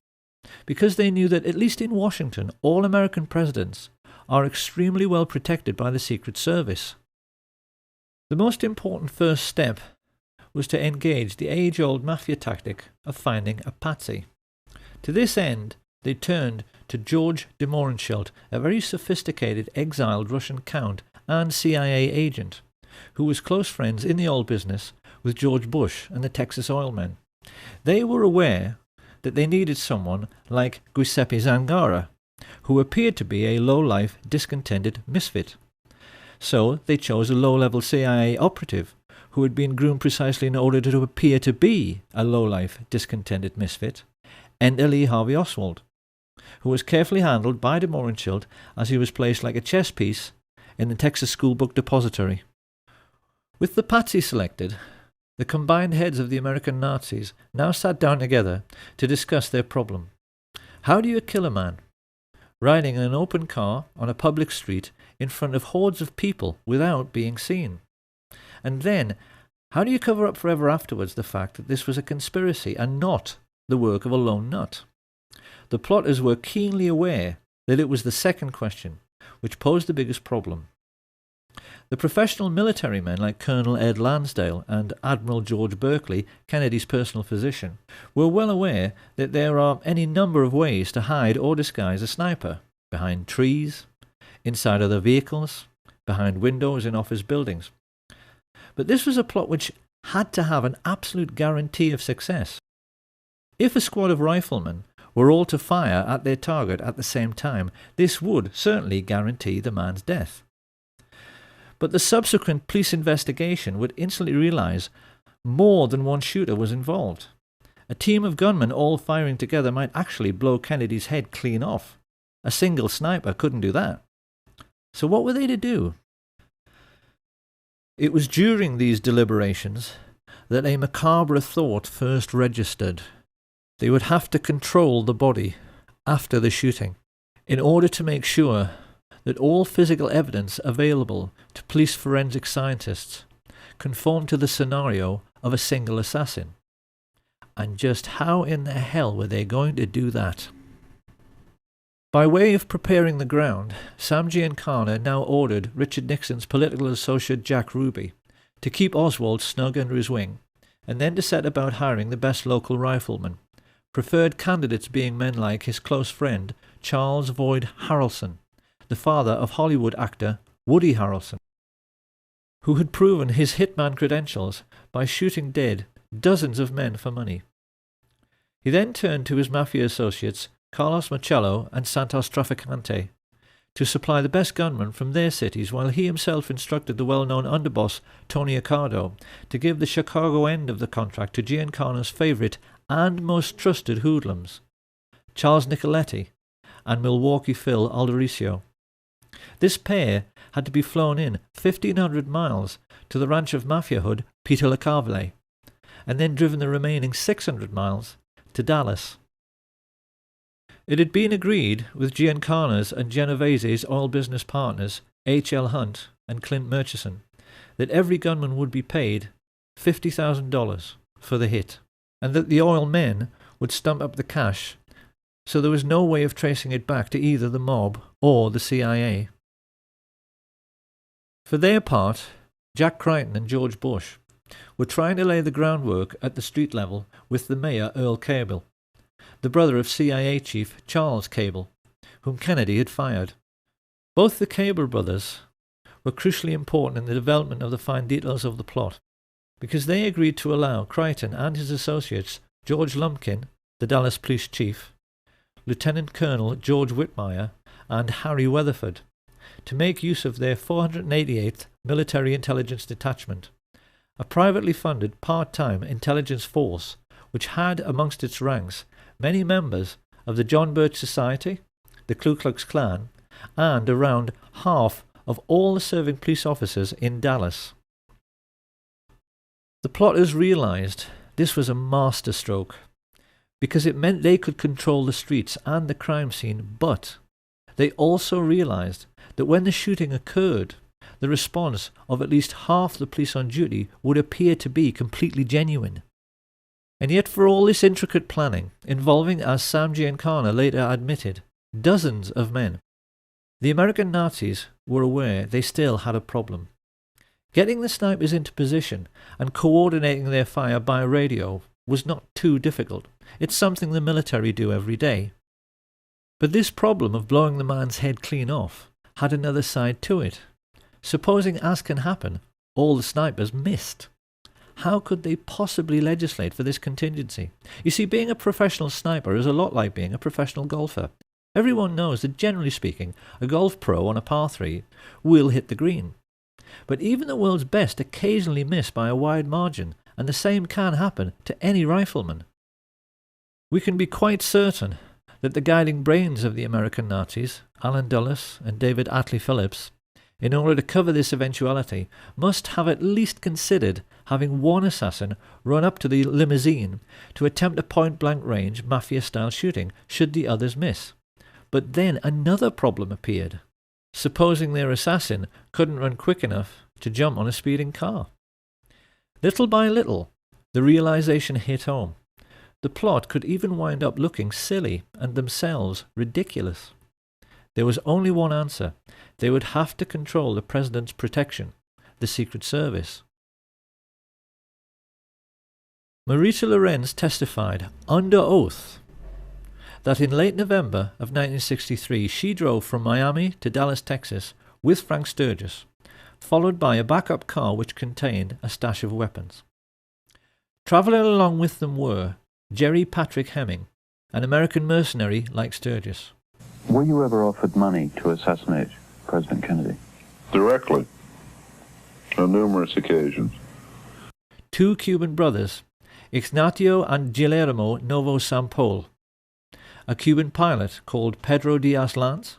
Because they knew that, at least in Washington, all American presidents are extremely well protected by the Secret Service. The most important first step was to engage the age-old mafia tactic of finding a patsy. To this end, they turned to George de Mohrenschildt, a very sophisticated exiled Russian count and CIA agent, who was close friends in the oil business with George Bush and the Texas oil men. They were aware that they needed someone like Giuseppe Zangara, who appeared to be a low-life, discontented misfit. So they chose a low-level CIA operative who had been groomed precisely in order to appear to be a low-life, discontented misfit, Enter Lee Harvey Oswald, who was carefully handled by de Mohrenschildt as he was placed like a chess piece in the Texas School Book Depository. With the patsy selected, the combined heads of the American Nazis now sat down together to discuss their problem. How do you kill a man? Riding in an open car on a public street in front of hordes of people without being seen. And then, how do you cover up forever afterwards the fact that this was a conspiracy and not the work of a lone nut? The plotters were keenly aware that it was the second question which posed the biggest problem. The professional military men like Colonel Ed Lansdale and Admiral George Berkeley, Kennedy's personal physician, were well aware that there are any number of ways to hide or disguise a sniper: behind trees, inside other vehicles, behind windows in office buildings. But this was a plot which had to have an absolute guarantee of success. If a squad of riflemen were all to fire at their target at the same time, this would certainly guarantee the man's death. But the subsequent police investigation would instantly realize more than one shooter was involved. A team of gunmen all firing together might actually blow Kennedy's head clean off. A single sniper couldn't do that. So what were they to do? It was during these deliberations that a macabre thought first registered. They would have to control the body after the shooting in order to make sure that all physical evidence available to police forensic scientists conformed to the scenario of a single assassin. And just how in the hell were they going to do that? By way of preparing the ground, Sam Giancana now ordered Richard Nixon's political associate Jack Ruby to keep Oswald snug under his wing, and then to set about hiring the best local riflemen, preferred candidates being men like his close friend Charles Boyd Harrelson, the father of Hollywood actor Woody Harrelson, who had proven his hitman credentials by shooting dead dozens of men for money. He then turned to his mafia associates Carlos Marcello and Santos Trafficante to supply the best gunmen from their cities, while he himself instructed the well-known underboss Tony Accardo to give the Chicago end of the contract to Giancana's favourite and most trusted hoodlums, Charles Nicoletti and Milwaukee Phil Aldericio. This pair had to be flown in 1,500 miles to the ranch of mafia hood Peter LeCarvelet, and then driven the remaining 600 miles to Dallas. It had been agreed with Giancana's and Genovese's oil business partners H.L. Hunt and Clint Murchison that every gunman would be paid $50,000 for the hit, and that the oil men would stump up the cash, so there was no way of tracing it back to either the mob or the CIA. For their part, Jack Crichton and George Bush were trying to lay the groundwork at the street level with the mayor Earl Cable, the brother of CIA chief Charles Cable, whom Kennedy had fired. Both the Cable brothers were crucially important in the development of the fine details of the plot, because they agreed to allow Crichton and his associates, George Lumpkin, the Dallas police chief, Lieutenant Colonel George Whitmire and Harry Weatherford, to make use of their 488th Military Intelligence Detachment, a privately funded part-time intelligence force which had amongst its ranks many members of the John Birch Society, the Ku Klux Klan, and around half of all the serving police officers in Dallas. The plotters realized this was a masterstroke, because it meant they could control the streets and the crime scene, but they also realized that when the shooting occurred, the response of at least half the police on duty would appear to be completely genuine. And yet for all this intricate planning, involving, as Sam Giancana later admitted, dozens of men, the American Nazis were aware they still had a problem. Getting the snipers into position and coordinating their fire by radio was not too difficult. It's something the military do every day. But this problem of blowing the man's head clean off had another side to it. Supposing, as can happen, all the snipers missed. How could they possibly legislate for this contingency? You see, being a professional sniper is a lot like being a professional golfer. Everyone knows that, generally speaking, a golf pro on a par 3 will hit the green. But even the world's best occasionally miss by a wide margin, and the same can happen to any rifleman. We can be quite certain that the guiding brains of the American Nazis, Allen Dulles and David Atlee Phillips, in order to cover this eventuality, must have at least considered having one assassin run up to the limousine to attempt a point-blank range mafia-style shooting should the others miss. But then another problem appeared. Supposing their assassin couldn't run quick enough to jump on a speeding car. Little by little, the realization hit home. The plot could even wind up looking silly and themselves ridiculous. There was only one answer. They would have to control the president's protection, the Secret Service. Marita Lorenz testified under oath that in late November of 1963 she drove from Miami to Dallas, Texas with Frank Sturgis, followed by a backup car which contained a stash of weapons. Travelling along with them were Jerry Patrick Hemming, an American mercenary like Sturgis. Were you ever offered money to assassinate President Kennedy? Directly. On numerous occasions. Two Cuban brothers, Ignacio and Guillermo Novo Sampol, a Cuban pilot called Pedro Diaz-Lance,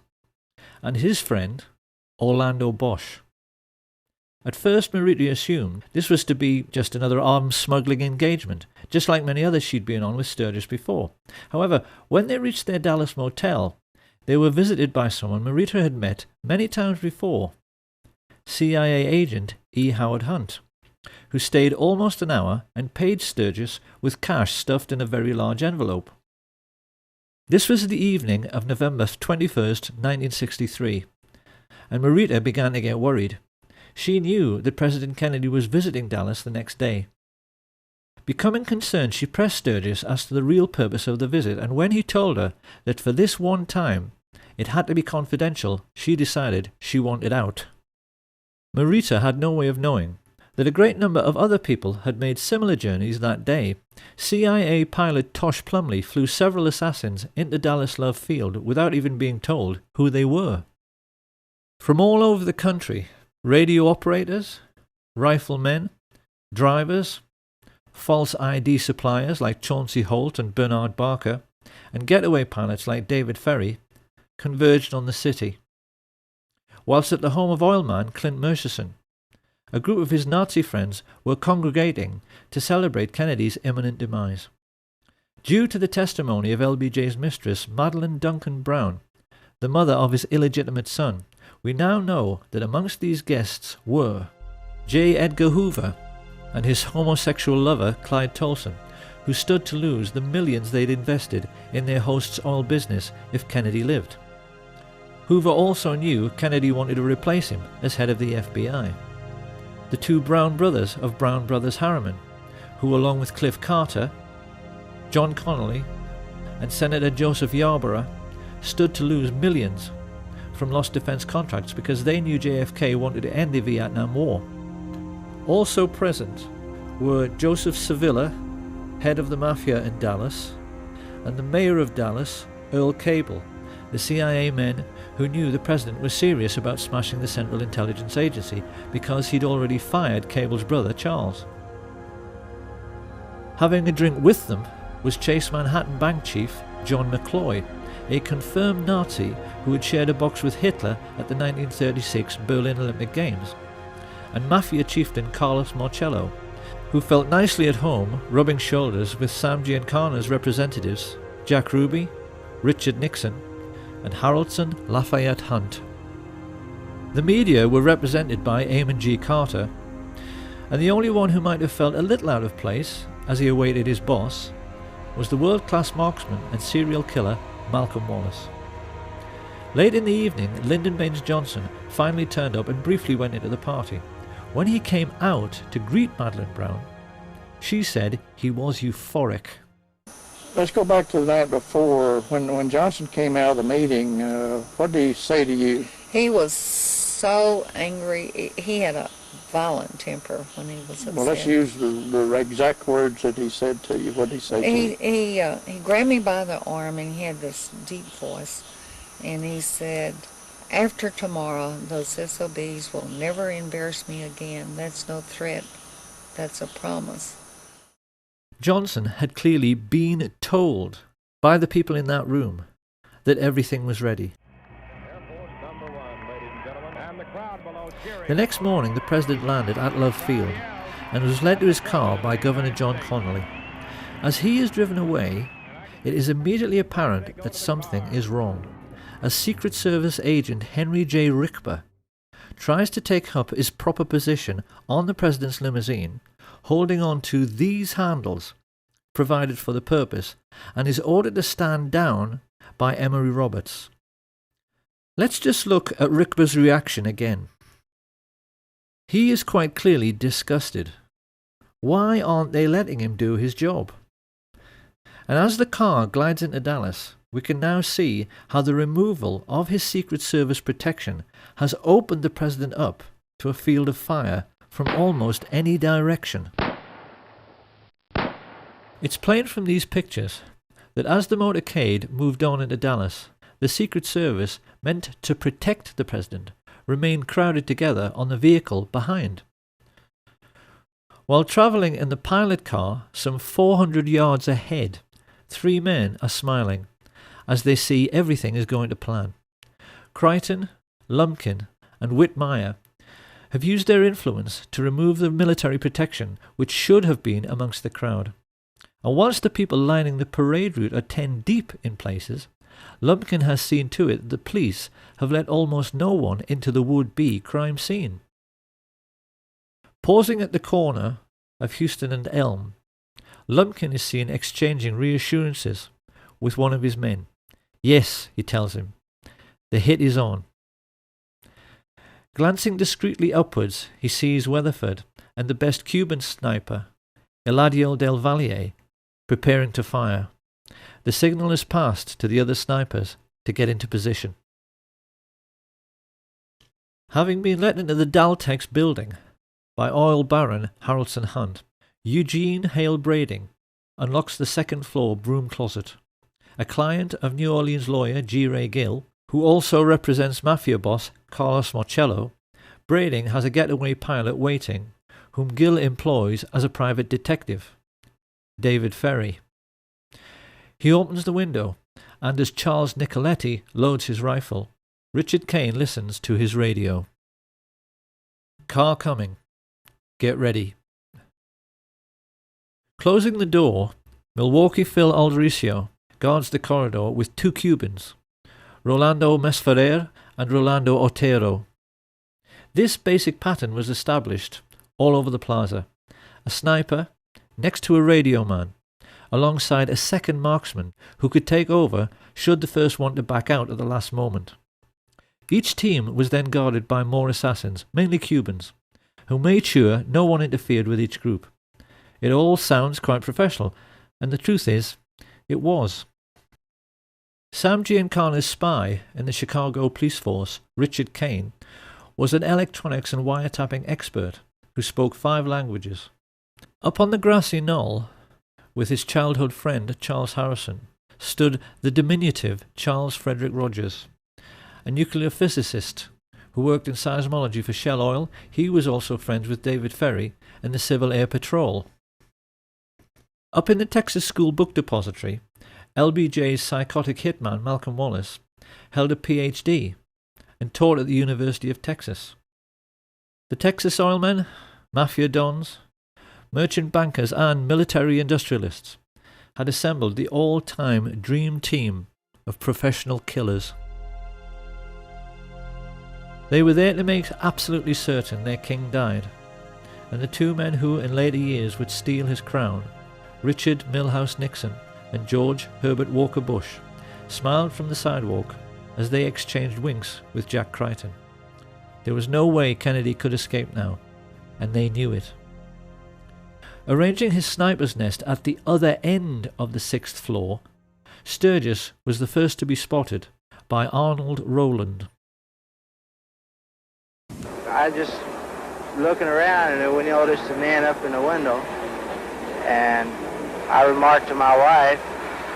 and his friend, Orlando Bosch. At first, Marita assumed this was to be just another arms smuggling engagement, just like many others she'd been on with Sturgis before. However, when they reached their Dallas motel, they were visited by someone Marita had met many times before, CIA agent E. Howard Hunt, who stayed almost an hour and paid Sturgis with cash stuffed in a very large envelope. This was the evening of November 21st, 1963, and Marita began to get worried. She knew that President Kennedy was visiting Dallas the next day. Becoming concerned, she pressed Sturgis as to the real purpose of the visit, and when he told her that for this one time it had to be confidential, she decided she wanted out. Marita had no way of knowing that a great number of other people had made similar journeys that day. CIA pilot Tosh Plumley flew several assassins into Dallas Love Field without even being told who they were. From all over the country, radio operators, riflemen, drivers, false ID suppliers like Chauncey Holt and Bernard Barker, and getaway pilots like David Ferry converged on the city. Whilst at the home of oilman Clint Murchison, a group of his Nazi friends were congregating to celebrate Kennedy's imminent demise. Due to the testimony of LBJ's mistress, Madeline Duncan Brown, the mother of his illegitimate son, we now know that amongst these guests were J. Edgar Hoover and his homosexual lover Clyde Tolson, who stood to lose the millions they'd invested in their host's oil business if Kennedy lived. Hoover also knew Kennedy wanted to replace him as head of the FBI. The two Brown brothers of Brown Brothers Harriman, who along with Cliff Carter, John Connolly, and Senator Joseph Yarborough stood to lose millions from lost defense contracts because they knew JFK wanted to end the Vietnam War. Also present were Joseph Sevilla, head of the Mafia in Dallas, and the mayor of Dallas, Earl Cable, the CIA men who knew the president was serious about smashing the Central Intelligence Agency because he'd already fired Cable's brother, Charles. Having a drink with them was Chase Manhattan Bank chief John McCloy, a confirmed Nazi who had shared a box with Hitler at the 1936 Berlin Olympic Games, and Mafia chieftain Carlos Marcello, who felt nicely at home rubbing shoulders with Sam Giancana's representatives Jack Ruby, Richard Nixon, and Harrelson Lafayette Hunt. The media were represented by Eamon G. Carter, and the only one who might have felt a little out of place as he awaited his boss was the world-class marksman and serial killer Malcolm Wallace. Late in the evening, Lyndon Baines Johnson finally turned up and briefly went into the party. When he came out to greet Madeline Brown, she said he was euphoric. Let's go back to the night before. When Johnson came out of the meeting, what did he say to you? He was so angry. He had a violent temper when he was upset. Well, let's use the exact words that he said to you. What did he say to you? He grabbed me by the arm, and he had this deep voice, and he said, "After tomorrow, those SOBs will never embarrass me again. That's no threat. That's a promise." Johnson had clearly been told by the people in that room that everything was ready. The next morning, the president landed at Love Field and was led to his car by Governor John Connolly. As he is driven away, it is immediately apparent that something is wrong, as Secret Service agent Henry J. Rickber tries to take up his proper position on the president's limousine, holding on to these handles provided for the purpose, and is ordered to stand down by Emory Roberts. Let's just look at Rickber's reaction again. He is quite clearly disgusted. Why aren't they letting him do his job? And as the car glides into Dallas, we can now see how the removal of his Secret Service protection has opened the president up to a field of fire from almost any direction. It's plain from these pictures that as the motorcade moved on into Dallas, the Secret Service, meant to protect the president, remained crowded together on the vehicle behind. While travelling in the pilot car some 400 yards ahead, 3 men are smiling as they see everything is going to plan. Crichton, Lumpkin, and Whitmire have used their influence to remove the military protection which should have been amongst the crowd. And whilst the people lining the parade route are 10 deep in places, Lumpkin has seen to it that the police have let almost no one into the would-be crime scene. Pausing at the corner of Houston and Elm, Lumpkin is seen exchanging reassurances with one of his men. Yes, he tells him, the hit is on. Glancing discreetly upwards, he sees Weatherford and the best Cuban sniper, Eladio del Valle, preparing to fire. The signal is passed to the other snipers to get into position. Having been let into the Daltex building by oil baron Harrelson Hunt, Eugene Hale Brading unlocks the second-floor broom closet. A client of New Orleans lawyer G. Ray Gill, who also represents mafia boss Carlos Marcello, Brading has a getaway pilot waiting, whom Gill employs as a private detective, David Ferry. He opens the window, and as Charles Nicoletti loads his rifle, Richard Kane listens to his radio. Car coming. Get ready. Closing the door, Milwaukee Phil Aldericio guards the corridor with 2 Cubans, Rolando Mesferrer and Rolando Otero. This basic pattern was established all over the plaza. A sniper next to a radio man, alongside a second marksman who could take over should the first want to back out at the last moment. Each team was then guarded by more assassins, mainly Cubans, who made sure no one interfered with each group. It all sounds quite professional, and the truth is, it was. Sam Giancana's spy in the Chicago police force, Richard Kane, was an electronics and wiretapping expert who spoke 5 languages. Up on the grassy knoll, with his childhood friend Charles Harrison, stood the diminutive Charles Frederick Rogers, a nuclear physicist who worked in seismology for Shell Oil. He was also friends with David Ferry and the Civil Air Patrol. Up in the Texas School Book Depository, LBJ's psychotic hitman Malcolm Wallace held a PhD and taught at the University of Texas. The Texas oilmen, mafia dons, merchant bankers and military industrialists had assembled the all-time dream team of professional killers. They were there to make absolutely certain their king died, and the two men who in later years would steal his crown, Richard Milhous Nixon and George Herbert Walker Bush, smiled from the sidewalk as they exchanged winks with Jack Crichton. There was no way Kennedy could escape now, and they knew it. Arranging his sniper's nest at the other end of the 6th floor, Sturgis was the first to be spotted by Arnold Rowland. I just looking around and we noticed a man up in the window, and I remarked to my wife,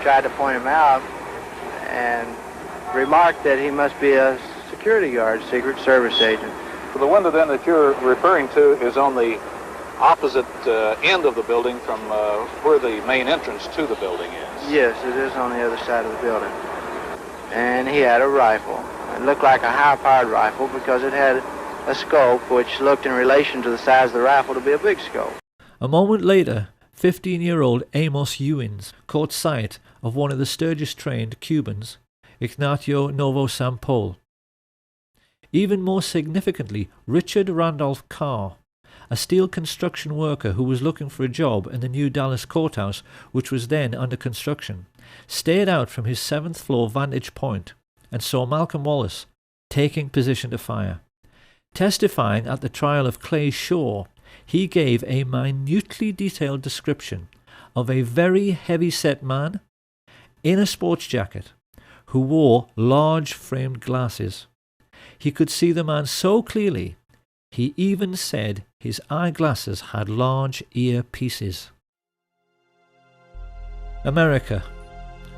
tried to point him out, and remarked that he must be a security guard, Secret Service agent. The window then that you're referring to is on the opposite end of the building from where the main entrance to the building is. Yes, it is on the other side of the building. And he had a rifle. It looked like a high-powered rifle because it had a scope which looked in relation to the size of the rifle to be a big scope. A moment later, 15-year-old Amos Ewins caught sight of one of the Sturgis-trained Cubans, Ignacio Novo Sampol. Even more significantly, Richard Randolph Carr, a steel construction worker who was looking for a job in the new Dallas courthouse, which was then under construction, stared out from his 7th floor vantage point and saw Malcolm Wallace taking position to fire. Testifying at the trial of Clay Shaw, he gave a minutely detailed description of a very heavy-set man in a sports jacket who wore large framed glasses. He could see the man so clearly, he even said his eyeglasses had large earpieces. America,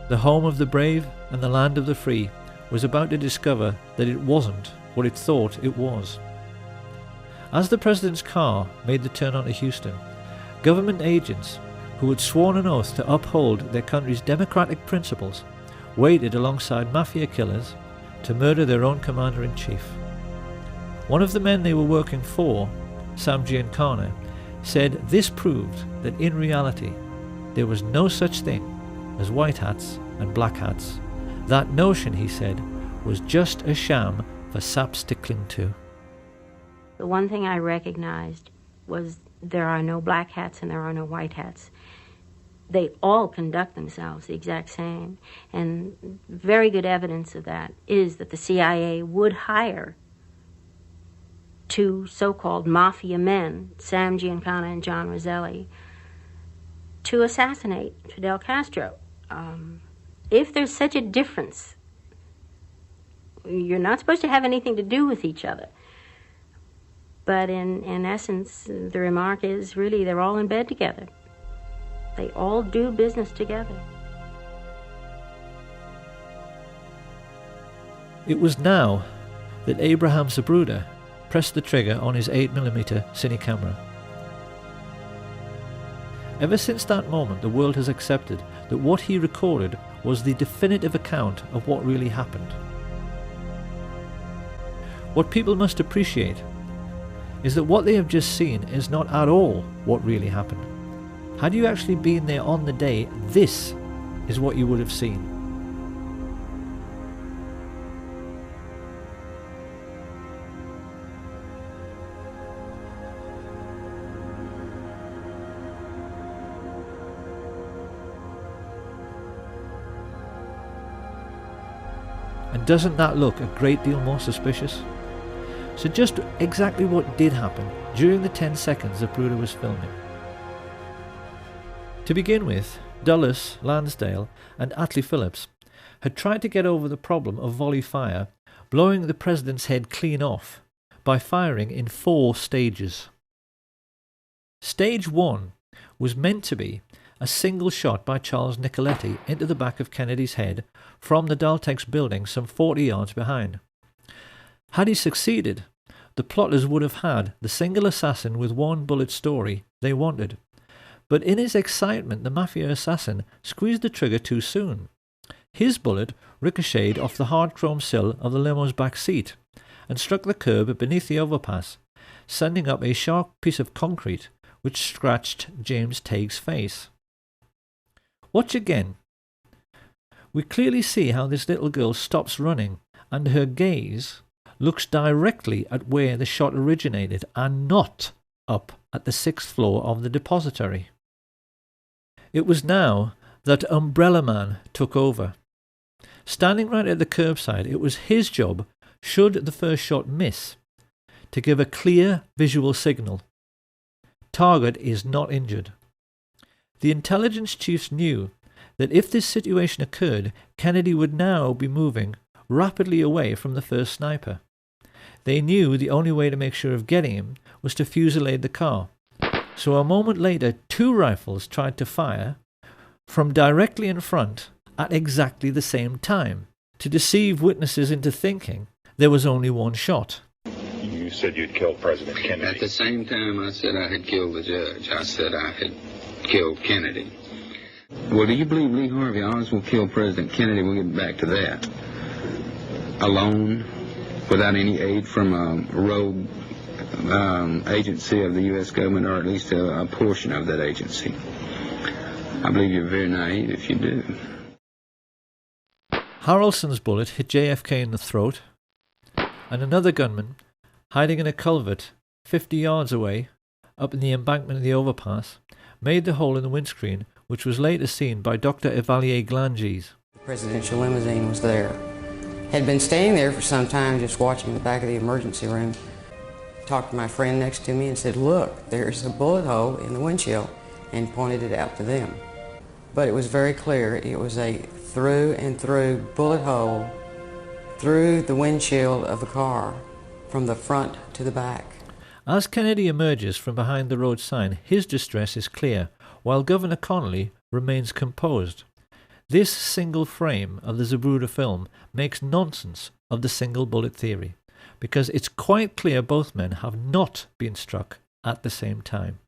the home of the brave and the land of the free, was about to discover that it wasn't what it thought it was. As the president's car made the turn onto Houston, government agents who had sworn an oath to uphold their country's democratic principles waited alongside mafia killers to murder their own commander-in-chief. One of the men they were working for, Sam Giancana, said this proved that in reality there was no such thing as white hats and black hats. That notion, he said, was just a sham for saps to cling to. The one thing I recognized was there are no black hats and there are no white hats. They all conduct themselves the exact same. And very good evidence of that is that the CIA would hire two so-called mafia men, Sam Giancana and John Roselli, to assassinate Fidel Castro. If there's such a difference, you're not supposed to have anything to do with each other. But in essence, the remark is really they're all in bed together. They all do business together. It was now that Abraham Zapruder pressed the trigger on his 8mm cine camera. Ever since that moment, the world has accepted that what he recorded was the definitive account of what really happened. What people must appreciate is that what they have just seen is not at all what really happened. Had you actually been there on the day, this is what you would have seen. And doesn't that look a great deal more suspicious? So just exactly what did happen during the 10 seconds Zapruder was filming. To begin with, Dulles, Lansdale and Atlee Phillips had tried to get over the problem of volley fire, blowing the president's head clean off by firing in 4 stages. Stage 1 was meant to be a single shot by Charles Nicoletti into the back of Kennedy's head from the Daltex building some 40 yards behind. Had he succeeded, the plotters would have had the single assassin with one bullet story they wanted. But in his excitement, the mafia assassin squeezed the trigger too soon. His bullet ricocheted off the hard chrome sill of the limo's back seat and struck the curb beneath the overpass, sending up a sharp piece of concrete which scratched James Tague's face. Watch again. We clearly see how this little girl stops running and her gaze looks directly at where the shot originated and not up at the 6th floor of the depository. It was now that Umbrella Man took over. Standing right at the curbside, it was his job, should the first shot miss, to give a clear visual signal. Target is not injured. The intelligence chiefs knew that if this situation occurred, Kennedy would now be moving rapidly away from the first sniper. They knew the only way to make sure of getting him was to fusillade the car. So a moment later, 2 rifles tried to fire from directly in front at exactly the same time, to deceive witnesses into thinking there was only one shot. You said you'd killed President Kennedy. At the same time I said I had killed the judge, I said I had killed Kennedy. Well, do you believe Lee Harvey Oswald killed President Kennedy? We'll get back to that. Alone, without any aid from a rogue agency of the U.S. government, or at least a portion of that agency. I believe you're very naive if you do. Harrelson's bullet hit JFK in the throat, and another gunman, hiding in a culvert 50 yards away, up in the embankment of the overpass, made the hole in the windscreen, which was later seen by Dr. Evalier Glanges. The presidential limousine was there. Had been staying there for some time, just watching the back of the emergency room. Talked to my friend next to me and said, "Look, there's a bullet hole in the windshield," and pointed it out to them. But it was very clear. It was a through and through bullet hole through the windshield of the car, from the front to the back. As Kennedy emerges from behind the road sign, his distress is clear, while Governor Connolly remains composed. This single frame of the Zapruder film makes nonsense of the single bullet theory, because it's quite clear both men have not been struck at the same time.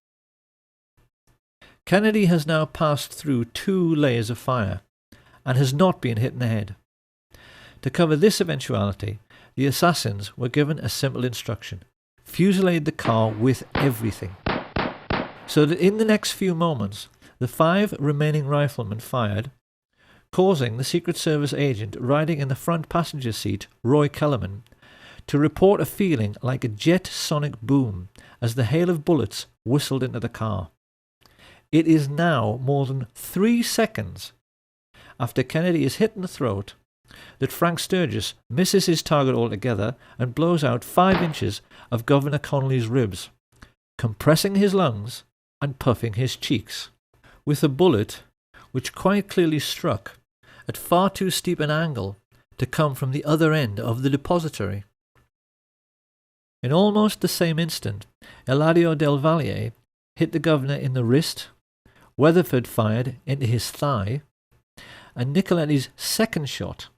Kennedy has now passed through 2 layers of fire and has not been hit in the head. To cover this eventuality, the assassins were given a simple instruction: fusillade the car with everything. So that in the next few moments, the 5 remaining riflemen fired, causing the Secret Service agent riding in the front passenger seat, Roy Kellerman, to report a feeling like a jet sonic boom as the hail of bullets whistled into the car. It is now more than 3 seconds after Kennedy is hit in the throat that Frank Sturgis misses his target altogether and blows out 5 inches of Governor Connolly's ribs, compressing his lungs and puffing his cheeks, with a bullet which quite clearly struck at far too steep an angle to come from the other end of the depository. In almost the same instant, Eladio Del Valle hit the governor in the wrist, Weatherford fired into his thigh, and Nicoletti's second shot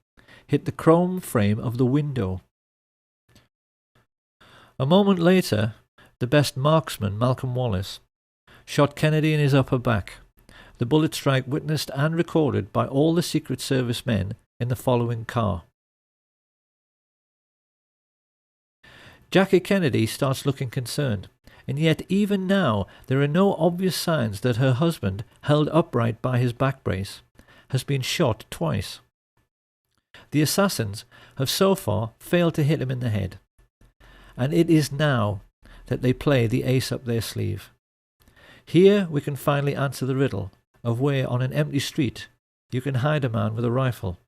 hit the chrome frame of the window. A moment later, the best marksman, Malcolm Wallace, shot Kennedy in his upper back, the bullet strike witnessed and recorded by all the Secret Service men in the following car. Jackie Kennedy starts looking concerned, and yet even now there are no obvious signs that her husband, held upright by his back brace, has been shot twice. The assassins have so far failed to hit him in the head, and it is now that they play the ace up their sleeve. Here we can finally answer the riddle of where on an empty street you can hide a man with a rifle,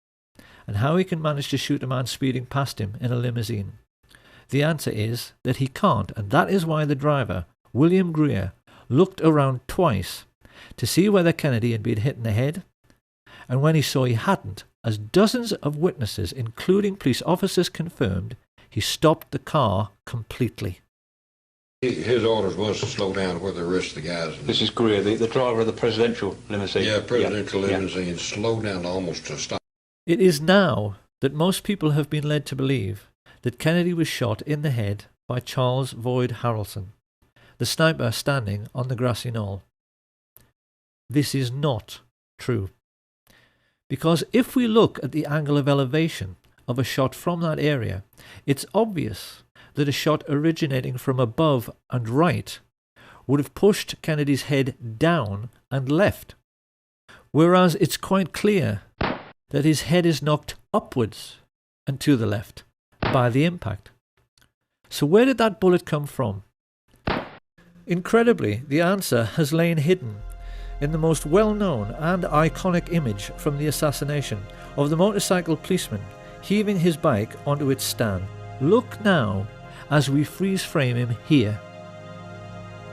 and how he can manage to shoot a man speeding past him in a limousine. The answer is that he can't, and that is why the driver, William Greer, looked around twice to see whether Kennedy had been hit in the head, and when he saw he hadn't, as dozens of witnesses, including police officers, confirmed, he stopped the car completely. His orders was to slow down where the rest of the guys. This is Greer, the driver of the presidential limousine. Yeah, presidential limousine. Slow down almost to stop. It is now that most people have been led to believe that Kennedy was shot in the head by Charles Boyd Harrelson, the sniper standing on the grassy knoll. This is not true. Because if we look at the angle of elevation of a shot from that area, it's obvious that a shot originating from above and right would have pushed Kennedy's head down and left, whereas it's quite clear that his head is knocked upwards and to the left by the impact. So where did that bullet come from? Incredibly, the answer has lain hidden in the most well-known and iconic image from the assassination of the motorcycle policeman heaving his bike onto its stand. Look now as we freeze frame him here.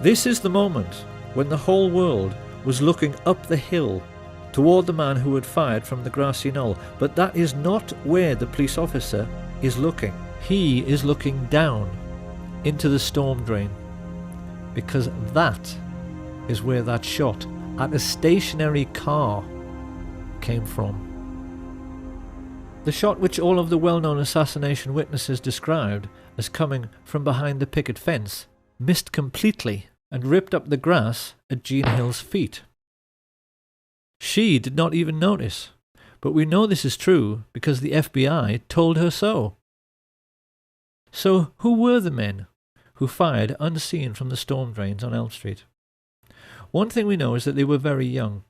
This is the moment when the whole world was looking up the hill toward the man who had fired from the grassy knoll, but that is not where the police officer is looking. He is looking down into the storm drain, because that is where that shot at a stationary car came from. The shot which all of the well-known assassination witnesses described as coming from behind the picket fence missed completely and ripped up the grass at Jean Hill's feet. She did not even notice, but we know this is true because the FBI told her so. So who were the men who fired unseen from the storm drains on Elm Street? One thing we know is that they were very young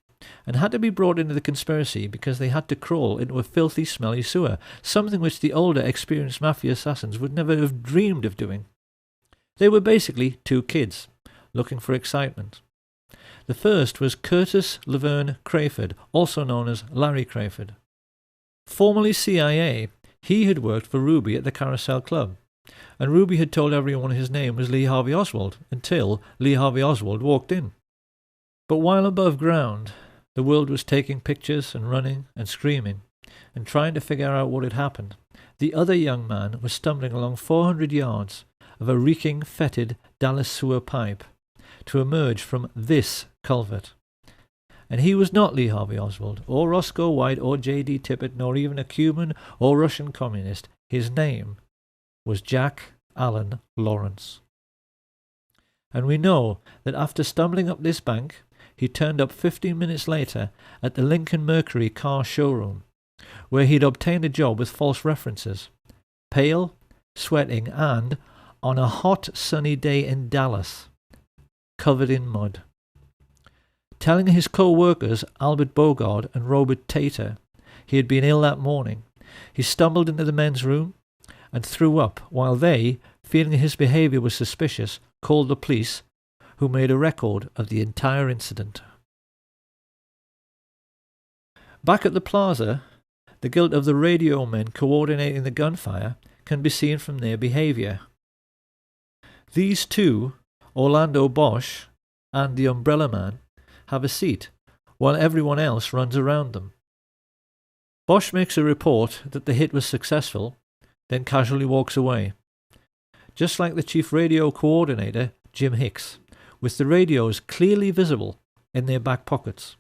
and had to be brought into the conspiracy because they had to crawl into a filthy, smelly sewer, something which the older, experienced mafia assassins would never have dreamed of doing. They were basically two kids looking for excitement. The first was Curtis Laverne Crayford, also known as Larry Crayford. Formerly CIA, he had worked for Ruby at the Carousel Club, and Ruby had told everyone his name was Lee Harvey Oswald until Lee Harvey Oswald walked in. But while above ground, the world was taking pictures and running and screaming and trying to figure out what had happened, the other young man was stumbling along 400 yards of a reeking, fetid Dallas sewer pipe to emerge from this culvert. And he was not Lee Harvey Oswald, or Roscoe White, or J.D. Tippit, nor even a Cuban or Russian communist. His name was Jack Allen Lawrence. And we know that after stumbling up this bank, he turned up 15 minutes later at the Lincoln Mercury car showroom, where he'd obtained a job with false references, pale, sweating, and, on a hot sunny day in Dallas, covered in mud. Telling his co-workers Albert Bogard and Robert Tater he had been ill that morning, he stumbled into the men's room and threw up while they, feeling his behaviour was suspicious, called the police, who made a record of the entire incident. Back at the plaza, the guilt of the radio men coordinating the gunfire can be seen from their behaviour. These two, Orlando Bosch and the Umbrella Man, have a seat, while everyone else runs around them. Bosch makes a report that the hit was successful, then casually walks away, just like the chief radio coordinator, Jim Hicks, with the radios clearly visible in their back pockets.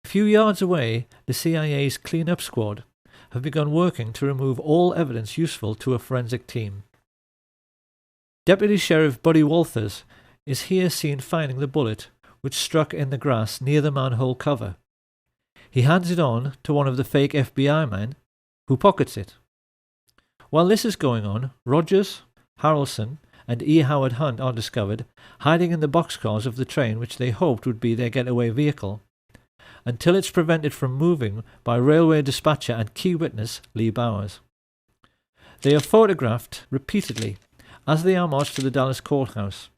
A few yards away, the CIA's clean-up squad have begun working to remove all evidence useful to a forensic team. Deputy Sheriff Buddy Walters is here seen finding the bullet which struck in the grass near the manhole cover. He hands it on to one of the fake FBI men, who pockets it. While this is going on, Rogers, Harrelson, and E. Howard Hunt are discovered hiding in the boxcars of the train which they hoped would be their getaway vehicle, until it's prevented from moving by railway dispatcher and key witness Lee Bowers. They are photographed repeatedly as they are marched to the Dallas courthouse,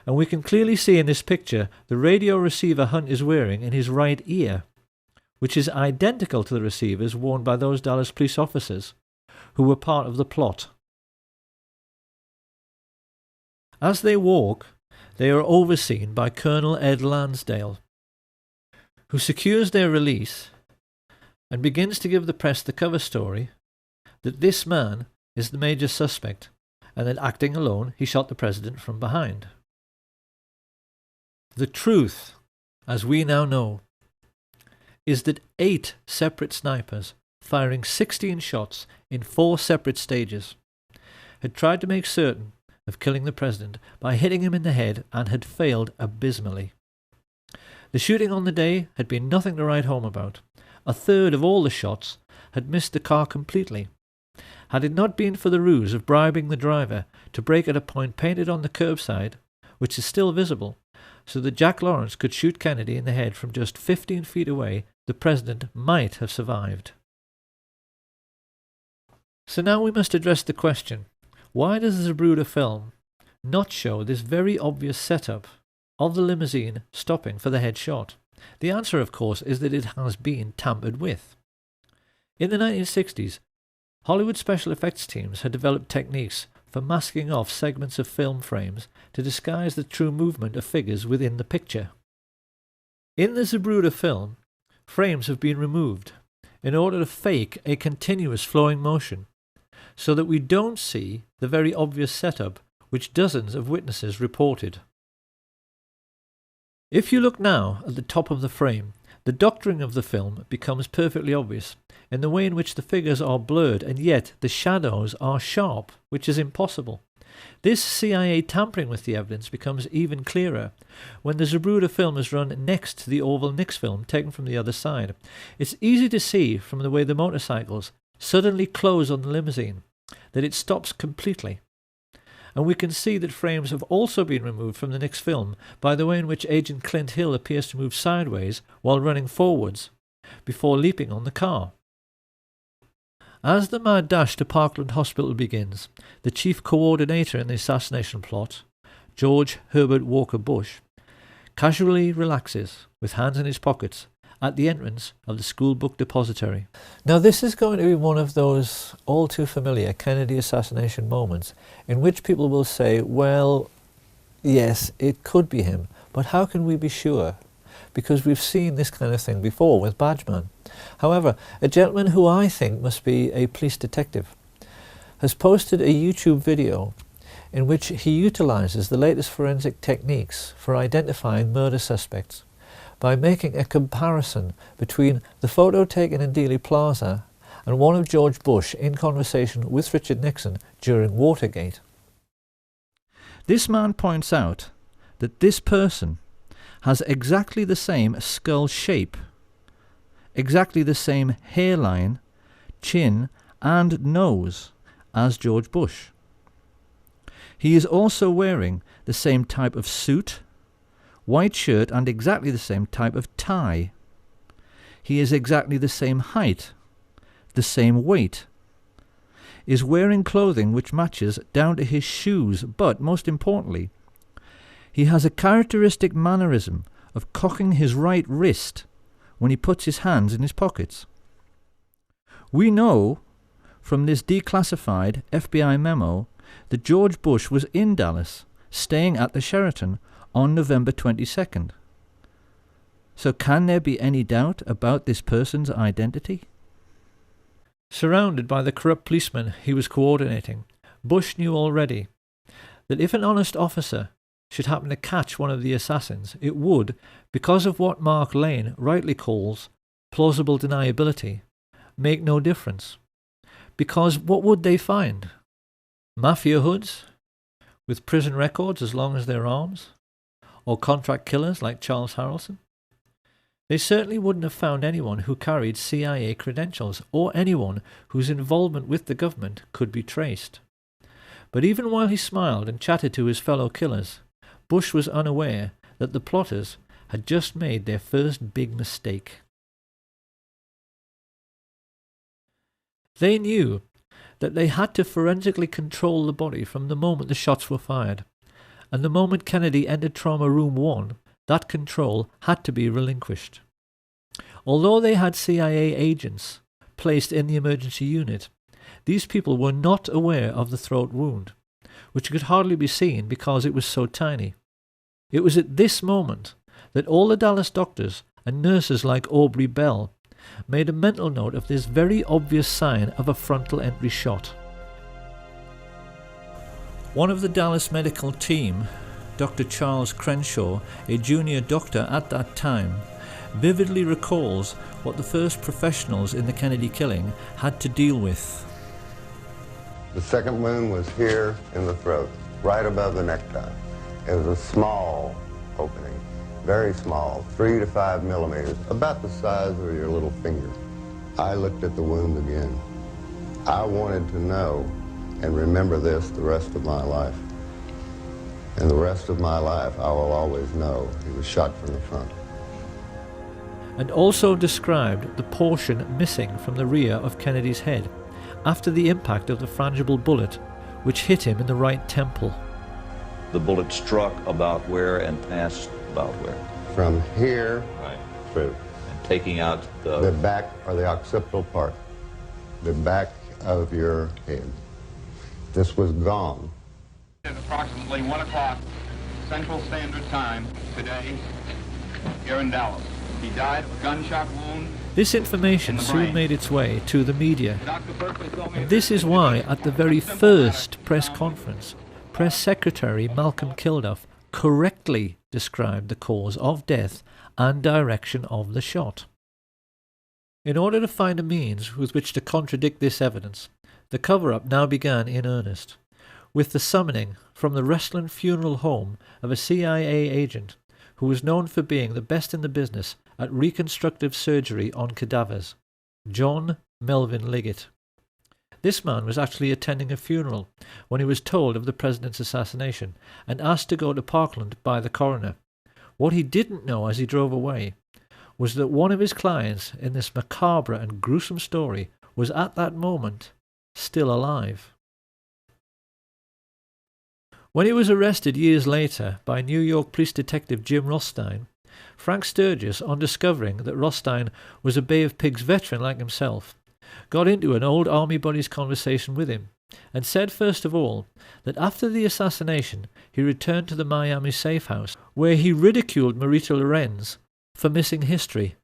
and we can clearly see in this picture the radio receiver Hunt is wearing in his right ear, which is identical to the receivers worn by those Dallas police officers who were part of the plot. As they walk, they are overseen by Colonel Ed Lansdale, who secures their release and begins to give the press the cover story that this man is the major suspect and then acting alone, he shot the president from behind. The truth, as we now know, is that 8 separate snipers, firing 16 shots in 4 separate stages, had tried to make certain of killing the president by hitting him in the head and had failed abysmally. The shooting on the day had been nothing to write home about. A third of all the shots had missed the car completely. Had it not been for the ruse of bribing the driver to brake at a point painted on the curbside, which is still visible, so that Jack Lawrence could shoot Kennedy in the head from just 15 feet away, the president might have survived. So now we must address the question, why does the Zapruder film not show this very obvious setup of the limousine stopping for the headshot? The answer, of course, is that it has been tampered with. In the 1960s, Hollywood special effects teams had developed techniques for masking off segments of film frames to disguise the true movement of figures within the picture. In the Zapruder film, frames have been removed in order to fake a continuous flowing motion, so that we don't see the very obvious setup which dozens of witnesses reported. If you look now at the top of the frame, the doctoring of the film becomes perfectly obvious in the way in which the figures are blurred and yet the shadows are sharp, which is impossible. This CIA tampering with the evidence becomes even clearer when the Zapruder film is run next to the Orville Nix film taken from the other side. It's easy to see from the way the motorcycles suddenly close on the limousine that it stops completely. And we can see that frames have also been removed from the Nix film by the way in which Agent Clint Hill appears to move sideways while running forwards before leaping on the car. As the mad dash to Parkland Hospital begins, the chief coordinator in the assassination plot, George Herbert Walker Bush, casually relaxes with hands in his pockets at the entrance of the school book depository. Now this is going to be one of those all too familiar Kennedy assassination moments in which people will say, well, yes, it could be him, but how can we be sure? Because we've seen this kind of thing before with Badgeman. However, a gentleman who I think must be a police detective has posted a YouTube video in which he utilizes the latest forensic techniques for identifying murder suspects by making a comparison between the photo taken in Dealey Plaza and one of George Bush in conversation with Richard Nixon during Watergate. This man points out that this person has exactly the same skull shape, exactly the same hairline, chin and nose as George Bush. He is also wearing the same type of suit, white shirt and exactly the same type of tie. He is exactly the same height, the same weight, is wearing clothing which matches down to his shoes, but most importantly, he has a characteristic mannerism of cocking his right wrist when he puts his hands in his pockets. We know from this declassified FBI memo that George Bush was in Dallas, staying at the Sheraton on November 22nd. So can there be any doubt about this person's identity? Surrounded by the corrupt policemen he was coordinating, Bush knew already that if an honest officer should happen to catch one of the assassins, it would, because of what Mark Lane rightly calls plausible deniability, make no difference. Because what would they find? Mafia hoods with prison records as long as their arms? Or contract killers like Charles Harrelson? They certainly wouldn't have found anyone who carried CIA credentials or anyone whose involvement with the government could be traced. But even while he smiled and chatted to his fellow killers, Bush was unaware that the plotters had just made their first big mistake. They knew that they had to forensically control the body from the moment the shots were fired, and the moment Kennedy entered Trauma Room 1, that control had to be relinquished. Although they had CIA agents placed in the emergency unit, these people were not aware of the throat wound, which could hardly be seen because it was so tiny. It was at this moment that all the Dallas doctors and nurses like Aubrey Bell made a mental note of this very obvious sign of a frontal entry shot. One of the Dallas medical team, Dr. Charles Crenshaw, a junior doctor at that time, vividly recalls what the first professionals in the Kennedy killing had to deal with. The second wound was here in the throat, right above the necktie. It was a small opening, very small, 3 to 5 millimeters, about the size of your little finger. I looked at the wound again. I wanted to know and remember this the rest of my life. And the rest of my life, I will always know he was shot from the front. And also described the portion missing from the rear of Kennedy's head after the impact of the frangible bullet, which hit him in the right temple. The bullet struck about where and passed about where? From here through. And taking out the back or the occipital part, the back of your head. This was gone. At approximately 1 o'clock Central Standard Time today here in Dallas. He died of a gunshot wound. This information soon made its way to the media. And this is why, at the very first press conference, Press Secretary Malcolm Kilduff correctly described the cause of death and direction of the shot. In order to find a means with which to contradict this evidence, the cover-up now began in earnest, with the summoning from the Restland Funeral Home of a CIA agent who was known for being the best in the business at reconstructive surgery on cadavers, John Melvin Liggett. This man was actually attending a funeral when he was told of the president's assassination and asked to go to Parkland by the coroner. What he didn't know as he drove away was that one of his clients in this macabre and gruesome story was at that moment still alive. When he was arrested years later by New York police detective Jim Rothstein, Frank Sturgis, on discovering that Rothstein was a Bay of Pigs veteran like himself, got into an old army buddy's conversation with him and said first of all that after the assassination he returned to the Miami safe house where he ridiculed Marita Lorenz for missing history.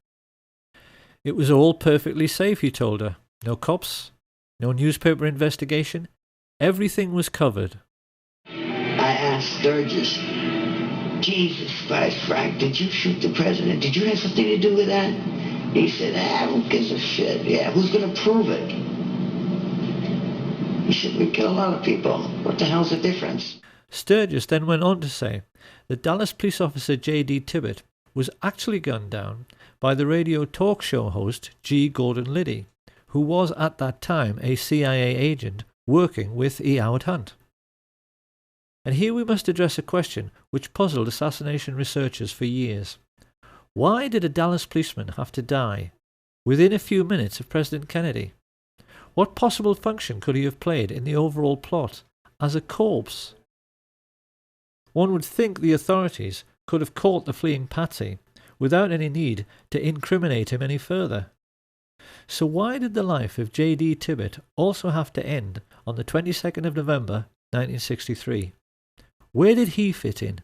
It was all perfectly safe, he told her. No cops, no newspaper investigation, everything was covered. I asked Sturgis, Jesus Christ, Frank, did you shoot the president? Did you have something to do with that? He said, who gives a shit? Yeah, who's going to prove it? He said, we kill a lot of people. What the hell's the difference? Sturgis then went on to say that Dallas police officer J.D. Tibbett was actually gunned down by the radio talk show host G. Gordon Liddy, who was at that time a CIA agent working with E. Howard Hunt. And here we must address a question which puzzled assassination researchers for years. Why did a Dallas policeman have to die within a few minutes of President Kennedy? What possible function could he have played in the overall plot as a corpse? One would think the authorities could have caught the fleeing patsy without any need to incriminate him any further. So why did the life of J.D. Tibbett also have to end on the 22nd of November 1963? Where did he fit in?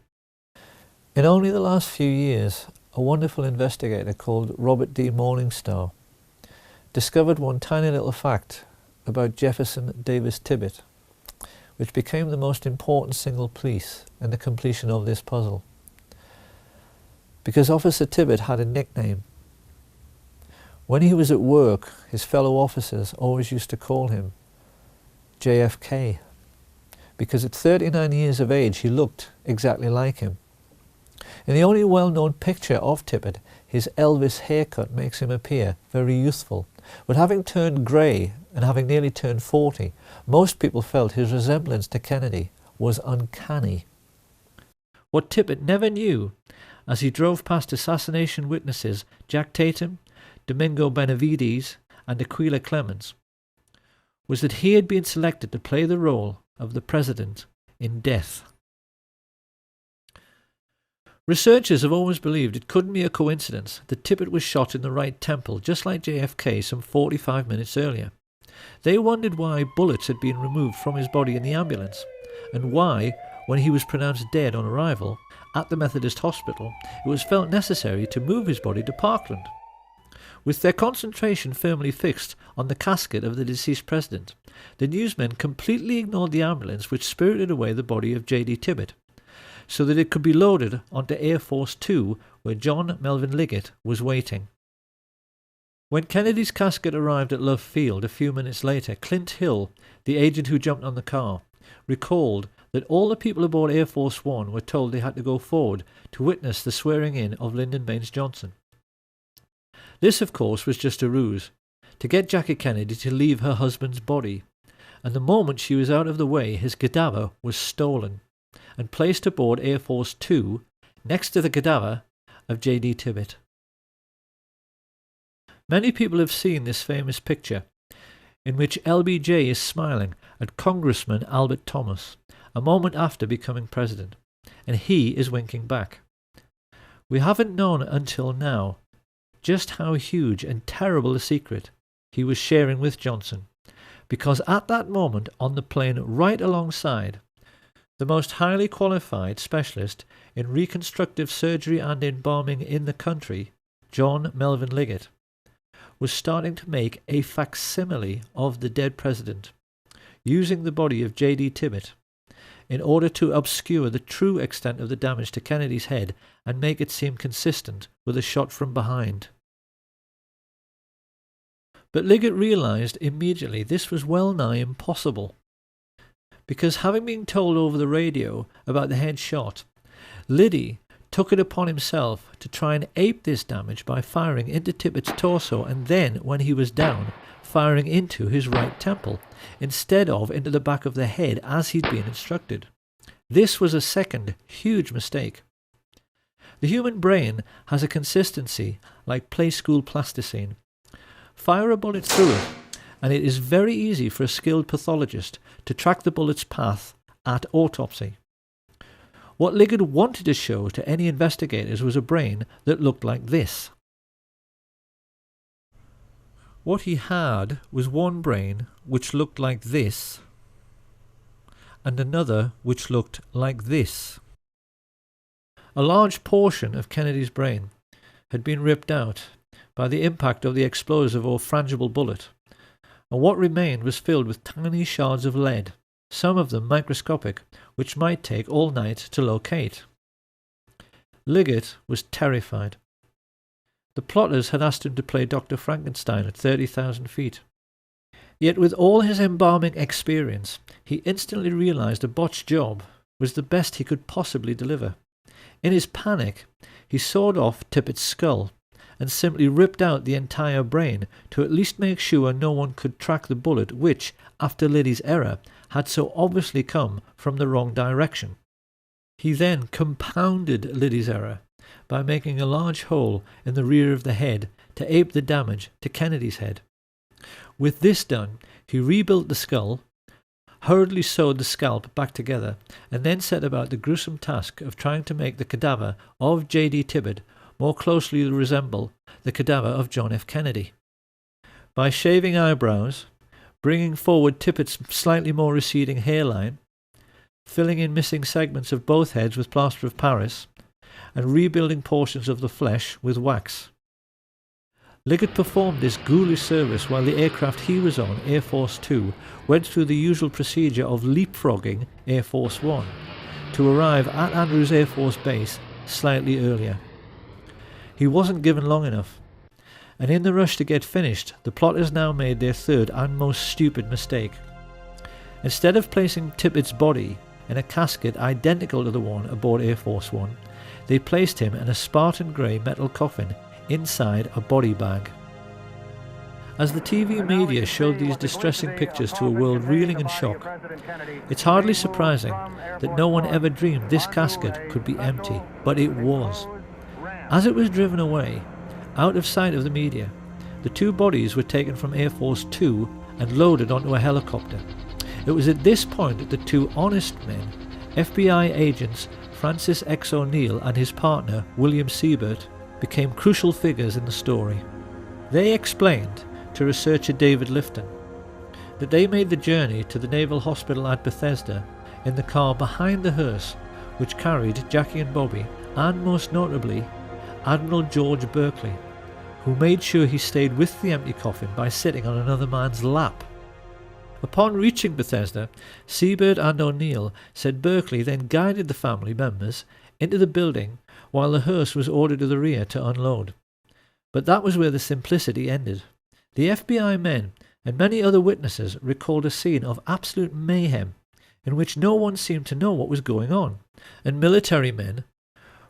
In only the last few years, a wonderful investigator called Robert D. Morningstar discovered one tiny little fact about Jefferson Davis Tibbett, which became the most important single piece in the completion of this puzzle. Because Officer Tibbett had a nickname. When he was at work, his fellow officers always used to call him JFK, because at 39 years of age he looked exactly like him. In the only well-known picture of Tibbett, his Elvis haircut makes him appear very youthful, but having turned grey and having nearly turned 40, most people felt his resemblance to Kennedy was uncanny. What Tibbett never knew, as he drove past assassination witnesses Jack Tatum, Domingo Benavides and Aquila Clemens, was that he had been selected to play the role of the president in death. Researchers have always believed it couldn't be a coincidence that Tibbett was shot in the right temple just like JFK some 45 minutes earlier. They wondered why bullets had been removed from his body in the ambulance, and why, when he was pronounced dead on arrival at the Methodist Hospital, it was felt necessary to move his body to Parkland. With their concentration firmly fixed on the casket of the deceased president, the newsmen completely ignored the ambulance which spirited away the body of J.D. Tibbet, so that it could be loaded onto Air Force 2 where John Melvin Liggett was waiting. When Kennedy's casket arrived at Love Field a few minutes later, Clint Hill, the agent who jumped on the car, recalled that all the people aboard Air Force One were told they had to go forward to witness the swearing-in of Lyndon Baines Johnson. This, of course, was just a ruse, to get Jackie Kennedy to leave her husband's body, and the moment she was out of the way, his cadaver was stolen and placed aboard Air Force 2 next to the cadaver of J.D. Tibbet. Many people have seen this famous picture, in which LBJ is smiling at Congressman Albert Thomas, a moment after becoming president, and he is winking back. We haven't known until now just how huge and terrible a secret he was sharing with Johnson, because at that moment on the plane right alongside, the most highly qualified specialist in reconstructive surgery and embalming in the country, John Melvin Liggett, was starting to make a facsimile of the dead president, using the body of J.D. Tibbet in order to obscure the true extent of the damage to Kennedy's head and make it seem consistent with a shot from behind. But Liggett realized immediately this was well nigh impossible, because having been told over the radio about the head shot, Liddy took it upon himself to try and ape this damage by firing into Tibbet's torso and then, when he was down, firing into his right temple, instead of into the back of the head as he'd been instructed. This was a second huge mistake. The human brain has a consistency like play school plasticine. Fire a bullet through it, and it is very easy for a skilled pathologist to track the bullet's path at autopsy. What Liggett wanted to show to any investigators was a brain that looked like this. What he had was one brain which looked like this, and another which looked like this. A large portion of Kennedy's brain had been ripped out by the impact of the explosive or frangible bullet, and what remained was filled with tiny shards of lead, some of them microscopic, which might take all night to locate. Liggett was terrified. The plotters had asked him to play Dr. Frankenstein at 30,000 feet. Yet with all his embalming experience, he instantly realized a botched job was the best he could possibly deliver. In his panic, he sawed off Tippet's skull and simply ripped out the entire brain to at least make sure no one could track the bullet which, after Liddy's error, had so obviously come from the wrong direction. He then compounded Liddy's error by making a large hole in the rear of the head to ape the damage to Kennedy's head. With this done, he rebuilt the skull, hurriedly sewed the scalp back together, and then set about the gruesome task of trying to make the cadaver of J.D. Tibbet more closely resemble the cadaver of John F. Kennedy. By shaving eyebrows, bringing forward Tippet's slightly more receding hairline, filling in missing segments of both heads with plaster of Paris, and rebuilding portions of the flesh with wax. Liggett performed this ghoulish service while the aircraft he was on, Air Force 2, went through the usual procedure of leapfrogging Air Force 1 to arrive at Andrews Air Force Base slightly earlier. He wasn't given long enough, and in the rush to get finished, the plotters now made their third and most stupid mistake. Instead of placing Tippet's body in a casket identical to the one aboard Air Force 1, they placed him in a Spartan grey metal coffin inside a body bag. As the TV media showed these distressing pictures to a world reeling in shock, it's hardly surprising that no one ever dreamed this casket could be empty, but it was. As it was driven away, out of sight of the media, the two bodies were taken from Air Force 2 and loaded onto a helicopter. It was at this point that the two honest men, FBI agents Francis X. O'Neill and his partner William Siebert, became crucial figures in the story. They explained to researcher David Lifton that they made the journey to the Naval Hospital at Bethesda in the car behind the hearse which carried Jackie and Bobby, and most notably Admiral George Berkeley, who made sure he stayed with the empty coffin by sitting on another man's lap. Upon reaching Bethesda, Seabird and O'Neill said Berkeley then guided the family members into the building while the hearse was ordered to the rear to unload. But that was where the simplicity ended. The FBI men and many other witnesses recalled a scene of absolute mayhem in which no one seemed to know what was going on, and military men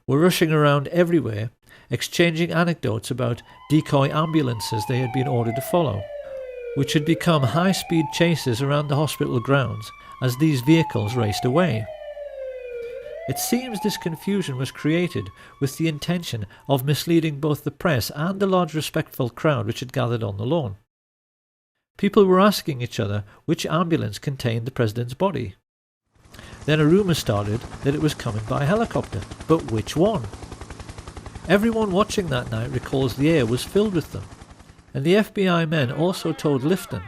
were rushing around everywhere, exchanging anecdotes about decoy ambulances they had been ordered to follow, which had become high-speed chases around the hospital grounds as these vehicles raced away. It seems this confusion was created with the intention of misleading both the press and the large respectful crowd which had gathered on the lawn. People were asking each other which ambulance contained the president's body. Then a rumour started that it was coming by helicopter, but which one? Everyone watching that night recalls the air was filled with them, and the FBI men also told Lifton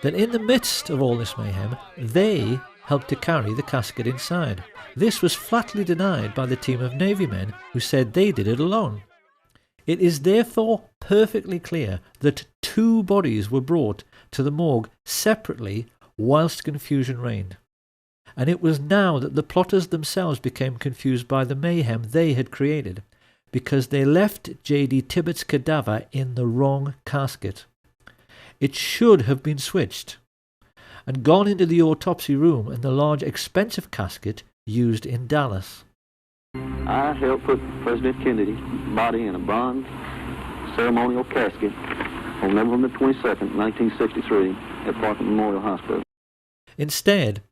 that in the midst of all this mayhem, they helped to carry the casket inside. This was flatly denied by the team of Navy men who said they did it alone. It is therefore perfectly clear that 2 bodies were brought to the morgue separately whilst confusion reigned. And it was now that the plotters themselves became confused by the mayhem they had created, because they left J.D. Tibbetts' cadaver in the wrong casket. It should have been switched and gone into the autopsy room in the large expensive casket used in Dallas. I helped put President Kennedy's body in a bronze ceremonial casket on November 22nd, 1963 at Parker Memorial Hospital. Instead,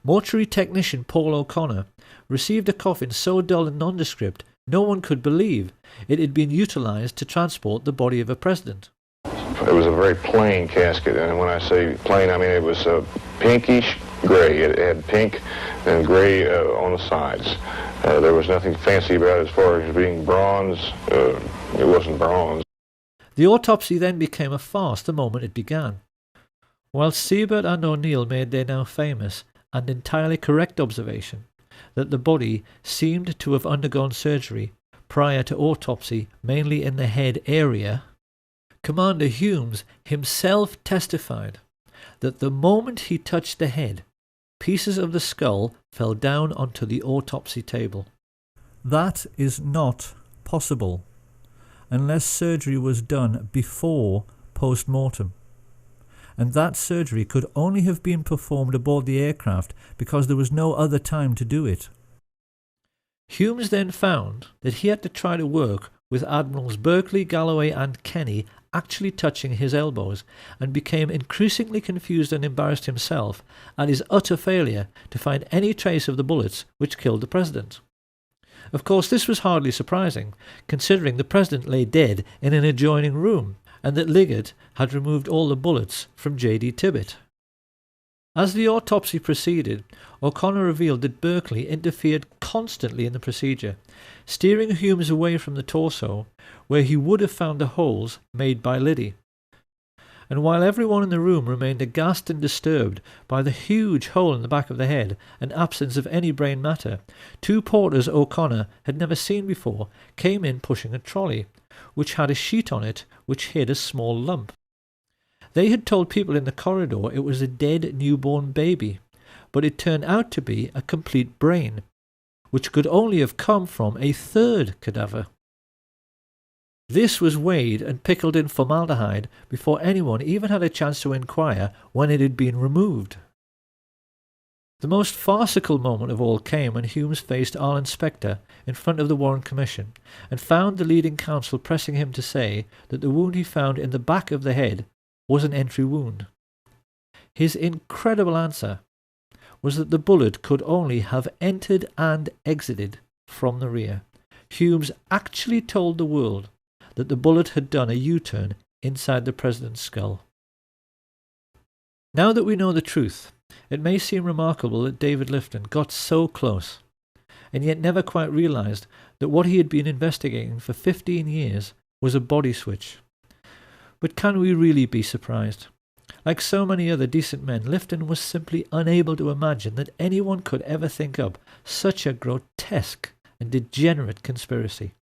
mortuary technician Paul O'Connor received a coffin so dull and nondescript no one could believe it had been utilized to transport the body of a president. It was a very plain casket, and when I say plain, I mean it was pinkish gray. It had pink and gray on the sides. There was nothing fancy about it as far as being bronze. It wasn't bronze. The autopsy then became a farce the moment it began. While Seabird and O'Neill made their now famous and entirely correct observation that the body seemed to have undergone surgery prior to autopsy, mainly in the head area, Commander Humes himself testified that the moment he touched the head, pieces of the skull fell down onto the autopsy table. That is not possible unless surgery was done before post-mortem. And that surgery could only have been performed aboard the aircraft because there was no other time to do it. Humes then found that he had to try to work with Admirals Berkeley, Galloway and Kenny actually touching his elbows, and became increasingly confused and embarrassed himself at his utter failure to find any trace of the bullets which killed the president. Of course, this was hardly surprising, considering the president lay dead in an adjoining room, and that Liggett had removed all the bullets from J.D. Tibbett. As the autopsy proceeded, O'Connor revealed that Berkeley interfered constantly in the procedure, steering Humes away from the torso, where he would have found the holes made by Liddy. And while everyone in the room remained aghast and disturbed by the huge hole in the back of the head and absence of any brain matter, 2 porters O'Connor had never seen before came in pushing a trolley, which had a sheet on it which hid a small lump. They had told people in the corridor it was a dead newborn baby, but it turned out to be a complete brain, which could only have come from a 3rd cadaver. This was weighed and pickled in formaldehyde before anyone even had a chance to inquire when it had been removed. The most farcical moment of all came when Humes faced Arlen Specter in front of the Warren Commission and found the leading counsel pressing him to say that the wound he found in the back of the head was an entry wound. His incredible answer was that the bullet could only have entered and exited from the rear. Humes actually told the world that the bullet had done a U-turn inside the president's skull. Now that we know the truth, it may seem remarkable that David Lifton got so close, and yet never quite realized that what he had been investigating for 15 years was a body switch. But can we really be surprised? Like so many other decent men, Lifton was simply unable to imagine that anyone could ever think up such a grotesque and degenerate conspiracy.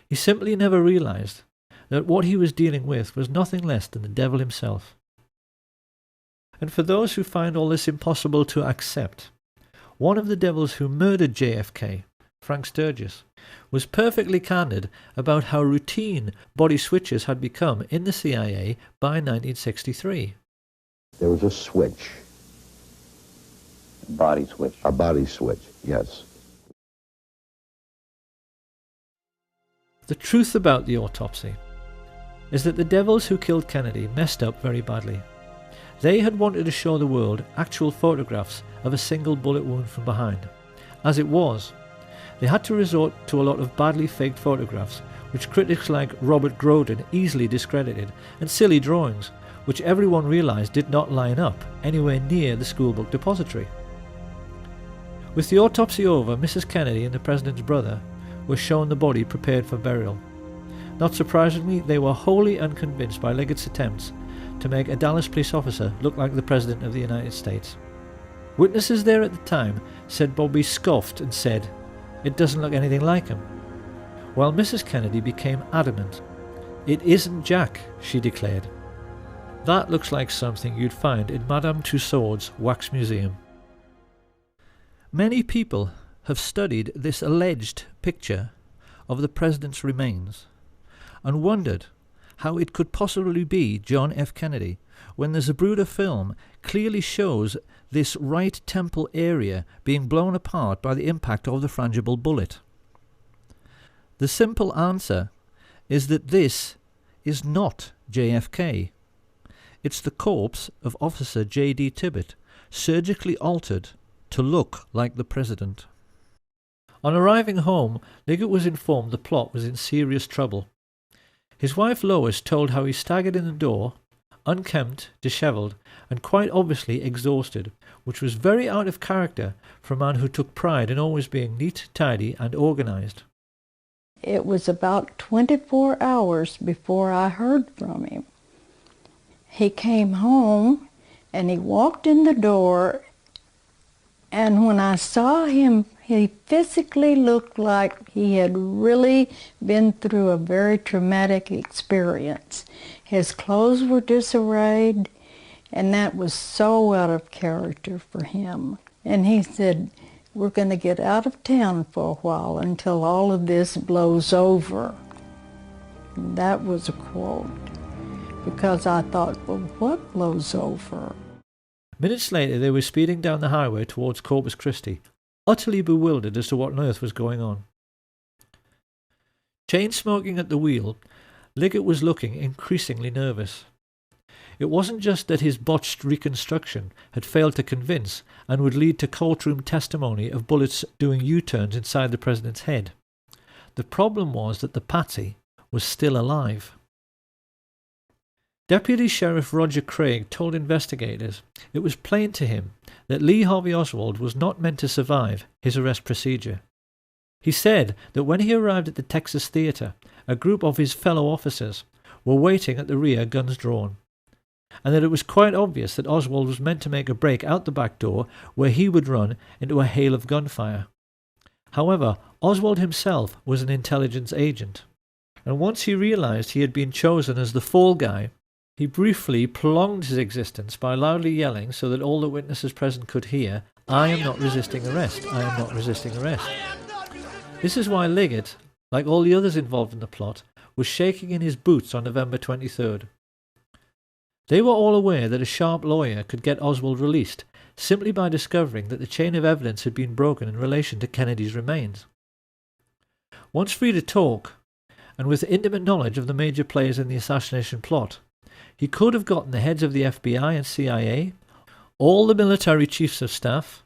He simply never realized that what he was dealing with was nothing less than the devil himself. And for those who find all this impossible to accept, one of the devils who murdered JFK, Frank Sturgis, was perfectly candid about how routine body switches had become in the CIA by 1963. There was a switch. A body switch. A body switch, yes. The truth about the autopsy is that the devils who killed Kennedy messed up very badly. They had wanted to show the world actual photographs of a single bullet wound from behind. As it was, they had to resort to a lot of badly faked photographs, which critics like Robert Groden easily discredited, and silly drawings, which everyone realised did not line up anywhere near the schoolbook depository. With the autopsy over, Mrs. Kennedy and the President's brother were shown the body prepared for burial. Not surprisingly, they were wholly unconvinced by Liggett's attempts to make a Dallas police officer look like the President of the United States. Witnesses there at the time said Bobby scoffed and said, "It doesn't look anything like him," while Mrs. Kennedy became adamant. "It isn't Jack," she declared. That looks like something you'd find in Madame Tussauds wax museum. Many people have studied this alleged picture of the President's remains and wondered how it could possibly be John F. Kennedy when the Zapruder film clearly shows this right temple area being blown apart by the impact of the frangible bullet. The simple answer is that this is not JFK. It's the corpse of Officer J.D. Tibbet, surgically altered to look like the President. On arriving home, Liggett was informed the plot was in serious trouble. His wife Lois told how he staggered in the door, unkempt, dishevelled, and quite obviously exhausted, which was very out of character for a man who took pride in always being neat, tidy, and organised. It was about 24 hours before I heard from him. He came home and he walked in the door, and when I saw him, he physically looked like he had really been through a very traumatic experience. His clothes were disarrayed, and that was so out of character for him. And he said, "We're going to get out of town for a while until all of this blows over." And that was a quote, because I thought, well, what blows over? Minutes later, they were speeding down the highway towards Corpus Christi, utterly bewildered as to what on earth was going on. Chain-smoking at the wheel, Liggett was looking increasingly nervous. It wasn't just that his botched reconstruction had failed to convince and would lead to courtroom testimony of bullets doing U-turns inside the President's head. The problem was that the patsy was still alive. Deputy Sheriff Roger Craig told investigators it was plain to him that Lee Harvey Oswald was not meant to survive his arrest procedure. He said that when he arrived at the Texas Theater, a group of his fellow officers were waiting at the rear, guns drawn, and that it was quite obvious that Oswald was meant to make a break out the back door where he would run into a hail of gunfire. However, Oswald himself was an intelligence agent, and once he realized he had been chosen as the fall guy, he briefly prolonged his existence by loudly yelling so that all the witnesses present could hear, "I am not resisting arrest, I am not resisting arrest." This is why Liggett, like all the others involved in the plot, was shaking in his boots on November 23rd. They were all aware that a sharp lawyer could get Oswald released simply by discovering that the chain of evidence had been broken in relation to Kennedy's remains. Once free to talk, and with intimate knowledge of the major players in the assassination plot, he could have gotten the heads of the FBI and CIA, all the military chiefs of staff,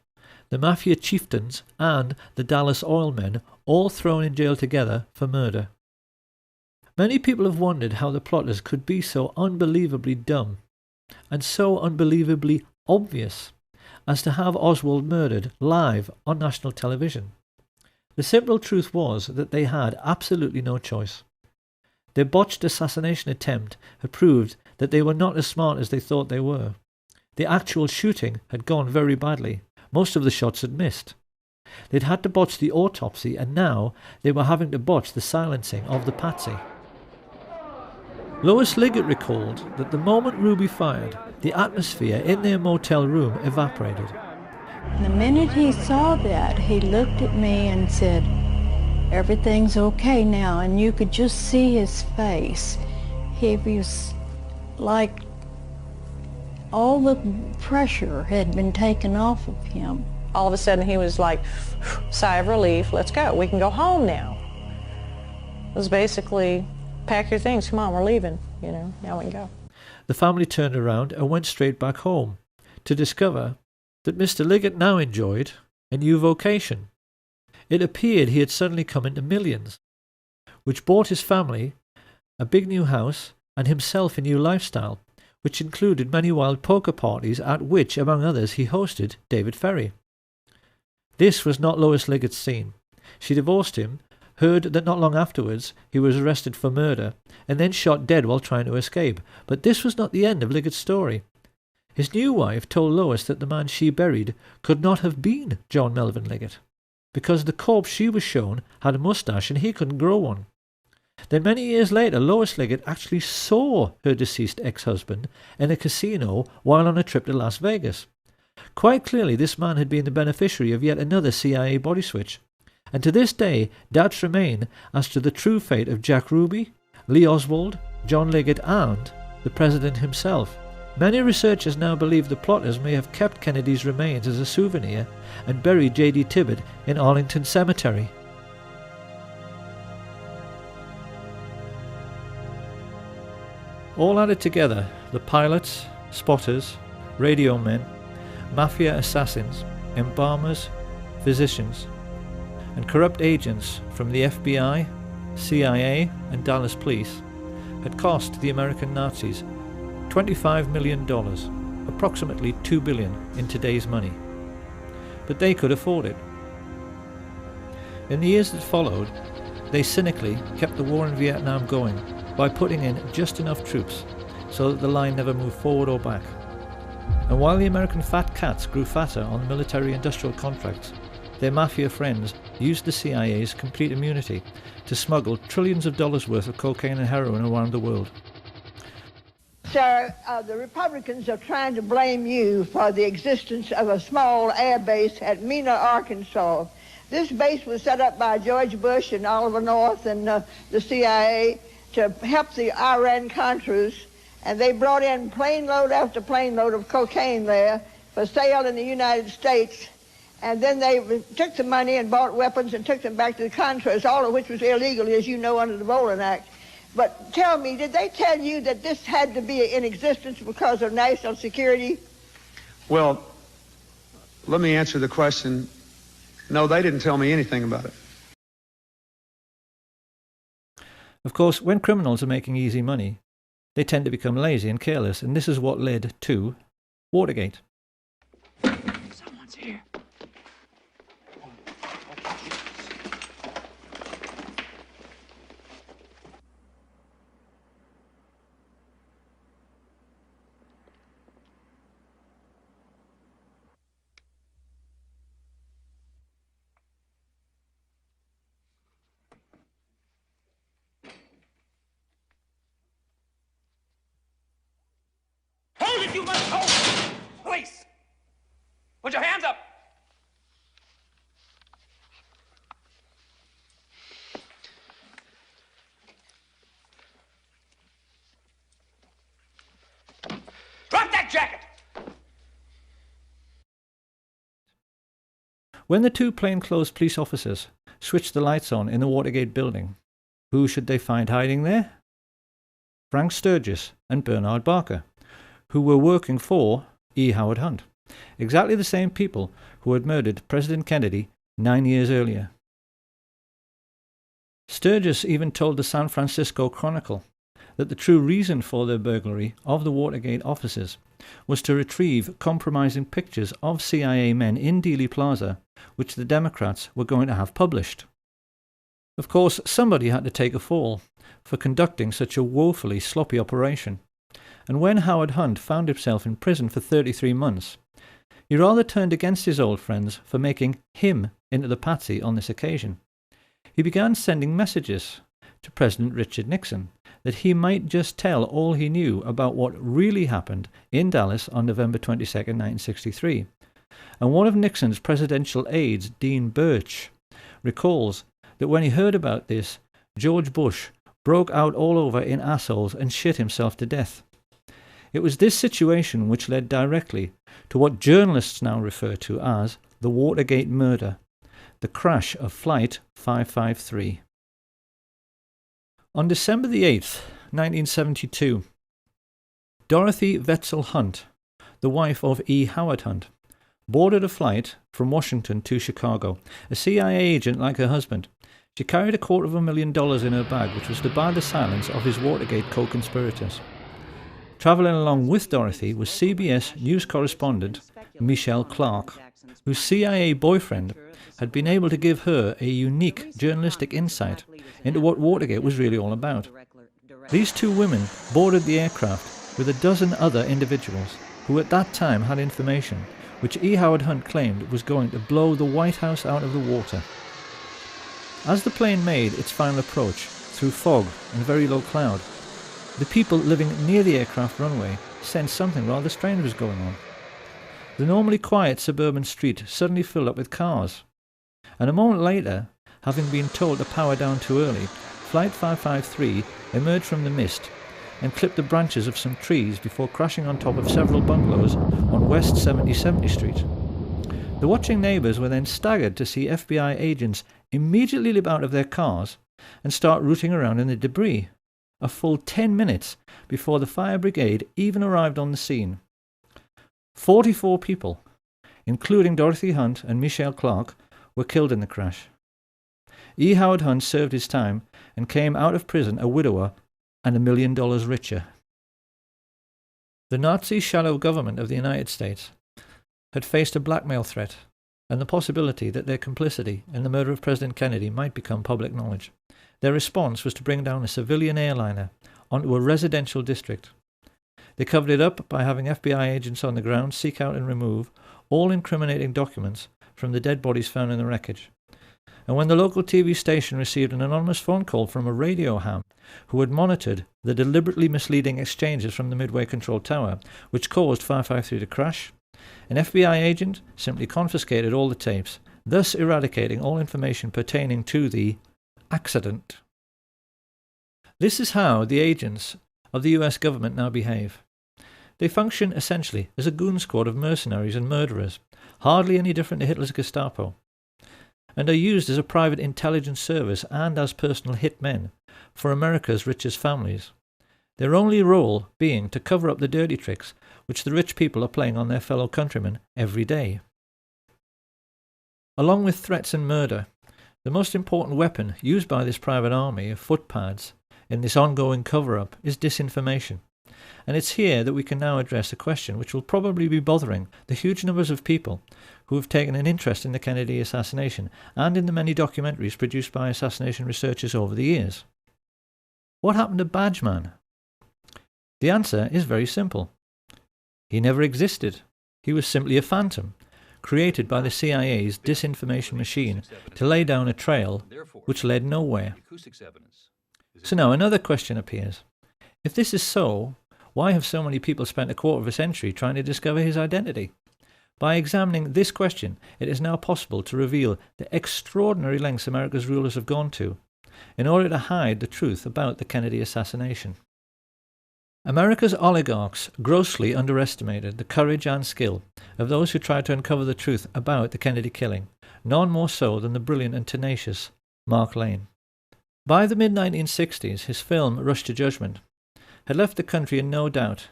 the mafia chieftains, and the Dallas oil men all thrown in jail together for murder. Many people have wondered how the plotters could be so unbelievably dumb and so unbelievably obvious as to have Oswald murdered live on national television. The simple truth was that they had absolutely no choice. Their botched assassination attempt had proved that they were not as smart as they thought they were. The actual shooting had gone very badly. Most of the shots had missed. They'd had to botch the autopsy, and now they were having to botch the silencing of the patsy. Lois Liggett recalled that the moment Ruby fired, the atmosphere in their motel room evaporated. The minute he saw that, he looked at me and said, "Everything's okay now," and you could just see his face. He was like all the pressure had been taken off of him. All of a sudden he was like, sigh of relief, let's go, we can go home now. It was basically, pack your things, come on, we're leaving, you know, now we can go. The family turned around and went straight back home to discover that Mr. Liggett now enjoyed a new vocation. It appeared he had suddenly come into millions, which bought his family a big new house and himself a new lifestyle, which included many wild poker parties at which, among others, he hosted David Ferry. This was not Lois Liggett's scene. She divorced him, heard that not long afterwards he was arrested for murder, and then shot dead while trying to escape. But this was not the end of Liggett's story. His new wife told Lois that the man she buried could not have been John Melvin Liggett, because the corpse she was shown had a moustache and he couldn't grow one. Then many years later, Lois Liggett actually saw her deceased ex-husband in a casino while on a trip to Las Vegas. Quite clearly, this man had been the beneficiary of yet another CIA body switch. And to this day, doubts remain as to the true fate of Jack Ruby, Lee Oswald, John Liggett, and the president himself. Many researchers now believe the plotters may have kept Kennedy's remains as a souvenir and buried J.D. Tibbett in Arlington Cemetery. All added together, the pilots, spotters, radio men, mafia assassins, embalmers, physicians, and corrupt agents from the FBI, CIA, and Dallas Police had cost the American Nazis $25 million, approximately $2 billion in today's money. But they could afford it. In the years that followed, they cynically kept the war in Vietnam going by putting in just enough troops so that the line never moved forward or back. And while the American fat cats grew fatter on military-industrial contracts, their mafia friends used the CIA's complete immunity to smuggle trillions of dollars worth of cocaine and heroin around the world. Sir, the Republicans are trying to blame you for the existence of a small air base at Mena, Arkansas. This base was set up by George Bush and Oliver North and the CIA to help the Iran-Contras, and they brought in plane load after plane load of cocaine there for sale in the United States, and then they took the money and bought weapons and took them back to the Contras, all of which was illegal, as you know, under the Bolin Act. But tell me, did they tell you that this had to be in existence because of national security? Well, let me answer the question. No, they didn't tell me anything about it. Of course, when criminals are making easy money, they tend to become lazy and careless, and this is what led to Watergate. Someone's here. Hold it, you must hold! Police! Put your hands up! Drop that jacket! When the two plainclothes police officers switched the lights on in the Watergate building, who should they find hiding there? Frank Sturgis and Bernard Barker, who were working for E. Howard Hunt, exactly the same people who had murdered President Kennedy 9 years earlier. Sturgis even told the San Francisco Chronicle that the true reason for their burglary of the Watergate offices was to retrieve compromising pictures of CIA men in Dealey Plaza, which the Democrats were going to have published. Of course, somebody had to take a fall for conducting such a woefully sloppy operation, and when Howard Hunt found himself in prison for 33 months, he rather turned against his old friends for making him into the patsy on this occasion. He began sending messages to President Richard Nixon, that he might just tell all he knew about what really happened in Dallas on November 22nd, 1963. And one of Nixon's presidential aides, Dean Birch, recalls that when he heard about this, George Bush broke out all over in assholes and shit himself to death. It was this situation which led directly to what journalists now refer to as the Watergate murder, the crash of Flight 553. On December the 8th, 1972, Dorothy Wetzel Hunt, the wife of E. Howard Hunt, boarded a flight from Washington to Chicago. A CIA agent like her husband, she carried $250,000 in her bag, which was to buy the silence of his Watergate co-conspirators. Travelling along with Dorothy was CBS news correspondent Michelle Clark, whose CIA boyfriend had been able to give her a unique journalistic insight into what Watergate was really all about. These two women boarded the aircraft with a dozen other individuals who at that time had information which E. Howard Hunt claimed was going to blow the White House out of the water. As the plane made its final approach through fog and very low cloud, the people living near the aircraft runway sensed something rather strange was going on. The normally quiet suburban street suddenly filled up with cars, and a moment later, having been told to power down too early, Flight 553 emerged from the mist and clipped the branches of some trees before crashing on top of several bungalows on West 70th Street. The watching neighbours were then staggered to see FBI agents immediately leap out of their cars and start rooting around in the debris, a full 10 minutes before the fire brigade even arrived on the scene. 44 people, including Dorothy Hunt and Michelle Clark, were killed in the crash. E. Howard Hunt served his time and came out of prison a widower and $1 million richer. The Nazi shadow government of the United States had faced a blackmail threat and the possibility that their complicity in the murder of President Kennedy might become public knowledge. Their response was to bring down a civilian airliner onto a residential district. They covered it up by having FBI agents on the ground seek out and remove all incriminating documents from the dead bodies found in the wreckage. And when the local TV station received an anonymous phone call from a radio ham who had monitored the deliberately misleading exchanges from the Midway Control Tower, which caused 553 to crash, an FBI agent simply confiscated all the tapes, thus eradicating all information pertaining to the accident. This is how the agents of the US government now behave. They function essentially as a goon squad of mercenaries and murderers, hardly any different to Hitler's Gestapo, and are used as a private intelligence service and as personal hitmen for America's richest families, their only role being to cover up the dirty tricks which the rich people are playing on their fellow countrymen every day. Along with threats and murder, the most important weapon used by this private army of footpads in this ongoing cover-up is disinformation. And it's here that we can now address a question which will probably be bothering the huge numbers of people who have taken an interest in the Kennedy assassination and in the many documentaries produced by assassination researchers over the years. What happened to Badgeman? The answer is very simple. He never existed. He was simply a phantom, created by the CIA's disinformation machine to lay down a trail which led nowhere. So now another question appears. If this is so, why have so many people spent a quarter of a century trying to discover his identity? By examining this question, it is now possible to reveal the extraordinary lengths America's rulers have gone to in order to hide the truth about the Kennedy assassination. America's oligarchs grossly underestimated the courage and skill of those who tried to uncover the truth about the Kennedy killing, none more so than the brilliant and tenacious Mark Lane. By the mid-1960s, his film Rush to Judgment had left the country in no doubt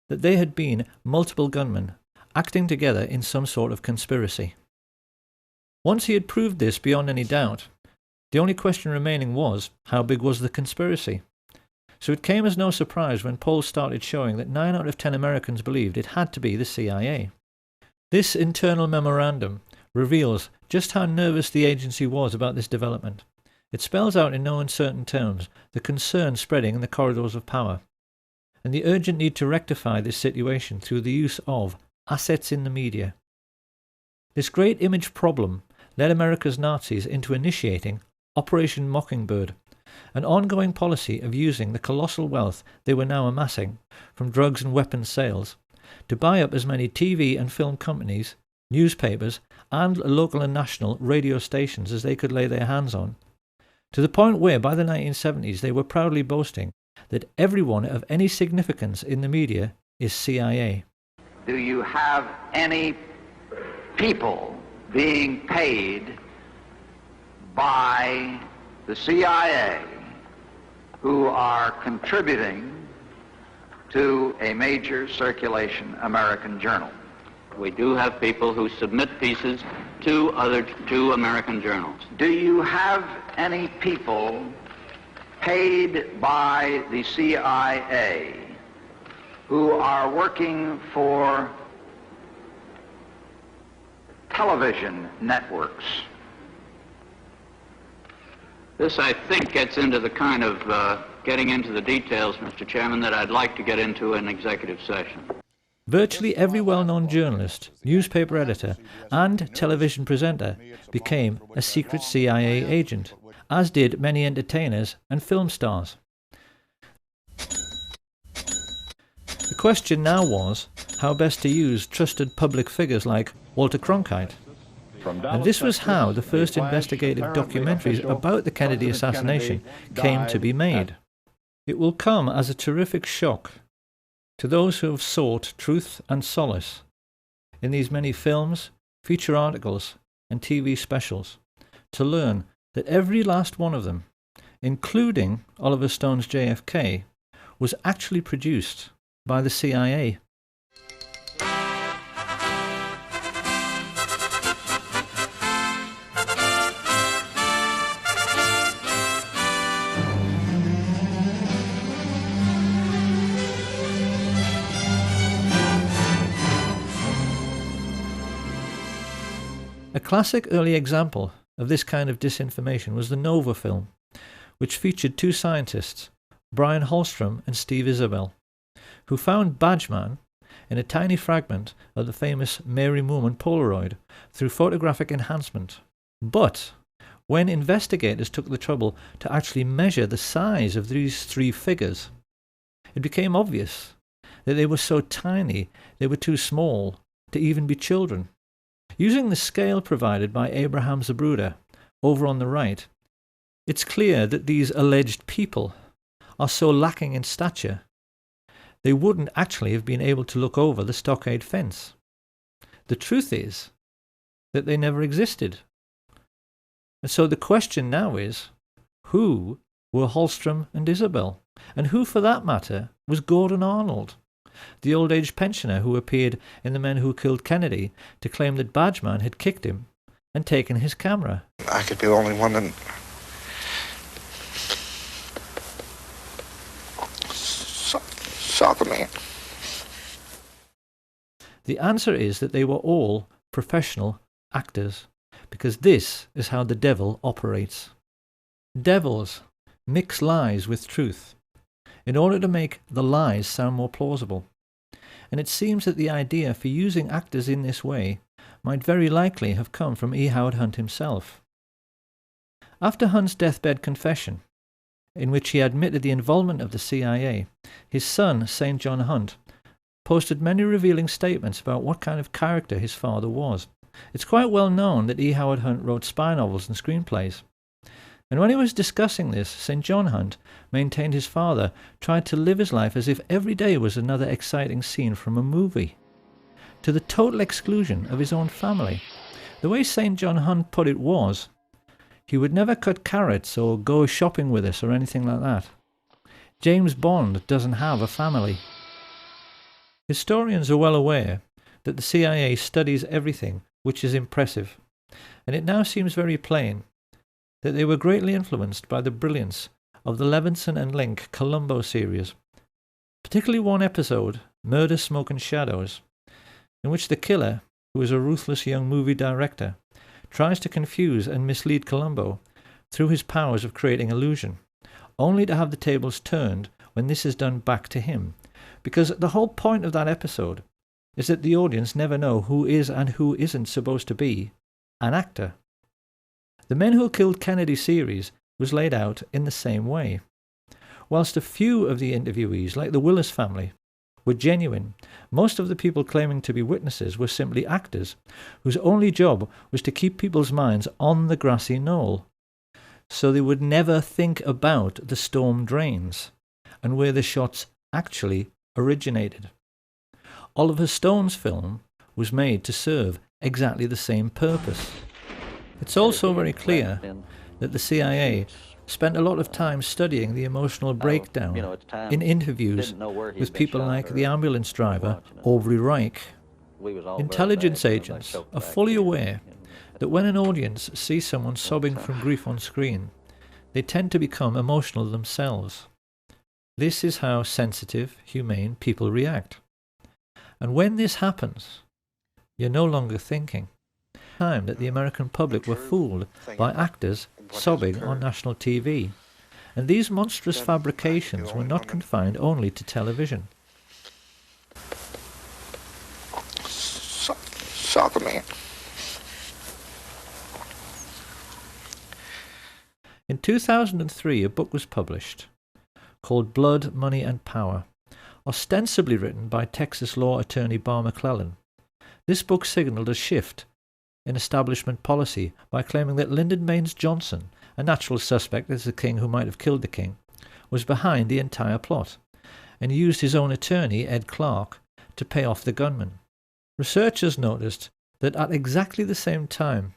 that they had been multiple gunmen acting together in some sort of conspiracy. Once he had proved this beyond any doubt, the only question remaining was, how big was the conspiracy? So it came as no surprise when polls started showing that 9 out of 10 Americans believed it had to be the CIA. This internal memorandum reveals just how nervous the agency was about this development. It spells out in no uncertain terms the concern spreading in the corridors of power, and the urgent need to rectify this situation through the use of assets in the media. This great image problem led America's Nazis into initiating Operation Mockingbird, an ongoing policy of using the colossal wealth they were now amassing from drugs and weapons sales to buy up as many TV and film companies, newspapers, and local and national radio stations as they could lay their hands on, to the point where by the 1970s they were proudly boasting that everyone of any significance in the media is CIA. Do you have any people being paid by the CIA who are contributing to a major circulation American journal? We do have people who submit pieces to American journals. Do you have any people paid by the CIA who are working for television networks? This, I think, gets into the kind of getting into the details, Mr. Chairman, that I'd like to get into in executive session. Virtually every well-known journalist, newspaper editor, and television presenter became a secret CIA agent, as did many entertainers and film stars. The question now was how best to use trusted public figures like Walter Cronkite. And this was how the first investigative documentaries about the Kennedy assassination came to be made. It will come as a terrific shock to those who have sought truth and solace in these many films, feature articles, and TV specials, to learn that every last one of them, including Oliver Stone's JFK, was actually produced by the CIA. A classic early example of this kind of disinformation was the Nova film, which featured two scientists, Brian Holstrom and Steve Isabel, who found Badgeman in a tiny fragment of the famous Mary Moorman Polaroid through photographic enhancement. But when investigators took the trouble to actually measure the size of these three figures, it became obvious that they were so tiny they were too small to even be children. Using the scale provided by Abraham Zapruder over on the right, it's clear that these alleged people are so lacking in stature they wouldn't actually have been able to look over the stockade fence. The truth is that they never existed. And so the question now is, who were Holstrom and Isabel? And who, for that matter, was Gordon Arnold, the old-age pensioner who appeared in The Men Who Killed Kennedy to claim that Badgeman had kicked him and taken his camera? I could be the only one that saw the man. The answer is that they were all professional actors, because this is how the devil operates. Devils mix lies with truth in order to make the lies sound more plausible. And it seems that the idea for using actors in this way might very likely have come from E. Howard Hunt himself. After Hunt's deathbed confession, in which he admitted the involvement of the CIA, his son, St. John Hunt, posted many revealing statements about what kind of character his father was. It's quite well known that E. Howard Hunt wrote spy novels and screenplays. And when he was discussing this, St. John Hunt maintained his father tried to live his life as if every day was another exciting scene from a movie, to the total exclusion of his own family. The way St. John Hunt put it was, he would never cut carrots or go shopping with us or anything like that. James Bond doesn't have a family. Historians are well aware that the CIA studies everything which is impressive, and it now seems very plain that they were greatly influenced by the brilliance of the Levinson and Link Columbo series, particularly one episode, Murder, Smoke and Shadows, in which the killer, who is a ruthless young movie director, tries to confuse and mislead Columbo through his powers of creating illusion, only to have the tables turned when this is done back to him, because the whole point of that episode is that the audience never know who is and who isn't supposed to be an actor. The Men Who Killed Kennedy series was laid out in the same way. Whilst a few of the interviewees, like the Willis family, were genuine, most of the people claiming to be witnesses were simply actors, whose only job was to keep people's minds on the grassy knoll, so they would never think about the storm drains and where the shots actually originated. Oliver Stone's film was made to serve exactly the same purpose. It's also very clear that the CIA spent a lot of time studying the emotional breakdown in interviews with people like the ambulance driver Aubrey Reich. Intelligence agents are fully aware that when an audience sees someone sobbing from grief on screen, they tend to become emotional themselves. This is how sensitive, humane people react. And when this happens, you're no longer thinking. Time that the American public were fooled by actors sobbing on national TV. And these monstrous fabrications were not confined only to television. Soccer man. In 2003, a book was published called Blood, Money and Power, ostensibly written by Texas law attorney Bar McClellan. This book signaled a shift in establishment policy by claiming that Lyndon Baines Johnson, a natural suspect as the king who might have killed the king, was behind the entire plot, and used his own attorney, Ed Clark, to pay off the gunman. Researchers noticed that at exactly the same time,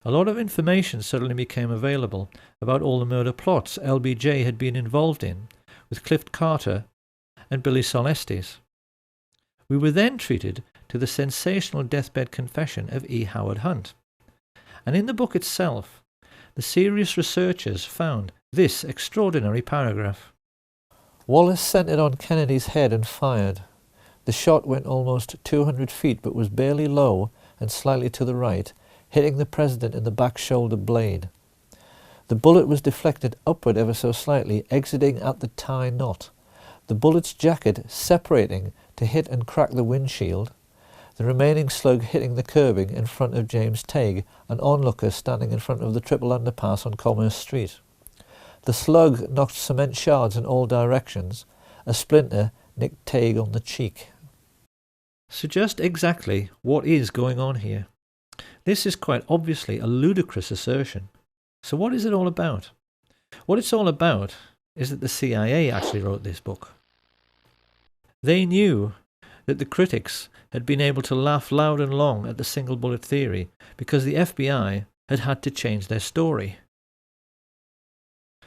a lot of information suddenly became available about all the murder plots LBJ had been involved in with Clift Carter and Billy Solestes. We were then treated to the sensational deathbed confession of E. Howard Hunt. And in the book itself, the serious researchers found this extraordinary paragraph. Wallace centered on Kennedy's head and fired. The shot went almost 200 feet but was barely low and slightly to the right, hitting the president in the back shoulder blade. The bullet was deflected upward ever so slightly, exiting at the tie knot, the bullet's jacket separating to hit and crack the windshield, the remaining slug hitting the curbing in front of James Tague, an onlooker standing in front of the triple underpass on Commerce Street. The slug knocked cement shards in all directions. A splinter nicked Tague on the cheek. So just exactly what is going on here? This is quite obviously a ludicrous assertion. So what is it all about? What it's all about is that the CIA actually wrote this book. They knew that the critics had been able to laugh loud and long at the single bullet theory because the FBI had had to change their story.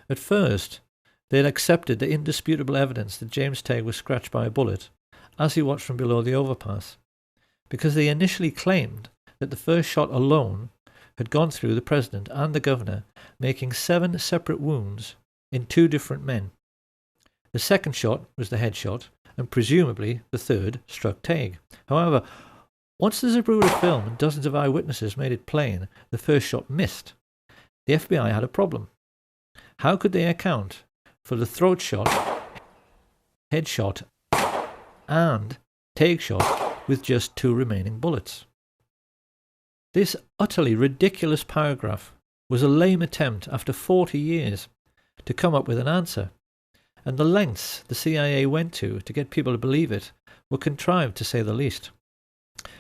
At first, they had accepted the indisputable evidence that James Tague was scratched by a bullet as he watched from below the overpass, because they initially claimed that the first shot alone had gone through the president and the governor, making 7 separate wounds in 2 different men. The second shot was the headshot, and presumably the third struck Tague. However, once the Zapruder film and dozens of eyewitnesses made it plain the first shot missed, the FBI had a problem. How could they account for the throat shot, headshot, and Tague shot with just 2 remaining bullets? This utterly ridiculous paragraph was a lame attempt after 40 years to come up with an answer, and the lengths the CIA went to get people to believe it were contrived, to say the least.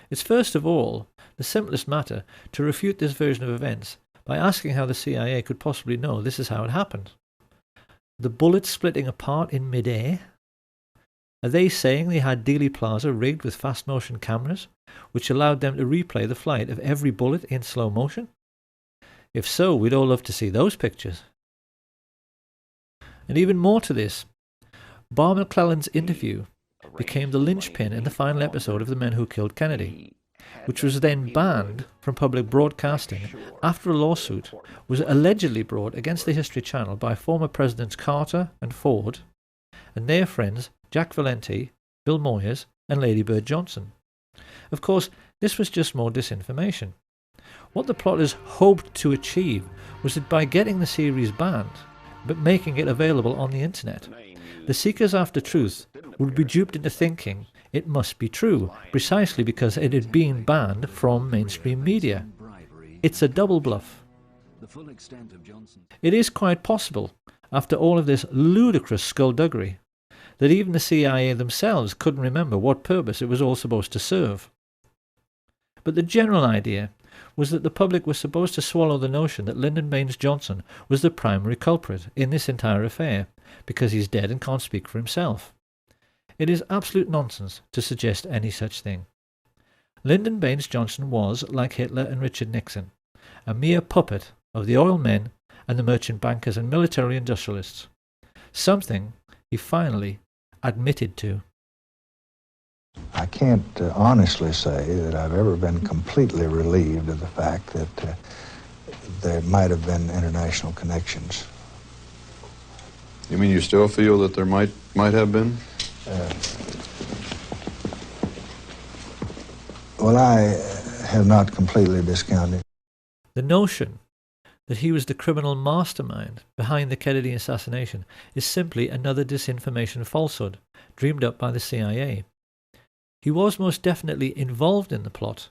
It's first of all the simplest matter to refute this version of events by asking how the CIA could possibly know this is how it happened. The bullets splitting apart in mid-air? Are they saying they had Dealey Plaza rigged with fast-motion cameras, which allowed them to replay the flight of every bullet in slow motion? If so, we'd all love to see those pictures. And even more to this, Bar McClellan's interview became the linchpin in the final episode of The Men Who Killed Kennedy, which was then banned from public broadcasting after a lawsuit was allegedly brought against the History Channel by former Presidents Carter and Ford and their friends Jack Valenti, Bill Moyers and Lady Bird Johnson. Of course, this was just more disinformation. What the plotters hoped to achieve was that by getting the series banned, but making it available on the internet, the seekers after truth would be duped into thinking it must be true, precisely because it had been banned from mainstream media. It's a double bluff. The full extent of Johnson's... It is quite possible, after all of this ludicrous skullduggery, that even the CIA themselves couldn't remember what purpose it was all supposed to serve. But the general idea was that the public was supposed to swallow the notion that Lyndon Baines Johnson was the primary culprit in this entire affair, because he's dead and can't speak for himself. It is absolute nonsense to suggest any such thing. Lyndon Baines Johnson was, like Hitler and Richard Nixon, a mere puppet of the oil men and the merchant bankers and military industrialists, something he finally admitted to. I can't honestly say that I've ever been completely relieved of the fact that there might have been international connections. You mean you still feel that there might have been? Well, I have not completely discounted. The notion that he was the criminal mastermind behind the Kennedy assassination is simply another disinformation falsehood dreamed up by the CIA. He was most definitely involved in the plot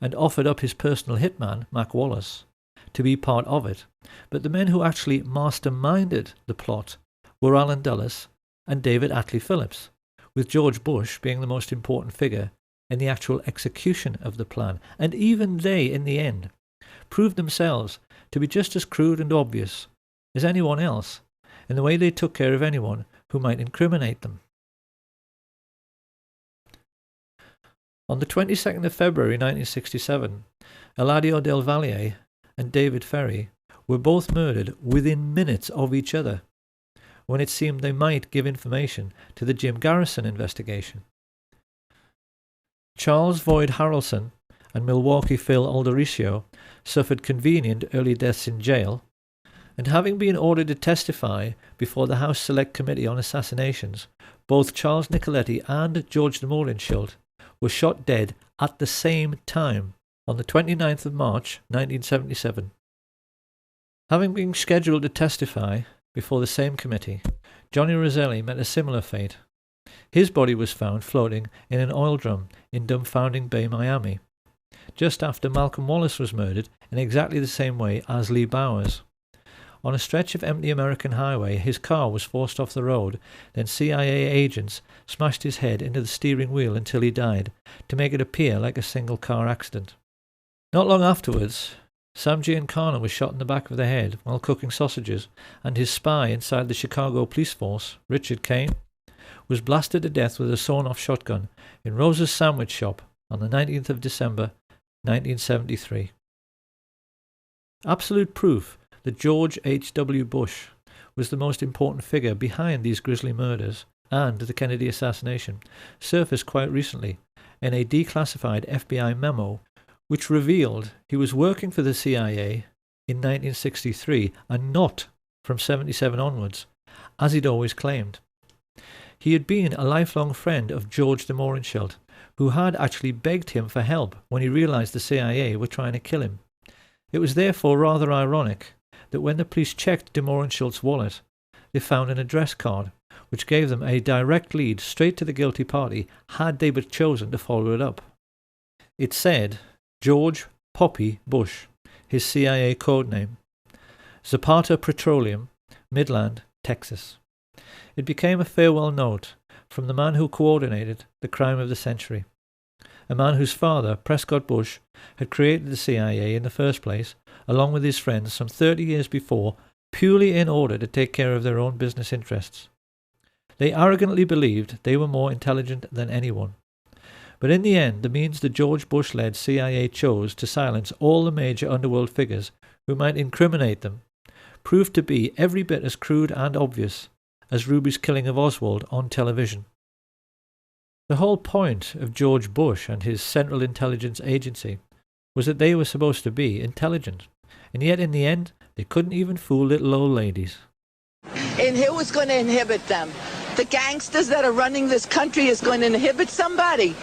and offered up his personal hitman, Mac Wallace, to be part of it, but the men who actually masterminded the plot were Allen Dulles and David Atlee Phillips, with George Bush being the most important figure in the actual execution of the plan, and even they, in the end, proved themselves to be just as crude and obvious as anyone else in the way they took care of anyone who might incriminate them. On the 22nd of February 1967, Eladio Del Valle and David Ferry were both murdered within minutes of each other, when it seemed they might give information to the Jim Garrison investigation. Charles Boyd Harrelson and Milwaukee Phil Aldericio suffered convenient early deaths in jail, and having been ordered to testify before the House Select Committee on Assassinations, both Charles Nicoletti and George de Mohrenschildt were shot dead at the same time on the 29th of March 1977. Having been scheduled to testify before the same committee, Johnny Roselli met a similar fate. His body was found floating in an oil drum in Dumbfounding Bay, Miami, just after Malcolm Wallace was murdered in exactly the same way as Lee Bowers. On a stretch of empty American highway, his car was forced off the road, then CIA agents smashed his head into the steering wheel until he died, to make it appear like a single car accident. Not long afterwards, Sam Giancana was shot in the back of the head while cooking sausages, and his spy inside the Chicago police force, Richard Kane, was blasted to death with a sawn-off shotgun in Rose's Sandwich Shop on the 19th of December 1973. Absolute proof that George H.W. Bush was the most important figure behind these grisly murders and the Kennedy assassination surfaced quite recently in a declassified FBI memo which revealed he was working for the CIA in 1963 and not from 77 onwards, as he'd always claimed. He had been a lifelong friend of George de Mohrenschildt, who had actually begged him for help when he realized the CIA were trying to kill him. It was therefore rather ironic that when the police checked de Mohrenschildt's wallet, they found an address card, which gave them a direct lead straight to the guilty party had they but chosen to follow it up. It said George Poppy Bush, his CIA code name, Zapata Petroleum, Midland, Texas. It became a farewell note from the man who coordinated the crime of the century, a man whose father, Prescott Bush, had created the CIA in the first place, along with his friends some 30 years before, purely in order to take care of their own business interests. They arrogantly believed they were more intelligent than anyone. But in the end, the means the George Bush-led CIA chose to silence all the major underworld figures who might incriminate them proved to be every bit as crude and obvious as Ruby's killing of Oswald on television. The whole point of George Bush and his Central Intelligence Agency was that they were supposed to be intelligent, and yet in the end they couldn't even fool little old ladies. And who is going to inhibit them? The gangsters that are running this country is going to inhibit somebody.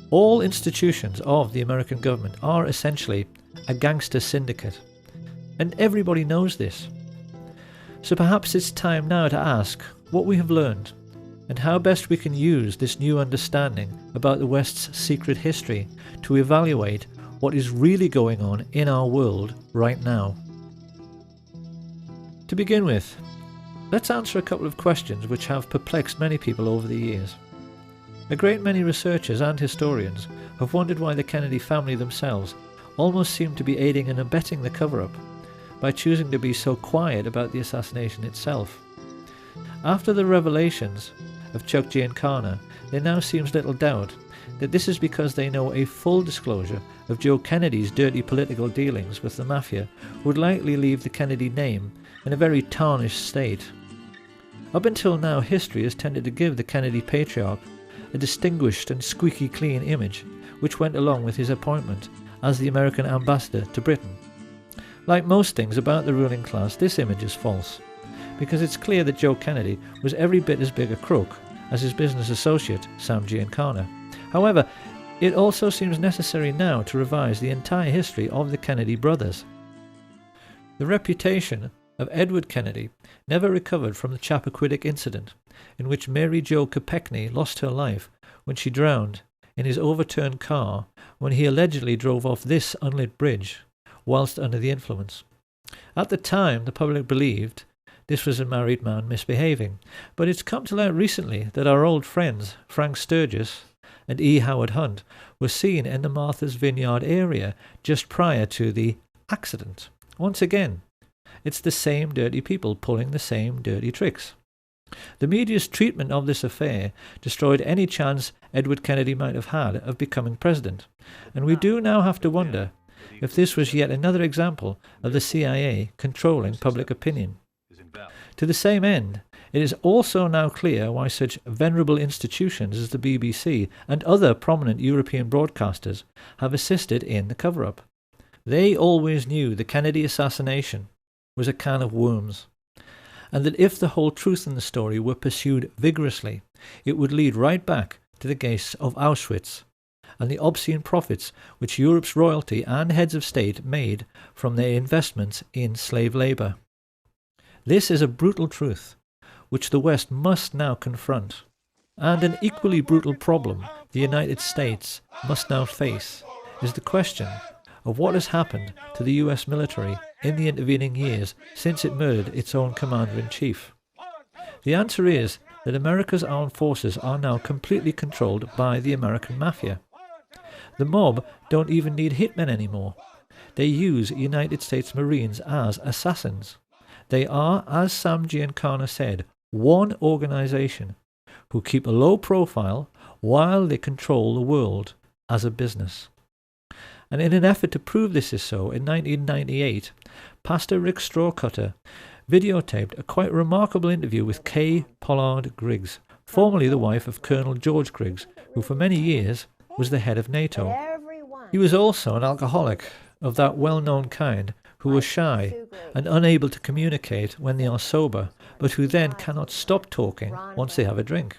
All institutions of the American government are essentially a gangster syndicate, and everybody knows this. So perhaps it's time now to ask what we have learned and how best we can use this new understanding about the West's secret history to evaluate what is really going on in our world right now. To begin with, let's answer a couple of questions which have perplexed many people over the years. A great many researchers and historians have wondered why the Kennedy family themselves almost seemed to be aiding and abetting the cover-up by choosing to be so quiet about the assassination itself. After the revelations of Chuck Giancana, there now seems little doubt that this is because they know a full disclosure of Joe Kennedy's dirty political dealings with the mafia would likely leave the Kennedy name in a very tarnished state. Up until now, history has tended to give the Kennedy patriarch a distinguished and squeaky clean image which went along with his appointment as the American ambassador to Britain. Like most things about the ruling class, this image is false, because it's clear that Joe Kennedy was every bit as big a crook as his business associate, Sam Giancana. However, it also seems necessary now to revise the entire history of the Kennedy brothers. The reputation of Edward Kennedy never recovered from the Chappaquiddick incident, in which Mary Jo Kopechne lost her life when she drowned in his overturned car when he allegedly drove off this unlit bridge whilst under the influence. At the time, the public believed this was a married man misbehaving, but it's come to light recently that our old friends Frank Sturgis and E. Howard Hunt were seen in the Martha's Vineyard area just prior to the accident. Once again, it's the same dirty people pulling the same dirty tricks. The media's treatment of this affair destroyed any chance Edward Kennedy might have had of becoming president, and we do now have to wonder if this was yet another example of the CIA controlling public opinion. To the same end, it is also now clear why such venerable institutions as the BBC and other prominent European broadcasters have assisted in the cover-up. They always knew the Kennedy assassination was a can of worms, and that if the whole truth in the story were pursued vigorously, it would lead right back to the gates of Auschwitz and the obscene profits which Europe's royalty and heads of state made from their investments in slave labour. This is a brutal truth which the West must now confront, and an equally brutal problem the United States must now face is the question of what has happened to the US military in the intervening years since it murdered its own commander-in-chief. The answer is that America's armed forces are now completely controlled by the American mafia. The mob don't even need hitmen anymore. They use United States Marines as assassins. They are, as Sam Giancana said, one organization who keep a low profile while they control the world as a business. And in an effort to prove this is so, in 1998, Pastor Rick Strawcutter videotaped a quite remarkable interview with Kay Pollard Griggs, formerly the wife of Colonel George Griggs, who for many years was the head of NATO. He was also an alcoholic of that well-known kind who are shy and unable to communicate when they are sober, but who then cannot stop talking once they have a drink.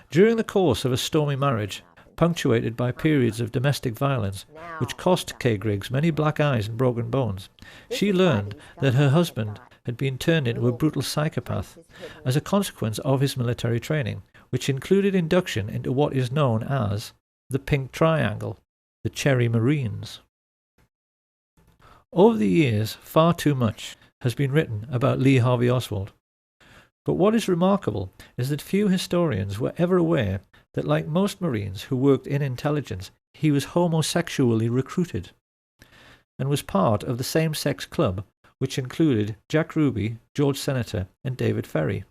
During the course of a stormy marriage, punctuated by periods of domestic violence, which cost Kay Griggs many black eyes and broken bones, she learned that her husband had been turned into a brutal psychopath as a consequence of his military training, which included induction into what is known as the Pink Triangle, the Cherry Marines. Over the years, far too much has been written about Lee Harvey Oswald. But what is remarkable is that few historians were ever aware that, like most Marines who worked in intelligence, he was homosexually recruited and was part of the same-sex club which included Jack Ruby, George Senator, and David Ferry.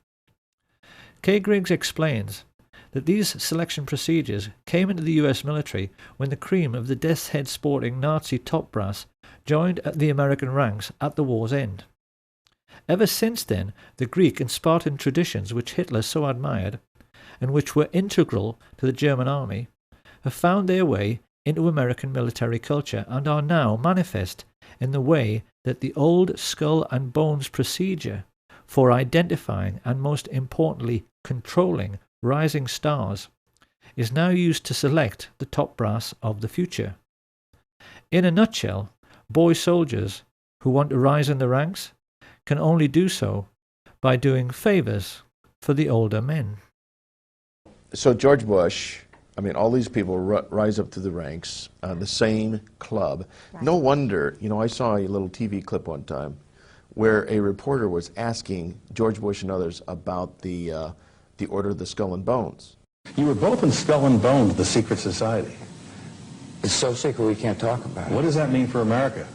Kay Griggs explains that these selection procedures came into the US military when the cream of the death's head sporting Nazi top brass joined the American ranks at the war's end. Ever since then, the Greek and Spartan traditions which Hitler so admired, and which were integral to the German army, have found their way into American military culture and are now manifest in the way that the old skull and bones procedure for identifying and, most importantly, controlling rising stars is now used to select the top brass of the future. In a nutshell, boy soldiers who want to rise in the ranks can only do so by doing favors for the older men. So George Bush I mean, all these people rise up through the ranks, the same club. Right. No wonder, you know, I saw a little TV clip one time where a reporter was asking George Bush and others about the Order of the Skull and Bones. You were both in Skull and Bones, the secret society. It's so secret we can't talk about it. What does that mean for America?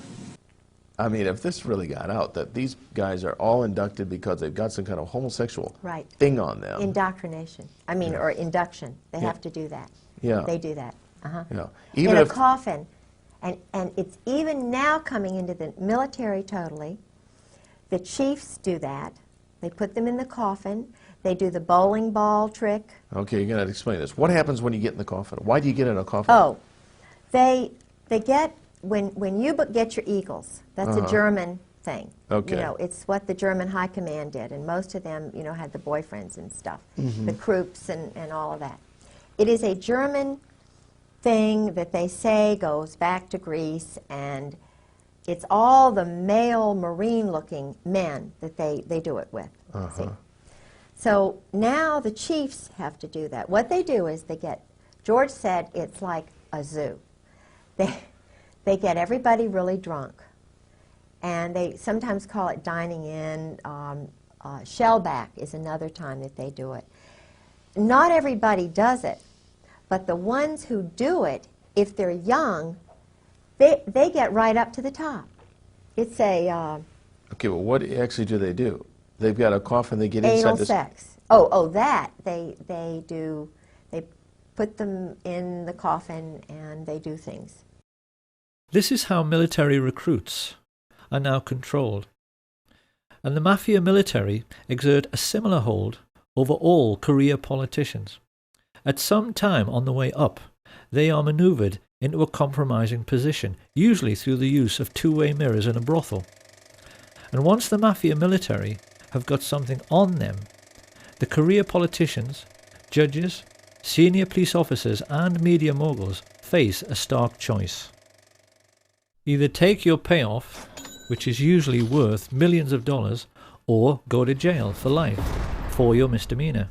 I mean, if this really got out, that these guys are all inducted because they've got some kind of homosexual thing on them. Indoctrination. I mean, or induction. They have to do that. Yeah. They do that. Yeah. Even in a coffin. And it's even now coming into the military totally. The chiefs do that. They put them in the coffin. They do the bowling ball trick. Okay, you're going to explain this. What happens when you get in the coffin? Why do you get in a coffin? Oh, they get, when you get your eagles, that's a German thing. Okay. You know, it's what the German high command did, and most of them, you know, had the boyfriends and stuff, the Krupps and all of that. It is a German thing that they say goes back to Greece, and it's all the male Marine-looking men that they do it with. See? So now the chiefs have to do that. What they do is they get, George said it's like a zoo. They get everybody really drunk, and they sometimes call it dining in. Shellback is another time that they do it. Not everybody does it, but the ones who do it, if they're young, they get right up to the top. It's a... okay, well, what actually do they do? They've got a coffin, they get inside anal this... sex. Oh, that. They put them in the coffin and they do things. This is how military recruits are now controlled. And the mafia military exert a similar hold over all career politicians. At some time on the way up, they are manoeuvred into a compromising position, usually through the use of two-way mirrors in a brothel. And once the mafia military have got something on them, the career politicians, judges, senior police officers and media moguls face a stark choice. Either take your payoff, which is usually worth millions of dollars, or go to jail for life for your misdemeanor.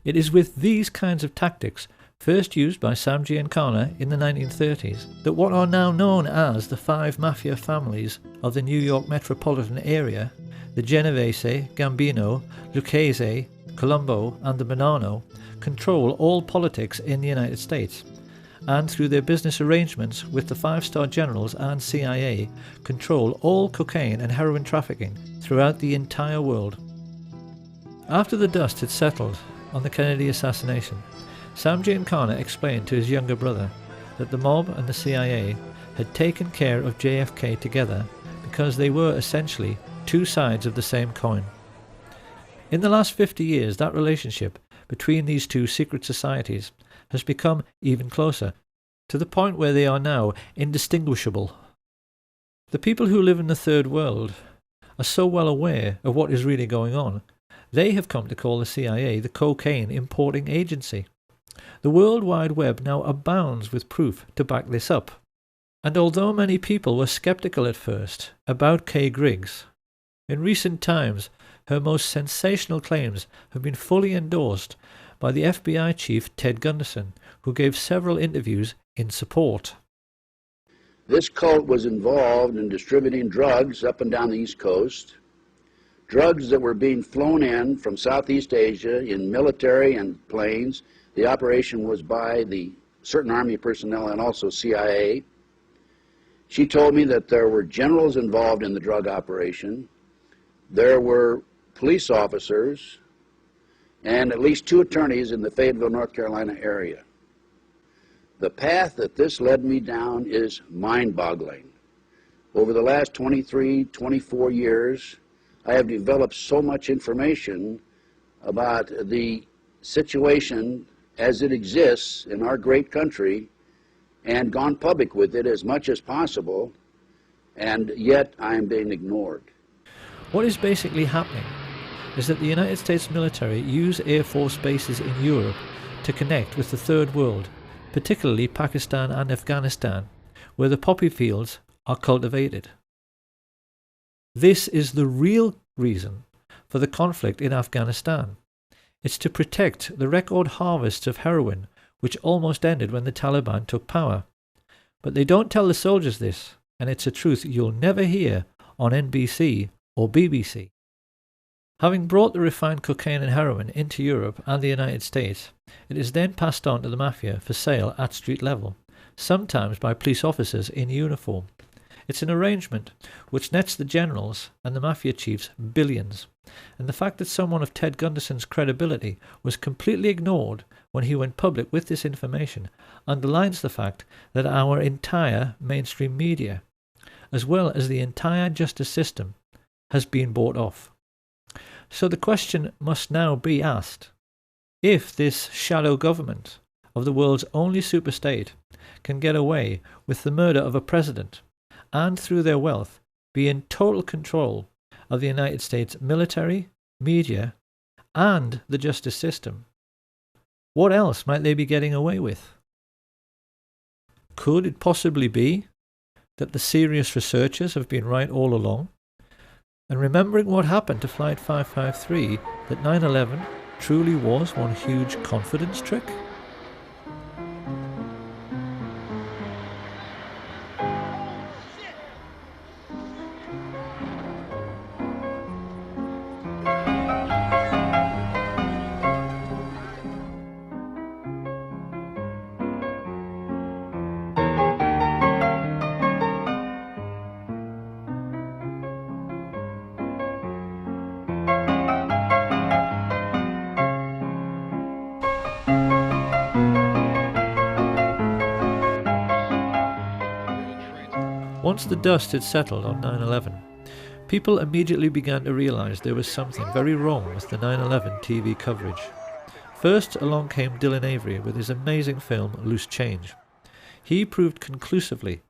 It is with these kinds of tactics, first used by Sam Giancana in the 1930s, that what are now known as the 5 mafia families of the New York metropolitan area, the Genovese, Gambino, Lucchese, Colombo and the Bonanno, control all politics in the United States, and through their business arrangements with the 5-star generals and CIA, control all cocaine and heroin trafficking throughout the entire world. After the dust had settled on the Kennedy assassination, Sam Giancana explained to his younger brother that the mob and the CIA had taken care of JFK together because they were essentially two sides of the same coin. In the last 50 years, that relationship between these two secret societies has become even closer, to the point where they are now indistinguishable. The people who live in the third world are so well aware of what is really going on, they have come to call the CIA the cocaine importing agency. The World Wide Web now abounds with proof to back this up. And although many people were skeptical at first about Kay Griggs, in recent times her most sensational claims have been fully endorsed by the FBI chief Ted Gunderson, who gave several interviews in support. This cult was involved in distributing drugs up and down the East Coast, drugs that were being flown in from Southeast Asia in military and planes. The operation was by the certain Army personnel and also CIA. She told me that there were generals involved in the drug operation. There were police officers and at least 2 attorneys in the Fayetteville, North Carolina area. The path that this led me down is mind-boggling. Over the last 23, 24 years, I have developed so much information about the situation as it exists in our great country and gone public with it as much as possible, and yet I am being ignored. What is basically happening is that the United States military use Air Force bases in Europe to connect with the Third World, particularly Pakistan and Afghanistan, where the poppy fields are cultivated. This is the real reason for the conflict in Afghanistan. It's to protect the record harvests of heroin which almost ended when the Taliban took power. But they don't tell the soldiers this, and it's a truth you'll never hear on NBC or BBC. Having brought the refined cocaine and heroin into Europe and the United States, it is then passed on to the mafia for sale at street level, sometimes by police officers in uniform. It's an arrangement which nets the generals and the mafia chiefs billions, and the fact that someone of Ted Gunderson's credibility was completely ignored when he went public with this information underlines the fact that our entire mainstream media, as well as the entire justice system, has been bought off. So the question must now be asked, if this shadow government of the world's only superstate can get away with the murder of a president and through their wealth be in total control of the United States military, media, and the justice system, what else might they be getting away with? Could it possibly be that the serious researchers have been right all along? And remembering what happened to Flight 553, that 9/11 truly was one huge confidence trick? Once the dust had settled on 9/11, people immediately began to realise there was something very wrong with the 9/11 TV coverage. First along came Dylan Avery with his amazing film Loose Change. He proved conclusively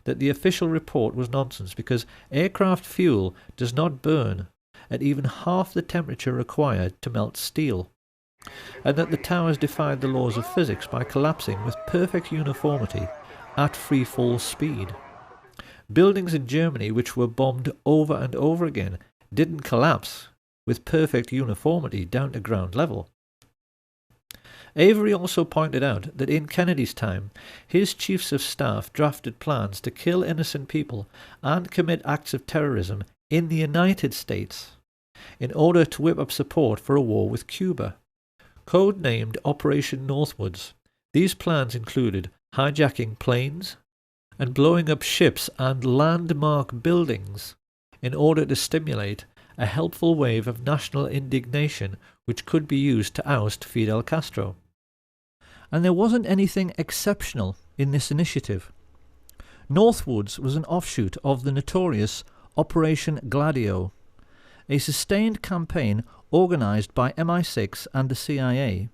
that the official report was nonsense because aircraft fuel does not burn at even half the temperature required to melt steel, and that the towers defied the laws of physics by collapsing with perfect uniformity at free fall speed. Buildings in Germany which were bombed over and over again didn't collapse with perfect uniformity down to ground level. Avery also pointed out that in Kennedy's time, his chiefs of staff drafted plans to kill innocent people and commit acts of terrorism in the United States in order to whip up support for a war with Cuba. Codenamed Operation Northwoods, these plans included hijacking planes and blowing up ships and landmark buildings in order to stimulate a helpful wave of national indignation which could be used to oust Fidel Castro. And there wasn't anything exceptional in this initiative. Northwoods was an offshoot of the notorious Operation Gladio, a sustained campaign organised by MI6 and the CIA,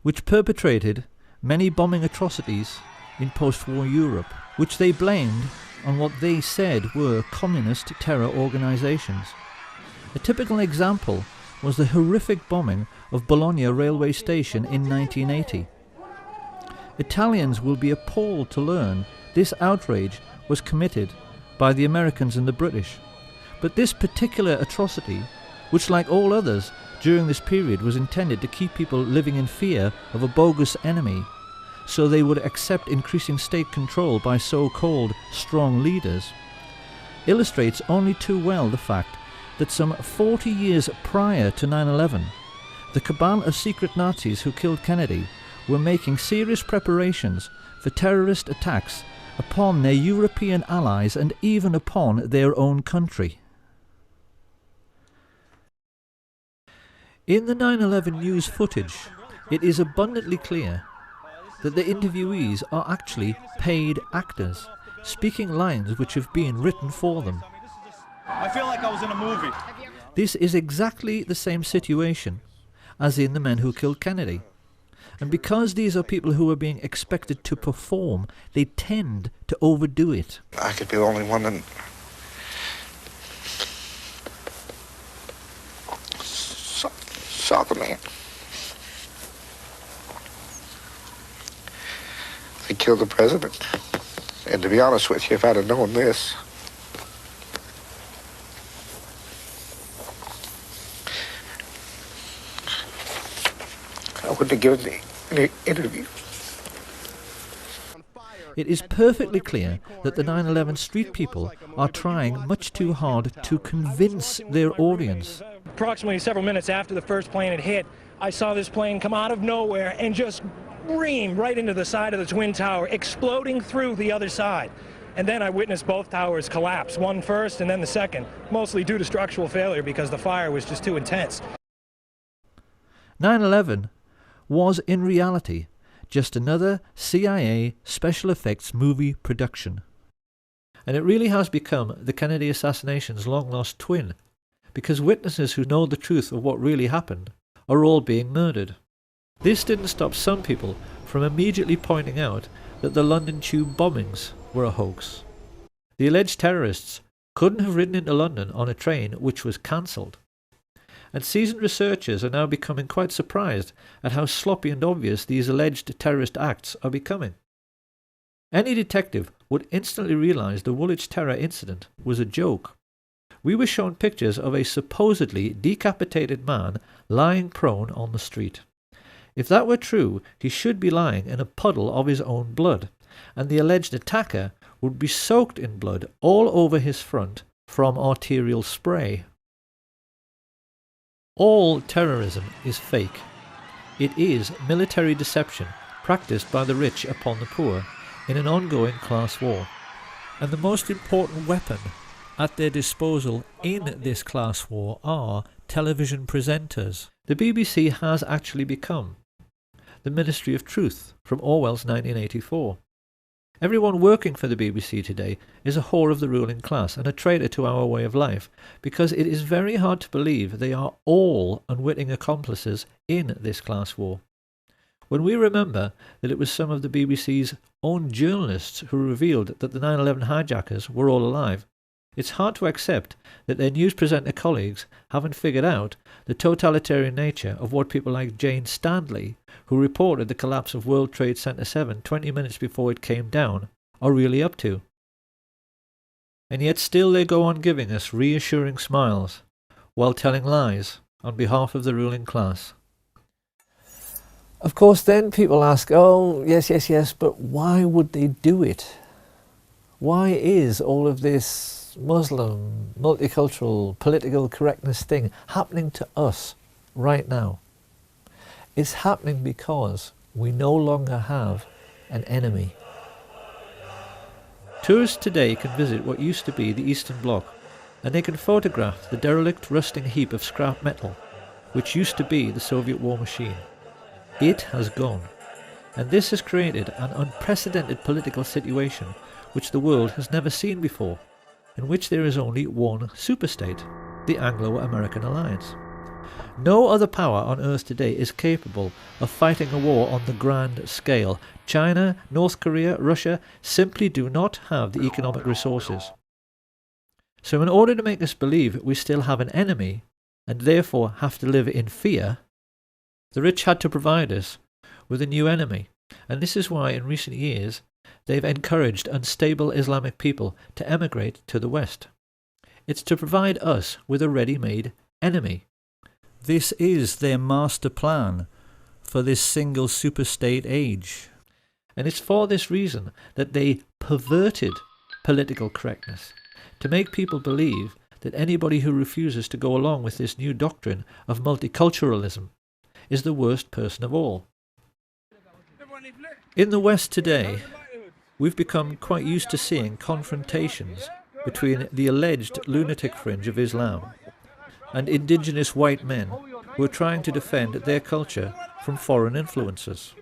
which perpetrated many bombing atrocities in post-war Europe, which they blamed on what they said were communist terror organisations. A typical example was the horrific bombing of Bologna railway station in 1980. Italians will be appalled to learn this outrage was committed by the Americans and the British. But this particular atrocity, which like all others during this period was intended to keep people living in fear of a bogus enemy, so they would accept increasing state control by so-called strong leaders, illustrates only too well the fact that some 40 years prior to 9/11, the cabal of secret Nazis who killed Kennedy were making serious preparations for terrorist attacks upon their European allies and even upon their own country. In the 9/11 news footage, it is abundantly clear that the interviewees are actually paid actors, speaking lines which have been written for them. I feel like I was in a movie. This is exactly the same situation as in The Men Who Killed Kennedy. And because these are people who are being expected to perform, they tend to overdo it. I could be the only one that saw the man. They killed the president. And to be honest with you, if I'd have known this, I wouldn't have given any interview. it is perfectly clear that the 9/11 street people are trying much too hard to convince their audience. Approximately several minutes after the first plane had hit, I saw this plane come out of nowhere and just ream right into the side of the Twin Tower, exploding through the other side. And then I witnessed both towers collapse, one first and then the second, mostly due to structural failure because the fire was just too intense. 9/11 was in reality just another CIA special effects movie production. And it really has become the Kennedy assassination's long-lost twin, because witnesses who know the truth of what really happened are all being murdered. This didn't stop some people from immediately pointing out that the London Tube bombings were a hoax. The alleged terrorists couldn't have ridden into London on a train which was cancelled. And seasoned researchers are now becoming quite surprised at how sloppy and obvious these alleged terrorist acts are becoming. Any detective would instantly realise the Woolwich terror incident was a joke. We were shown pictures of a supposedly decapitated man lying prone on the street. If that were true, he should be lying in a puddle of his own blood, and the alleged attacker would be soaked in blood all over his front from arterial spray. All terrorism is fake. It is military deception practiced by the rich upon the poor in an ongoing class war. And the most important weapon at their disposal in this class war are television presenters. The BBC has actually become the Ministry of Truth from Orwell's 1984. Everyone working for the BBC today is a whore of the ruling class and a traitor to our way of life, because it is very hard to believe they are all unwitting accomplices in this class war. When we remember that it was some of the BBC's own journalists who revealed that the 9/11 hijackers were all alive, it's hard to accept that their news presenter colleagues haven't figured out the totalitarian nature of what people like Jane Stanley, who reported the collapse of World Trade Center 7 20 minutes before it came down, are really up to. And yet still they go on giving us reassuring smiles while telling lies on behalf of the ruling class. Of course, then people ask, oh, yes, but why would they do it? Why is all of this Muslim, multicultural, political correctness thing happening to us right now? It's happening because we no longer have an enemy. Tourists today can visit what used to be the Eastern Bloc, and they can photograph the derelict, rusting heap of scrap metal, which used to be the Soviet war machine. It has gone, and this has created an unprecedented political situation which the world has never seen before, in which there is only one superstate, the Anglo-American alliance. No other power on Earth today is capable of fighting a war on the grand scale. China, North Korea, Russia simply do not have the economic resources. So in order to make us believe we still have an enemy, and therefore have to live in fear, the rich had to provide us with a new enemy. And this is why in recent years they've encouraged unstable Islamic people to emigrate to the West. It's to provide us with a ready-made enemy. This is their master plan for this single superstate age. And it's for this reason that they perverted political correctness, to make people believe that anybody who refuses to go along with this new doctrine of multiculturalism is the worst person of all. In the West today, we've become quite used to seeing confrontations between the alleged lunatic fringe of Islam and indigenous white men who are trying to defend their culture from foreign influences.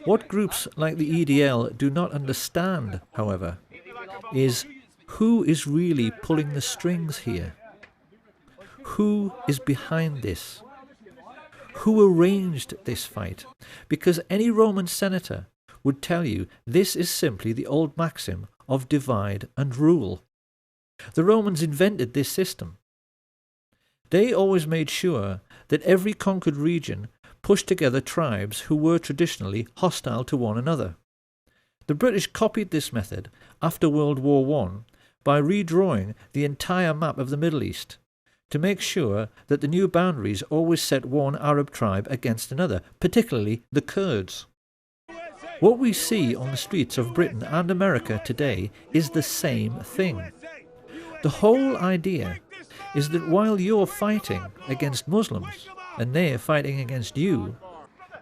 What groups like the EDL do not understand, however, is who is really pulling the strings here? Who is behind this? Who arranged this fight? Because any Roman senator would tell you this is simply the old maxim of divide and rule. The Romans invented this system. They always made sure that every conquered region pushed together tribes who were traditionally hostile to one another. The British copied this method after World War I by redrawing the entire map of the Middle East to make sure that the new boundaries always set one Arab tribe against another, particularly the Kurds. What we see on the streets of Britain and America today is the same thing. The whole idea is that while you're fighting against Muslims and they're fighting against you,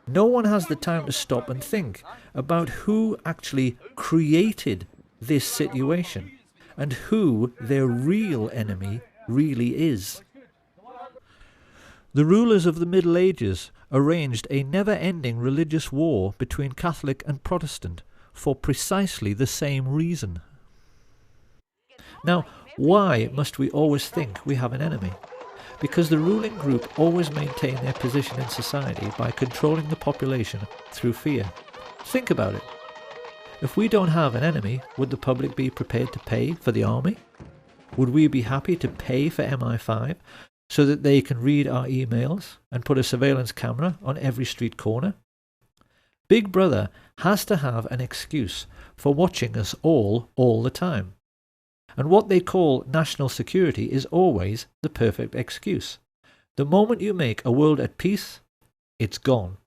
no one has the time to stop and think about who actually created this situation and who their real enemy really is. The rulers of the Middle Ages arranged a never-ending religious war between Catholic and Protestant for precisely the same reason. Now, why must we always think we have an enemy? Because the ruling group always maintain their position in society by controlling the population through fear. Think about it. If we don't have an enemy, would the public be prepared to pay for the army? Would we be happy to pay for MI5 so that they can read our emails and put a surveillance camera on every street corner? Big Brother has to have an excuse for watching us all the time. And what they call national security is always the perfect excuse. The moment you make a world at peace, it's gone.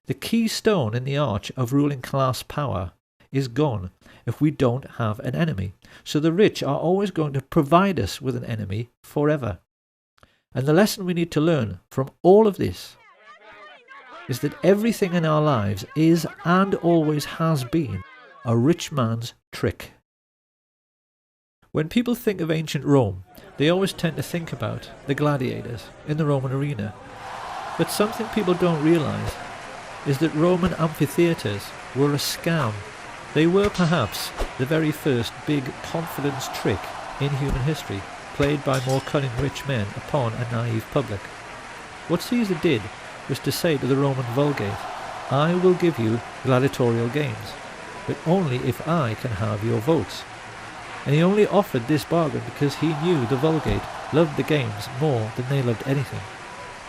The keystone in the arch of ruling class power is gone if we don't have an enemy. So the rich are always going to provide us with an enemy forever. And the lesson we need to learn from all of this is that everything in our lives is and always has been a rich man's trick. When people think of ancient Rome, they always tend to think about the gladiators in the Roman arena. But something people don't realise is that Roman amphitheatres were a scam. They were perhaps the very first big confidence trick in human history, played by more cunning rich men upon a naive public. What Caesar did was to say to the Roman Vulgate, I will give you gladiatorial games, but only if I can have your votes. And he only offered this bargain because he knew the Vulgate loved the games more than they loved anything.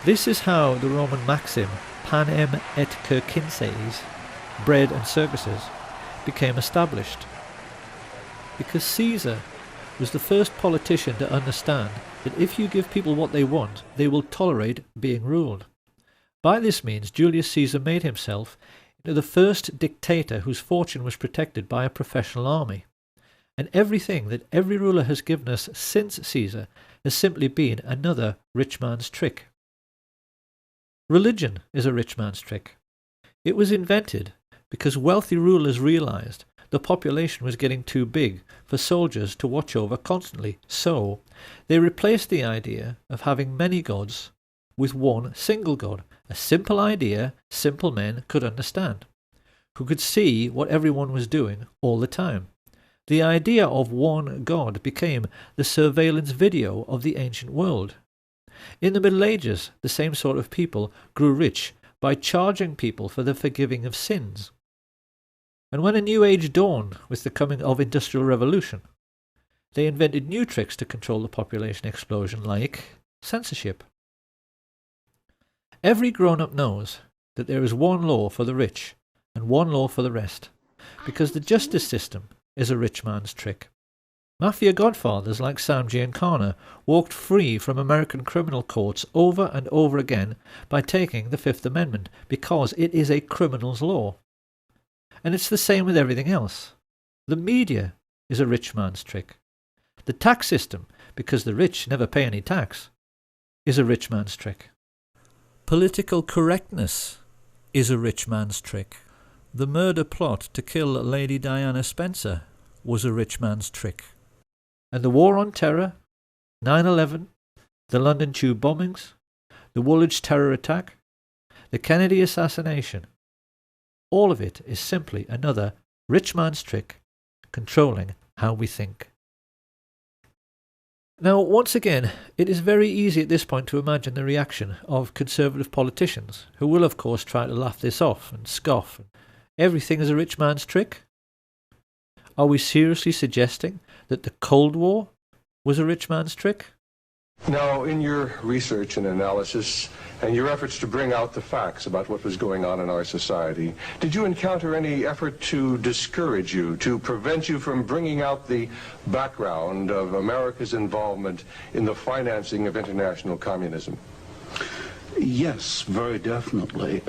This is how the Roman maxim, panem et circenses, bread and circuses, became established. Because Caesar was the first politician to understand that if you give people what they want, they will tolerate being ruled. By this means, Julius Caesar made himself into the first dictator whose fortune was protected by a professional army. And everything that every ruler has given us since Caesar has simply been another rich man's trick. Religion is a rich man's trick. It was invented because wealthy rulers realized the population was getting too big for soldiers to watch over constantly, so they replaced the idea of having many gods with one single god, a simple idea simple men could understand, who could see what everyone was doing all the time. The idea of one God became the surveillance video of the ancient world. In the Middle Ages, the same sort of people grew rich by charging people for the forgiving of sins. And when a new age dawned with the coming of Industrial Revolution, they invented new tricks to control the population explosion, like censorship. Every grown-up knows that there is one law for the rich and one law for the rest, because the justice system is a rich man's trick. Mafia godfathers like Sam Giancana walked free from American criminal courts over and over again by taking the Fifth Amendment, because it is a criminal's law. And it's the same with everything else. The media is a rich man's trick. The tax system, because the rich never pay any tax, is a rich man's trick. Political correctness is a rich man's trick. The murder plot to kill Lady Diana Spencer was a rich man's trick. And the War on Terror, 9/11, the London Tube bombings, the Woolwich terror attack, the Kennedy assassination, all of it is simply another rich man's trick controlling how we think. Now, once again, it is very easy at this point to imagine the reaction of conservative politicians, who will of course try to laugh this off and scoff. Everything is a rich man's trick? Are we seriously suggesting that the Cold War was a rich man's trick? Now, in your research and analysis and your efforts to bring out the facts about what was going on in our society, did you encounter any effort to discourage you, to prevent you from bringing out the background of America's involvement in the financing of international communism? Yes, very definitely.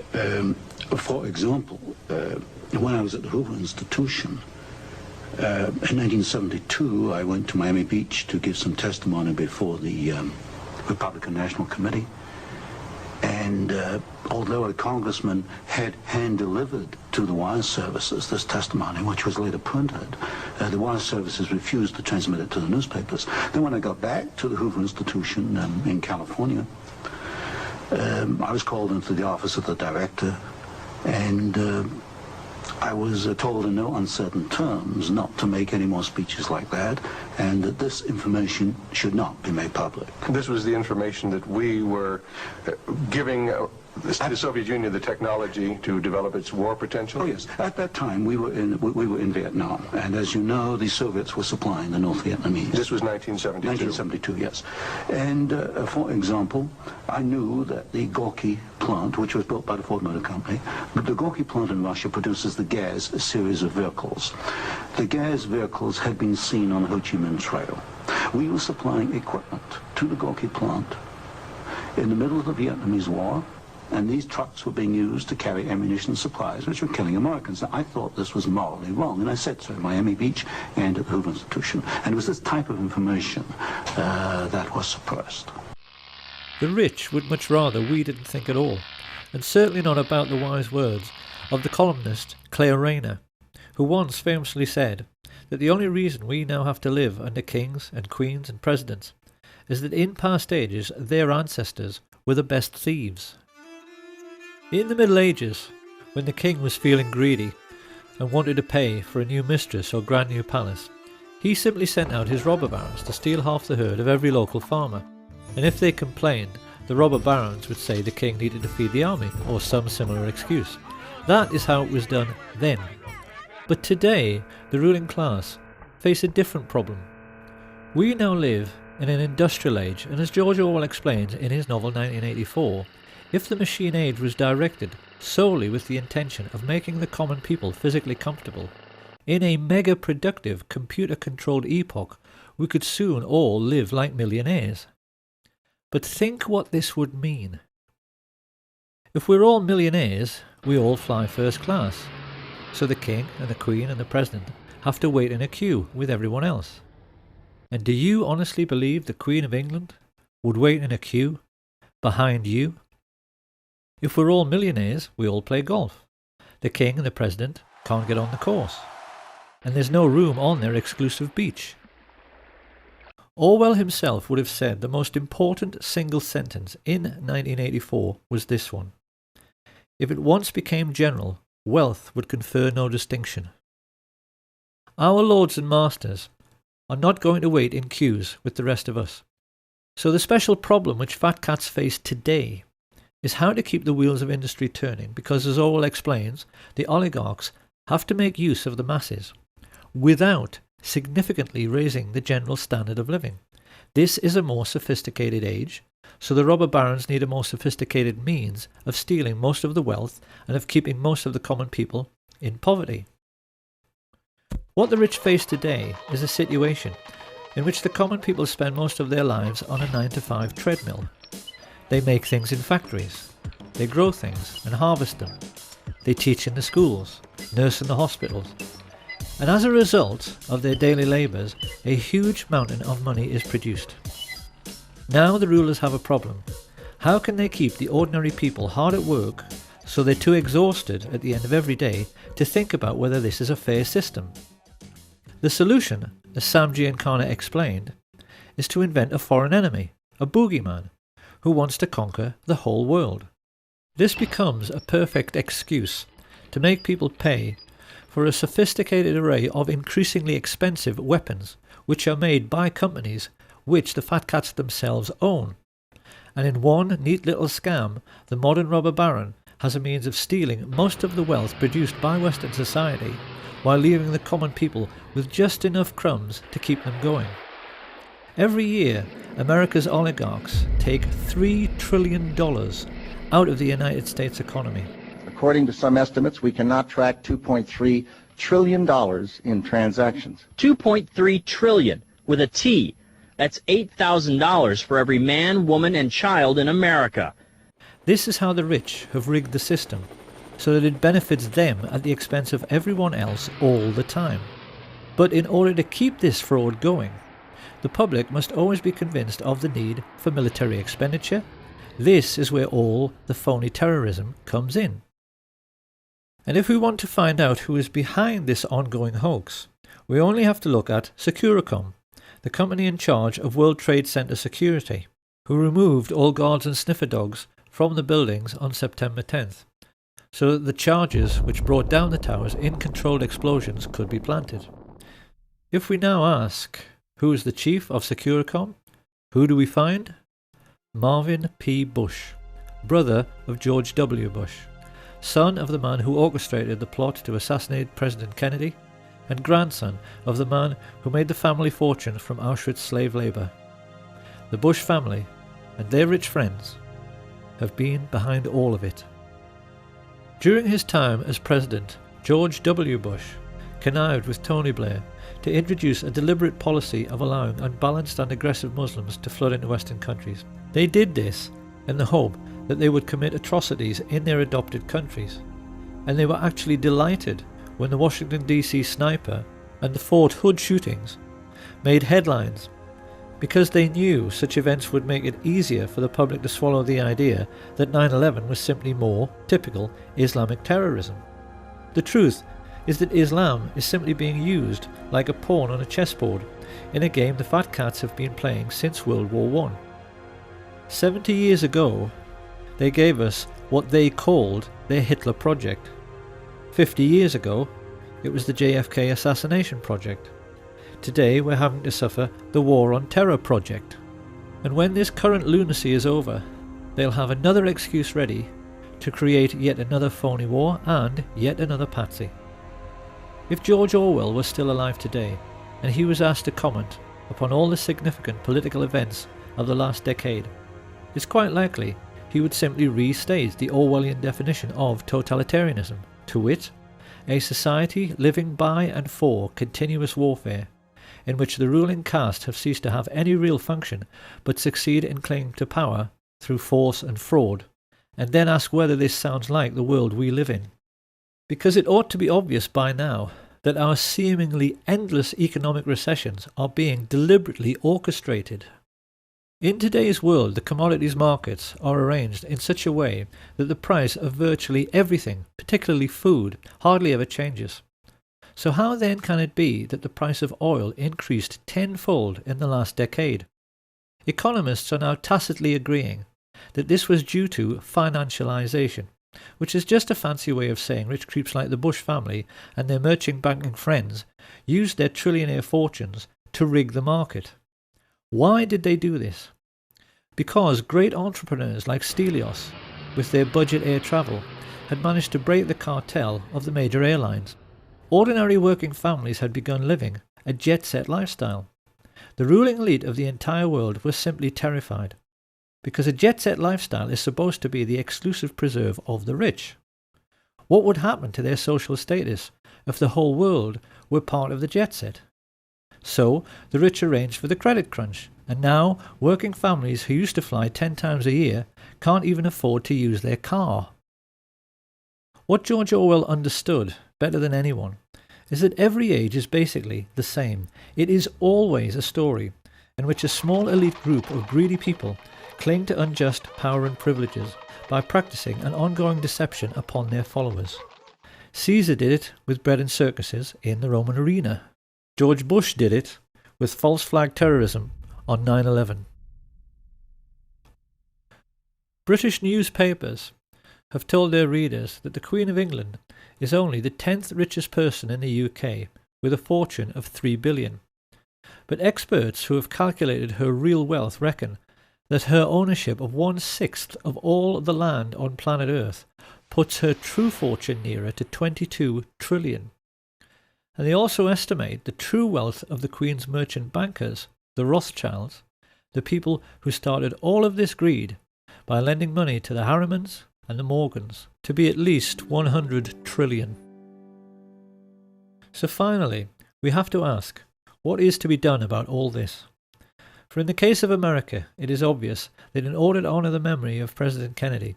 For example, when I was at the Hoover Institution, in 1972, I went to Miami Beach to give some testimony before the Republican National Committee. And although a congressman had hand-delivered to the wire services this testimony, which was later printed, the wire services refused to transmit it to the newspapers. Then when I got back to the Hoover Institution in California, I was called into the office of the director, and I was told in no uncertain terms not to make any more speeches like that, and that this information should not be made public. This was the information that we were giving the Soviet Union the technology to develop its war potential? Oh yes, at that time we were in Vietnam, and as you know, the Soviets were supplying the North Vietnamese. This was 1972. 1972, yes. And for example, I knew that the Gorky plant, which was built by the Ford Motor Company, the Gorky plant in Russia produces the Gaz series of vehicles. The Gaz vehicles had been seen on the Ho Chi Minh Trail. We were supplying equipment to the Gorky plant in the middle of the Vietnamese War, and these trucks were being used to carry ammunition supplies, which were killing Americans. Now, I thought this was morally wrong, and I said so at Miami Beach and at the Hoover Institution. And it was this type of information that was suppressed. The rich would much rather we didn't think at all, and certainly not about the wise words of the columnist Claire Rayner, who once famously said that the only reason we now have to live under kings and queens and presidents is that in past ages their ancestors were the best thieves. In the Middle Ages, when the king was feeling greedy and wanted to pay for a new mistress or grand new palace, he simply sent out his robber barons to steal half the herd of every local farmer, and if they complained, the robber barons would say the king needed to feed the army, or some similar excuse. That is how it was done then. But today, the ruling class face a different problem. We now live in an industrial age, and as George Orwell explains in his novel 1984, if the machine age was directed solely with the intention of making the common people physically comfortable, in a mega-productive computer-controlled epoch, we could soon all live like millionaires. But think what this would mean. If we're all millionaires, we all fly first class, so the king and the queen and the president have to wait in a queue with everyone else. And do you honestly believe the Queen of England would wait in a queue behind you? If we're all millionaires, we all play golf. The king and the president can't get on the course, and there's no room on their exclusive beach. Orwell himself would have said the most important single sentence in 1984 was this one: if it once became general, wealth would confer no distinction. Our lords and masters are not going to wait in queues with the rest of us. So the special problem which fat cats face today is how to keep the wheels of industry turning, because as Orwell explains, the oligarchs have to make use of the masses without significantly raising the general standard of living. This is a more sophisticated age, so the robber barons need a more sophisticated means of stealing most of the wealth and of keeping most of the common people in poverty. What the rich face today is a situation in which the common people spend most of their lives on a 9-to-5 treadmill. They make things in factories, they grow things and harvest them, they teach in the schools, nurse in the hospitals, and as a result of their daily labours, a huge mountain of money is produced. Now the rulers have a problem. How can they keep the ordinary people hard at work so they're too exhausted at the end of every day to think about whether this is a fair system? The solution, as Sam Giancana explained, is to invent a foreign enemy, a boogeyman, who wants to conquer the whole world. This becomes a perfect excuse to make people pay for a sophisticated array of increasingly expensive weapons which are made by companies which the fat cats themselves own. And in one neat little scam, the modern robber baron has a means of stealing most of the wealth produced by Western society while leaving the common people with just enough crumbs to keep them going. Every year, America's oligarchs take $3 trillion out of the United States economy. According to some estimates, we cannot track $2.3 trillion in transactions. $2.3 trillion with a T. That's $8,000 for every man, woman, and child in America. This is how the rich have rigged the system, so that it benefits them at the expense of everyone else all the time. But in order to keep this fraud going, the public must always be convinced of the need for military expenditure. This is where all the phony terrorism comes in. And if we want to find out who is behind this ongoing hoax, we only have to look at Securicom, the company in charge of World Trade Center security, who removed all guards and sniffer dogs from the buildings on September 10th, so that the charges which brought down the towers in controlled explosions could be planted. If we now ask, who is the chief of Securicom, who do we find? Marvin P. Bush, brother of George W. Bush, son of the man who orchestrated the plot to assassinate President Kennedy, and grandson of the man who made the family fortune from Auschwitz slave labour. The Bush family and their rich friends have been behind all of it. During his time as president, George W. Bush connived with Tony Blair to introduce a deliberate policy of allowing unbalanced and aggressive Muslims to flood into Western countries. They did this in the hope that they would commit atrocities in their adopted countries, and they were actually delighted when the Washington DC sniper and the Fort Hood shootings made headlines, because they knew such events would make it easier for the public to swallow the idea that 9/11 was simply more typical Islamic terrorism. The truth is that Islam is simply being used like a pawn on a chessboard in a game the fat cats have been playing since World War I. 70 years ago, they gave us what they called their Hitler Project. 50 years ago, it was the JFK assassination project. Today we're having to suffer the War on Terror project. And when this current lunacy is over, they'll have another excuse ready to create yet another phony war and yet another patsy. If George Orwell was still alive today, and he was asked to comment upon all the significant political events of the last decade, it's quite likely he would simply restate the Orwellian definition of totalitarianism, to wit, a society living by and for continuous warfare, in which the ruling caste have ceased to have any real function but succeed in clinging to power through force and fraud, and then ask whether this sounds like the world we live in. Because it ought to be obvious by now that our seemingly endless economic recessions are being deliberately orchestrated. In today's world, the commodities markets are arranged in such a way that the price of virtually everything, particularly food, hardly ever changes. So how then can it be that the price of oil increased tenfold in the last decade? Economists are now tacitly agreeing that this was due to financialization, which is just a fancy way of saying rich creeps like the Bush family and their merchant banking friends used their trillionaire fortunes to rig the market. Why did they do this? Because great entrepreneurs like Stelios, with their budget air travel, had managed to break the cartel of the major airlines. Ordinary working families had begun living a jet-set lifestyle. The ruling elite of the entire world was simply terrified, because a jet-set lifestyle is supposed to be the exclusive preserve of the rich. What would happen to their social status if the whole world were part of the jet-set? So the rich arranged for the credit crunch, and now working families who used to fly 10 times a year can't even afford to use their car. What George Orwell understood better than anyone is that every age is basically the same. It is always a story in which a small elite group of greedy people cling to unjust power and privileges by practicing an ongoing deception upon their followers. Caesar did it with bread and circuses in the Roman arena. George Bush did it with false flag terrorism on 9/11. British newspapers have told their readers that the Queen of England is only the 10th richest person in the UK, with a fortune of £3 billion. But experts who have calculated her real wealth reckon that her ownership of 1/6 of all the land on planet Earth puts her true fortune nearer to 22 trillion. And they also estimate the true wealth of the Queen's merchant bankers, the Rothschilds, the people who started all of this greed by lending money to the Harrimans and the Morgans, to be at least 100 trillion. So finally, we have to ask, what is to be done about all this? For in the case of America, it is obvious that in order to honour the memory of President Kennedy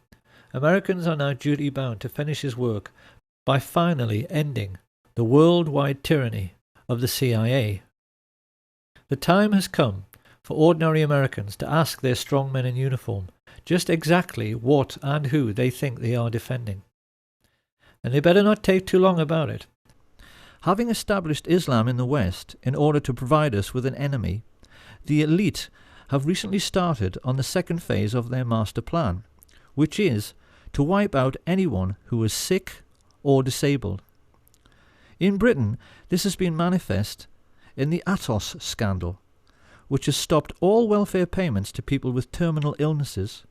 Americans are now duty-bound to finish his work by finally ending the worldwide tyranny of the CIA. The time has come for ordinary Americans to ask their strong men in uniform just exactly what and who they think they are defending. And they better not take too long about it. Having established Islam in the West in order to provide us with an enemy, the elite have recently started on the second phase of their master plan, which is to wipe out anyone who is sick or disabled. In Britain, this has been manifest in the Atos scandal, which has stopped all welfare payments to people with terminal illnesses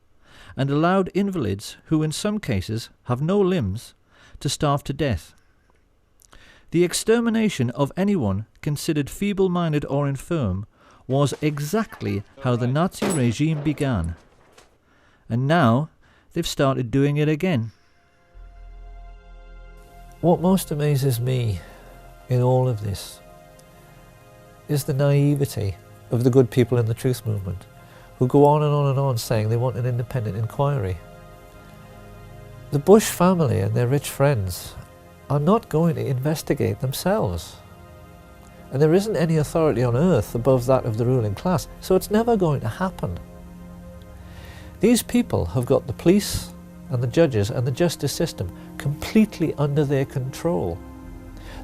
and allowed invalids who in some cases have no limbs to starve to death. The extermination of anyone considered feeble-minded or infirm was exactly how the Nazi regime began. And now they've started doing it again. What most amazes me in all of this is the naivety of the good people in the truth movement, who go on and on and on saying they want an independent inquiry. The Bush family and their rich friends are not going to investigate themselves. And there isn't any authority on earth above that of the ruling class, so it's never going to happen. These people have got the police and the judges and the justice system completely under their control.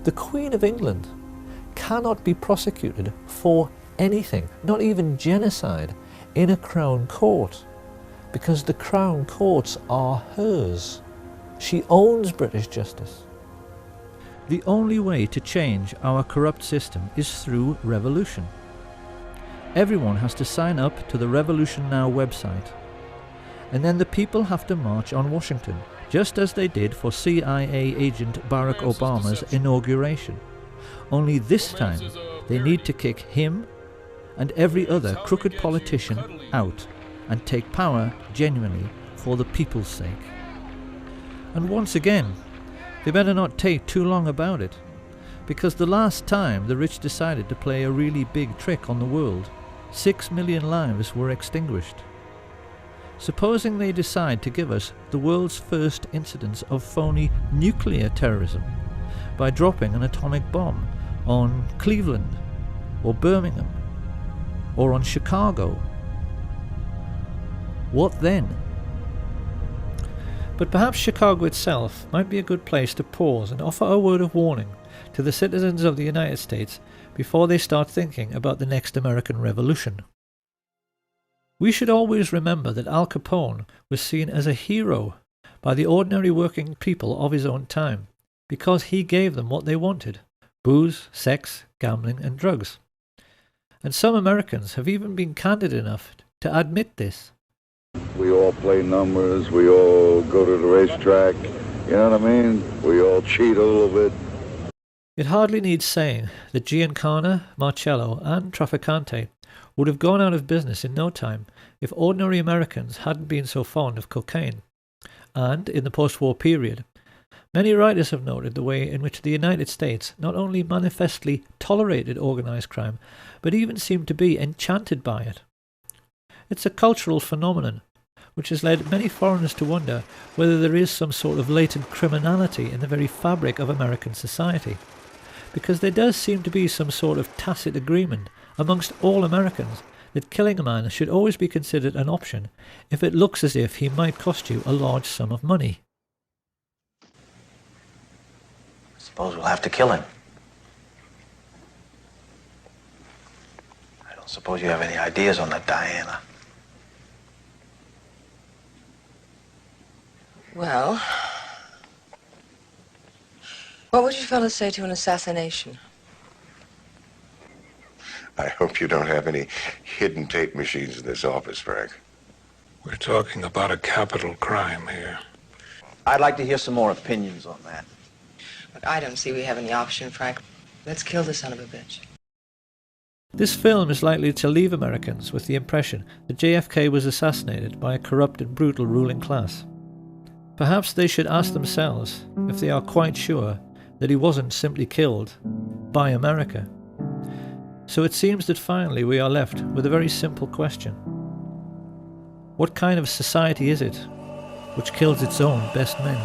The Queen of England cannot be prosecuted for anything, not even genocide, in a Crown Court, because the Crown Courts are hers. She owns British justice. The only way to change our corrupt system is through revolution. Everyone has to sign up to the Revolution Now website, and then the people have to march on Washington, just as they did for CIA agent Barack Obama's inauguration. Only this time they need to kick him and every other crooked politician out and take power genuinely for the people's sake. And once again, they better not take too long about it, because the last time the rich decided to play a really big trick on the world, 6 million lives were extinguished. Supposing they decide to give us the world's first incidence of phony nuclear terrorism by dropping an atomic bomb on Cleveland or Birmingham or on Chicago, what then? But perhaps Chicago itself might be a good place to pause and offer a word of warning to the citizens of the United States before they start thinking about the next American Revolution. We should always remember that Al Capone was seen as a hero by the ordinary working people of his own time because he gave them what they wanted: booze, sex, gambling and drugs. And some Americans have even been candid enough to admit this. We all play numbers, we all go to the racetrack, you know what I mean? We all cheat a little bit. It hardly needs saying that Giancana, Marcello and Trafficante would have gone out of business in no time if ordinary Americans hadn't been so fond of cocaine. And in the post-war period, many writers have noted the way in which the United States not only manifestly tolerated organized crime, but even seemed to be enchanted by it. It's a cultural phenomenon which has led many foreigners to wonder whether there is some sort of latent criminality in the very fabric of American society, because there does seem to be some sort of tacit agreement amongst all Americans that killing a man should always be considered an option if it looks as if he might cost you a large sum of money. Suppose we'll have to kill him. I don't suppose you have any ideas on that, Diana. Well, what would you fellas say to an assassination? I hope you don't have any hidden tape machines in this office, Frank. We're talking about a capital crime here. I'd like to hear some more opinions on that. Look, I don't see we have any option, Frank. Let's kill the son of a bitch. This film is likely to leave Americans with the impression that JFK was assassinated by a corrupt and brutal ruling class. Perhaps they should ask themselves if they are quite sure that he wasn't simply killed by America. So it seems that finally we are left with a very simple question. What kind of society is it which kills its own best men.